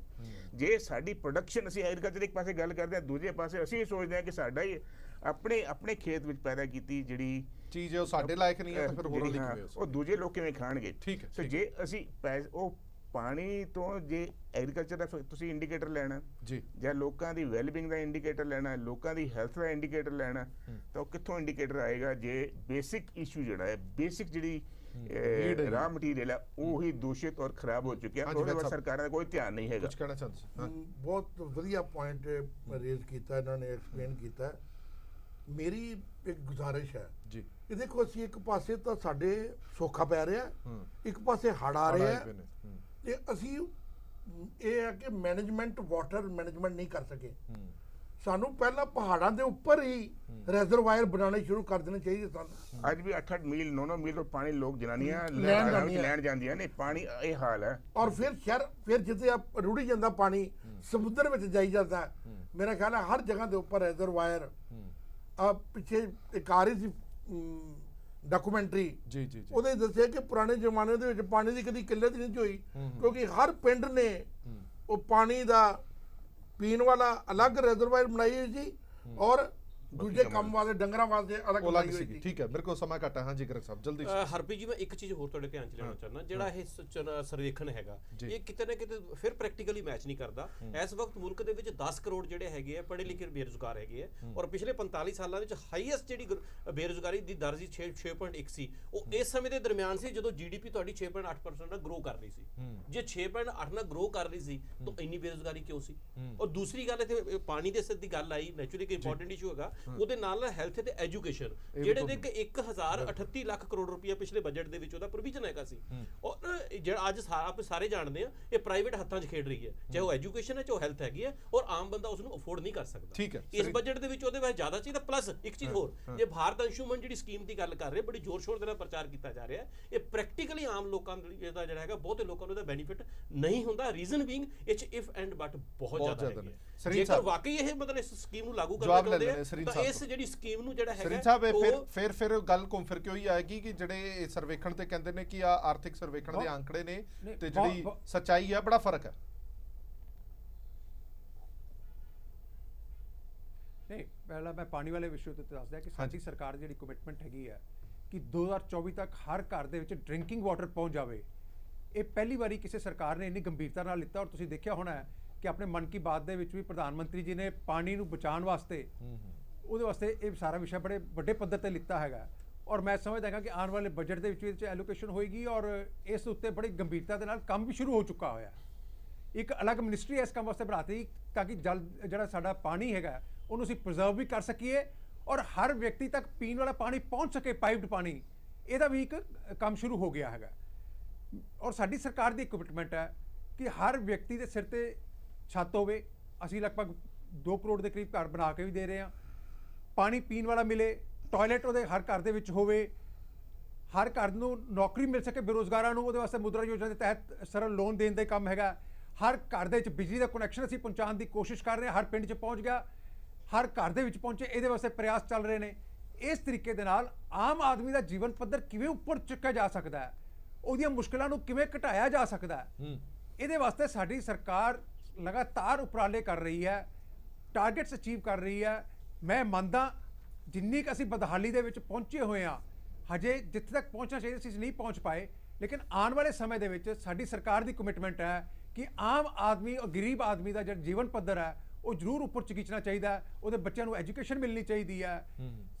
S6: ਜੇ ਸਾਡੀ ਪ੍ਰੋਡਕਸ਼ਨ, ਅਸੀਂ ਐਗਰੀਕਲਚਰ ਇੱਕ ਪਾਸੇ ਗੱਲ ਕਰਦੇ ਹਾਂ, ਦੂਜੇ ਪਾਸੇ ਅਸੀਂ ਇਹ ਸੋਚਦੇ ਹਾਂ ਕਿ ਸਾਡਾ ਹੀ ਆਪਣੇ ਖੇਤ ਵਿੱਚ ਪੈਦਾ ਕੀਤੀ ਜਿਹੜੀ
S1: ਚੀਜ਼ ਹੈ ਉਹ ਸਾਡੇ ਲਾਇਕ ਨਹੀਂ ਹੈ, ਤਾਂ ਫਿਰ ਹੋਰਾਂ ਲਈ ਕਿਵੇਂ ਹੋ
S6: ਉਹ ਦੂਜੇ ਲੋਕ ਕਿਵੇਂ ਖਾਣਗੇ?
S1: ਠੀਕ ਹੈ,
S6: ਸੋ ਜੇ ਅਸੀਂ ਉਹ ਪਾਣੀ ਤੋਂ ਜੇ ਐਗਰੀਕਲਚਰ ਦਾ ਤੁਸੀਂ ਇੰਡੀਕੇਟਰ ਲੈਣਾ
S1: ਜੀ,
S6: ਜਾਂ ਲੋਕਾਂ ਦੀ ਵੈਲਬੀਇੰਗ ਦਾ ਇੰਡੀਕੇਟਰ ਲੈਣਾ, ਲੋਕਾਂ ਦੀ ਹੈਲਥ ਦਾ ਇੰਡੀਕੇਟਰ ਲੈਣਾ, ਤਾਂ ਉਹ ਕਿੱਥੋਂ ਇੰਡੀਕੇਟਰ ਆਏਗਾ ਜੇ ਬੇਸਿਕ ਇਸ਼ੂ ਜਿਹੜਾ ਹੈ, ਬੇਸਿਕ ਜਿਹੜੀ ਰਾਹ ਮਟੀਰੀਅਲ ਹੈ ਉਹ ਹੀ ਦੂਸ਼ਿਤ ਔਰ ਖਰਾਬ ਹੋ ਚੁੱਕਿਆ, ਉਹਦੇ ਵੱਲ ਸਰਕਾਰਾਂ ਦਾ ਕੋਈ ਧਿਆਨ ਨਹੀਂ ਹੈਗਾ।
S1: ਕੁਝ ਕਹਿਣਾ ਚਾਹੁੰਦੇ ਸੀ? ਹਾਂ,
S2: ਬਹੁਤ ਵਧੀਆ ਪੁਆਇੰਟ ਰੇਜ਼ ਕੀਤਾ ਇਹਨਾਂ ਨੇ, ਐਕਸਪਲੇਨ ਕੀਤਾ। ਮੇਰੀ ਇੱਕ ਗੁਜ਼ਾਰਿਸ਼ ਹੈ
S1: ਜੀ
S2: ਕਿ ਦੇਖੋ, ਅਸੀਂ ਇੱਕ ਪਾਸੇ ਤਾਂ ਸਾਡੇ ਸੋਖਾ ਪੈ ਰਿਹਾ, ਇੱਕ ਪਾਸੇ ਹੜ੍ਹ ਆ ਰਿਹਾ, ਤੇ ਅਸੀਂ ਇਹ ਹੈ ਕਿ ਮੈਨੇਜਮੈਂਟ, ਵਾਟਰ ਮੈਨੇਜਮੈਂਟ ਨਹੀਂ ਕਰ ਸਕੇ। ਸਾਨੂੰ ਪਹਿਲਾਂ ਪਹਾੜਾਂ ਦੇ ਉੱਪਰ ਹੀ ਰਿਜ਼ਰਵਾਇਰ ਬਣਾਉਣੇ ਸ਼ੁਰੂ ਕਰ ਦੇਣੇ ਚਾਹੀਦੇ ਸਨ।
S6: ਅੱਜ ਵੀ 8-8 ਮੀਲ 9-9 ਮੀਲ ਤੋਂ ਪਾਣੀ ਲੋਕ ਜਨਾਨੀਆਂ ਲੈਣ ਜਾਂਦੀਆਂ ਨੇ, ਪਾਣੀ ਇਹ ਹਾਲ ਹੈ।
S2: ਔਰ ਫਿਰ ਜਿੱਥੇ ਰੁੜੀ ਜਾਂਦਾ ਪਾਣੀ, ਸਮੁੰਦਰ ਵਿੱਚ ਜਾਈ ਜਾਂਦਾ। ਮੇਰਾ ਖਿਆਲ ਹੈ ਹਰ ਜਗ੍ਹਾ ਦੇ ਉੱਪਰ ਰਿਜ਼ਰਵਾਇਰ। ਪਿੱਛੇ ਇੱਕ ਆ ਰਹੀ ਸੀ ਡਾਕੂਮੈਂਟਰੀ,
S1: ਜੀ ਜੀ,
S2: ਉਹਦੇ ਦੱਸਿਆ ਕਿ ਪੁਰਾਣੇ ਜ਼ਮਾਨੇ ਦੇ ਵਿੱਚ ਪਾਣੀ ਦੀ ਕਦੀ ਕਿੱਲਤ ਨਹੀਂ ਹੋਈ, ਕਿਉਂਕਿ ਹਰ ਪਿੰਡ ਨੇ ਉਹ ਪਾਣੀ ਦਾ ਪੀਣ ਵਾਲਾ ਅਲੱਗ ਰਿਜ਼ਰਵਾਇਰ ਬਣਾਈ ਹੋਈ ਸੀ, ਔਰ ਦੂਜੇ ਕੰਮ ਵਾਲੇ ਡੰਗਰਾਂ ਵਾਸਤੇ ਅਲੱਗ ਬਣਾਈ ਹੋਈ ਸੀ।
S1: ਠੀਕ ਹੈ, ਮੇਰੇ ਕੋਲ ਸਮਾਂ ਘੱਟ ਹੈ। ਹਾਂਜੀ ਗਰਗ ਸਾਹਿਬ, ਜਲਦੀ।
S5: ਹਰਪ੍ਰੀਤ ਜੀ, ਮੈਂ ਇੱਕ ਚੀਜ਼ ਹੋਰ ਤੁਹਾਡੇ ਧਿਆਨ ਚ ਲਿਆਉਣਾ ਚਾਹੁੰਦਾ, ਜਿਹੜਾ ਇਹ ਸਰਵੇਖਣ ਹੈਗਾ, ਇਹ ਕਿਤੇ ਨਾ ਕਿਤੇ ਫਿਰ ਪ੍ਰੈਕਟੀਕਲੀ ਮੈਚ ਨਹੀਂ ਕਰਦਾ। ਇਸ ਵਕਤ ਮੁਲਕ ਦੇ ਵਿੱਚ 10 ਕਰੋੜ ਜਿਹੜੇ ਹੈਗੇ ਆ ਪੜ੍ਹੇ ਲਿਖੇ ਬੇਰੁਜ਼ਗਾਰ ਹੈਗੇ ਆ, ਔਰ ਪਿਛਲੇ 45 ਸਾਲਾਂ ਵਿੱਚ ਹਾਈਐਸਟ ਜਿਹੜੀ ਬੇਰੁਜ਼ਗਾਰੀ ਦੀ ਦਰ ਸੀ 6.1 ਸੀ। ਉਹ ਇਸ ਸਮੇਂ ਦੇ ਦਰਮਿਆਨ ਸੀ ਜਦੋਂ GDP ਤੁਹਾਡੀ 6.8% ਨਾਲ ਗਰੋ ਕਰ ਰਹੀ ਸੀ। ਜੇ 6.8 ਨਾਲ ਗਰੋ ਕਰ ਰਹੀ ਸੀ ਤਾਂ ਇੰਨੀ ਬੇਰੁਜ਼ਗਾਰੀ ਕਿਉਂ ਸੀ? ਔਰ ਦੂਸਰੀ ਗੱਲ, ਇੱਥੇ ਪਾਣੀ ਦੇ ਸਿੱਧ ਦੀ ਗੱਲ ਆਈ, ਨੈਚੁਰਲੀ ਇੱਕ ਇੰਪੋਰਟੈਂਟ ਇਸ਼ੂ ਹੈਗਾ, ਉਹਦੇ ਨਾਲ ਹੈਲਥ ਤੇ ਐਜੂਕੇਸ਼ਨ, ਜਿਹੜੇ ਦੇ ਕਿ 1038 ਲੱਖ ਕਰੋੜ ਰੁਪਇਆ ਪਿਛਲੇ ਬਜਟ ਦੇ ਵਿੱਚ ਉਹਦਾ ਪ੍ਰੋਵੀਜ਼ਨ ਹੈਗਾ ਸੀ। ਔਰ ਜਿਹੜਾ ਅੱਜ ਆਪ ਸਾਰੇ ਜਾਣਦੇ ਆ, ਇਹ ਪ੍ਰਾਈਵੇਟ ਹੱਥਾਂ 'ਚ ਖੇਡ ਰਹੀ ਹੈ, ਚਾਹੇ ਉਹ ਐਜੂਕੇਸ਼ਨ ਹੈ, ਚਾਹੇ ਹੈਲਥ ਹੈਗੀ ਹੈ, ਔਰ ਆਮ ਬੰਦਾ ਉਸ ਨੂੰ ਅਫੋਰਡ ਨਹੀਂ ਕਰ ਸਕਦਾ।
S1: ਠੀਕ ਹੈ,
S5: ਇਸ ਬਜਟ ਦੇ ਵਿੱਚ ਉਹਦੇ ਵਾਸਤੇ ਜ਼ਿਆਦਾ ਚਾਹੀਦਾ। ਪਲੱਸ ਇੱਕ ਚੀਜ਼ ਹੋਰ, ਜੇ ਭਾਰਤ ਅੰਸ਼ੁਮਨ ਜਿਹੜੀ ਸਕੀਮ ਦੀ ਗੱਲ ਕਰ ਰਹੇ, ਬੜੀ ਜ਼ੋਰ ਸ਼ੋਰ ਦੇ ਨਾਲ ਪ੍ਰਚਾਰ ਕੀਤਾ ਜਾ ਰਿਹਾ, ਇਹ ਪ੍ਰੈਕਟੀਕਲੀ ਆਮ ਲੋਕਾਂ ਦਾ ਜਿਹੜਾ ਹੈਗਾ, ਬਹੁਤੇ ਲੋਕਾਂ ਨੂੰ ਇਹਦਾ ਬੈਨੀਫਿਟ ਨਹੀਂ ਹੁੰਦਾ। Reason being it's if and but ਬਹੁਤ ਜ਼ਿਆਦਾ ਹੈ। ਜੇਕਰ ਵਾਕਈ ਇਹ ਮਤਲਬ ਇਸ ਸਕੀਮ ਨੂੰ ਲਾਗੂ ਕਰਨਾ ਚਾਹੁੰਦੇ ਆ, ਤਾਂ ਇਸ ਜਿਹੜੀ ਸਕੀਮ ਨੂੰ ਜਿਹੜਾ
S1: ਸਰੀਨ ਸਾਹਿਬ, ਫਿਰ ਗੱਲ ਘੁੰਮ ਫਿਰ ਕੇ ਉਹੀ ਆਏਗੀ ਕਿ ਜਿਹੜੇ ਸਰਵੇਖਣ ਤੇ ਕਹਿੰਦੇ ਨੇ ਕਿ ਆ ਆਰਥਿਕ ਸਰਵੇਖਣ ਦੇ ਆંકੜੇ ਨੇ ਤੇ ਜਿਹੜੀ ਸੱਚਾਈ ਆ ਬੜਾ ਫਰਕ ਹੈ।
S3: ਨਹੀਂ, ਪਹਿਲਾਂ ਮੈਂ ਪਾਣੀ ਵਾਲੇ ਵਿਸ਼ੇ ਤੇ ਦੱਸਦਾ ਕਿ ਸਾਡੀ ਸਰਕਾਰ ਜਿਹੜੀ ਕਮਿਟਮੈਂਟ ਹੈਗੀ ਹੈ ਕਿ 2024 ਤੱਕ ਹਰ ਘਰ ਦੇ ਵਿੱਚ ਡਰਿੰਕਿੰਗ ਵਾਟਰ ਪਹੁੰਚ ਜਾਵੇ। ਇਹ ਪਹਿਲੀ ਵਾਰੀ ਕਿਸੇ ਸਰਕਾਰ ਨੇ ਇੰਨੀ ਗੰਭੀਰਤਾ ਨਾਲ ਲਿੱਤਾ। ਔਰ ਤੁਸੀਂ ਦੇਖਿਆ ਹੋਣਾ ਹੈ ਕਿ ਆਪਣੇ ਮਨ ਕੀ ਬਾਤ ਦੇ ਵਿੱਚ ਵੀ ਪ੍ਰਧਾਨ ਮੰਤਰੀ ਜੀ ਨੇ ਪਾਣੀ ਨੂੰ ਬਚਾਉਣ ਵਾਸਤੇ, ਉਹਦੇ ਵਾਸਤੇ ਇਹ ਸਾਰਾ ਵਿਸ਼ਾ ਬੜੇ ਵੱਡੇ ਪੱਧਰ ਤੇ ਲਿੱਤਾ ਹੈਗਾ। ਔਰ ਮੈਂ ਸਮਝਦਾ ਹਾਂ ਕਿ ਆਉਣ ਵਾਲੇ ਬਜਟ ਦੇ ਵਿੱਚ ਐਲੋਕੇਸ਼ਨ ਹੋਏਗੀ, ਔਰ ਇਸ ਉੱਤੇ ਬੜੀ ਗੰਭੀਰਤਾ ਦੇ ਨਾਲ ਕੰਮ ਵੀ ਸ਼ੁਰੂ ਹੋ ਚੁੱਕਾ ਹੋਇਆ। ਇੱਕ ਅਲੱਗ ਮਿਨਿਸਟਰੀ ਇਸ ਕੰਮ ਵਾਸਤੇ ਬਣਾਤੀ ਤਾਂ ਕਿ ਜਲ ਜਿਹੜਾ ਸਾਡਾ ਪਾਣੀ ਹੈਗਾ ਉਹਨੂੰ ਅਸੀਂ ਪ੍ਰੀਜ਼ਰਵ ਵੀ ਕਰ ਸਕੀਏ, ਔਰ ਹਰ ਵਿਅਕਤੀ ਤੱਕ ਪੀਣ ਵਾਲਾ ਪਾਣੀ ਪਹੁੰਚ ਸਕੇ, ਪਾਈਪਡ ਪਾਣੀ, ਇਹਦਾ ਵੀ ਇੱਕ ਕੰਮ ਸ਼ੁਰੂ ਹੋ ਗਿਆ ਹੈਗਾ। ਔਰ ਸਾਡੀ ਸਰਕਾਰ ਦੀ ਕਮਿਟਮੈਂਟ ਹੈ ਕਿ ਹਰ ਵਿਅਕਤੀ ਦੇ ਸਿਰ ਤੇ ਛੱਤ ਹੋਵੇ। ਅਸੀਂ ਲਗਭਗ 2 ਕਰੋੜ ਦੇ ਕਰੀਬ ਘਰ ਬਣਾ ਕੇ ਵੀ ਦੇ ਰਹੇ ਹਾਂ। ਪਾਣੀ ਪੀਣ ਵਾਲਾ ਮਿਲੇ, ਟਾਇਲਟ ਉਹਦੇ ਹਰ ਘਰ ਦੇ ਵਿੱਚ ਹੋਵੇ, ਹਰ ਘਰ ਨੂੰ ਨੌਕਰੀ ਮਿਲ ਸਕੇ ਬੇਰੁਜ਼ਗਾਰਾਂ ਨੂੰ, ਉਹਦੇ ਵਾਸਤੇ ਮੁਦਰਾ ਯੋਜਨਾ ਦੇ ਤਹਿਤ ਸਰਲ ਲੋਨ ਦੇਣ ਦਾ ਕੰਮ ਹੈਗਾ। ਹਰ ਘਰ ਦੇ ਵਿੱਚ ਬਿਜਲੀ ਦਾ ਕਨੈਕਸ਼ਨ ਅਸੀਂ ਪਹੁੰਚਾਉਣ ਦੀ ਕੋਸ਼ਿਸ਼ ਕਰ ਰਹੇ ਹਾਂ, ਹਰ ਪਿੰਡ 'ਚ ਪਹੁੰਚ ਗਿਆ, ਹਰ ਘਰ ਦੇ ਵਿੱਚ ਪਹੁੰਚੇ, ਇਹਦੇ ਵਾਸਤੇ ਪ੍ਰਯਾਸ ਚੱਲ ਰਹੇ ਨੇ। ਇਸ ਤਰੀਕੇ ਦੇ ਨਾਲ ਆਮ ਆਦਮੀ ਦਾ ਜੀਵਨ ਪੱਧਰ ਕਿਵੇਂ ਉੱਪਰ ਚੁੱਕਿਆ ਜਾ ਸਕਦਾ ਹੈ, ਉਹਦੀਆਂ ਮੁਸ਼ਕਲਾਂ ਨੂੰ ਕਿਵੇਂ ਘਟਾਇਆ ਜਾ ਸਕਦਾ ਹੈ, ਇਹਦੇ ਵਾਸਤੇ ਸਾਡੀ ਸਰਕਾਰ ਲਗਾਤਾਰ ਉਪਰਾਲੇ ਕਰ ਰਹੀ ਹੈ, ਟਾਰਗੇਟਸ ਅਚੀਵ ਕਰ ਰਹੀ ਹੈ। ਮੈਂ ਮੰਨਦਾ ਜਿੰਨੀ ਕੁ ਅਸੀਂ ਬਦਹਾਲੀ ਦੇ ਵਿੱਚ ਪਹੁੰਚੇ ਹੋਏ ਹਾਂ, ਹਜੇ ਜਿੱਥੇ ਤੱਕ ਪਹੁੰਚਣਾ ਚਾਹੀਦਾ ਸੀ ਨਹੀਂ ਪਹੁੰਚ ਪਾਏ, ਲੇਕਿਨ ਆਉਣ ਵਾਲੇ ਸਮੇਂ ਦੇ ਵਿੱਚ ਸਾਡੀ ਸਰਕਾਰ ਦੀ ਕਮਿਟਮੈਂਟ ਹੈ ਕਿ ਆਮ ਆਦਮੀ ਔਰ ਗਰੀਬ ਆਦਮੀ ਦਾ ਜਿਹੜਾ ਜੀਵਨ ਪੱਧਰ ਹੈ ਉਹ ਜ਼ਰੂਰ ਉੱਪਰ ਚੁੱਕਣਾ ਚਾਹੀਦਾ, ਉਹਦੇ ਬੱਚਿਆਂ ਨੂੰ ਐਜੂਕੇਸ਼ਨ ਮਿਲਣੀ ਚਾਹੀਦੀ ਹੈ,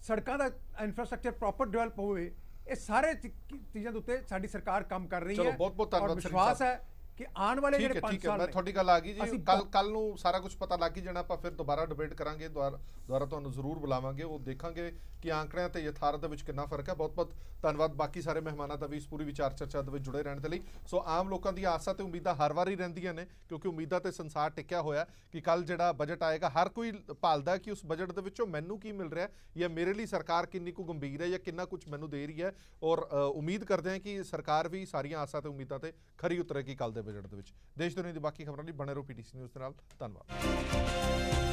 S3: ਸੜਕਾਂ ਦਾ ਇਨਫਰਾਸਟ੍ਰਕਚਰ ਪ੍ਰੋਪਰ ਡਿਵੈਲਪ ਹੋਵੇ। ਇਹ ਸਾਰੇ ਚੀਜ਼ਾਂ ਦੇ ਉੱਤੇ ਸਾਡੀ ਸਰਕਾਰ ਕੰਮ ਕਰ ਰਹੀ ਹੈ।
S1: ਬਹੁਤ ਬਹੁਤ ਧੰਨਵਾਦ।
S3: ਵਿਸ਼ਵਾਸ ਹੈ ਕਿ ਆਉਣ ਵਾਲੇ
S1: ਠੀਕ
S3: ਜਿਹੜੇ
S1: ਹੈ
S3: 5
S1: ਠੀਕ ਹੈ
S3: ਸਾਲ
S1: ਮੈਂ
S3: ਨੇ,
S1: ਤੁਹਾਡੀ ਗੱਲ ਆ ਗਈ ਜੀ
S3: ਅਸੀਂ
S1: ਕੱਲ ਨੂੰ ਸਾਰਾ ਕੁਝ ਪਤਾ ਲੱਗ ਹੀ ਜਾਣਾ ਆਪਾਂ ਫਿਰ ਦੁਬਾਰਾ ਡਿਬੇਟ ਕਰਾਂਗੇ ਦੁਬਾਰਾ ਤੁਹਾਨੂੰ ਜ਼ਰੂਰ ਬੁਲਾਵਾਂਗੇ ਉਹ ਦੇਖਾਂਗੇ ਕਿ ਆંકੜਿਆਂ ਤੇ ਯਥਾਰਥ ਦੇ ਵਿੱਚ ਕਿੰਨਾ ਫਰਕ ਹੈ ਬਹੁਤ ਬਹੁਤ ਧੰਨਵਾਦ ਬਾਕੀ ਸਾਰੇ ਮਹਿਮਾਨਾਂ ਦਾ ਵੀ ਇਸ ਪੂਰੀ ਵਿਚਾਰ ਚਰਚਾ ਦੇ ਵਿੱਚ ਜੁੜੇ ਰਹਿਣ ਦੇ ਲਈ ਸੋ ਆਮ ਲੋਕਾਂ ਦੀਆਂ ਆਸਾਂ ਤੇ ਉਮੀਦਾਂ ਹਰ ਵਾਰੀ ਰਹਿੰਦੀਆਂ ਨੇ ਕਿਉਂਕਿ ਉਮੀਦਾਂ ਤੇ ਸੰਸਾਰ ਟਿਕਿਆ ਹੋਇਆ ਕਿ ਕੱਲ ਜਿਹੜਾ ਬਜਟ ਆਏਗਾ ਹਰ ਕੋਈ ਭਾਲਦਾ ਕਿ ਉਸ ਬਜਟ ਦੇ ਵਿੱਚੋਂ ਮੈਨੂੰ ਕੀ ਮਿਲ ਰਿਹਾ ਜਾਂ ਮੇਰੇ ਲਈ ਸਰਕਾਰ ਕਿੰਨੀ ਕੁ ਗੰਭੀਰ ਹੈ ਜਾਂ ਕਿੰਨਾ ਕੁਝ ਮੈਨੂੰ ਦੇ ਰਹੀ ਹੈ ਔਰ ਉਮੀਦ ਕਰਦੇ ਹਾਂ ਕਿ ਸਰਕਾਰ ਵੀ ਸਾਰੀਆਂ ਆਸਾਂ ਤੇ ਉਮੀਦਾਂ ਤੇ ਖਰੀ ਉਤਰੇਗੀ ਕੱਲ ਦੇ ਬਜਟ ਦੇ ਵਿੱਚ ਦੇਸ਼ ਦੁਨੀਆ ਦੀ ਬਾਕੀ ਖਬਰਾਂ ਲਈ ਬਣੇ ਰਹੋ PTC ਨਿਊਜ਼ ਦੇ ਨਾਲ ਧੰਨਵਾਦ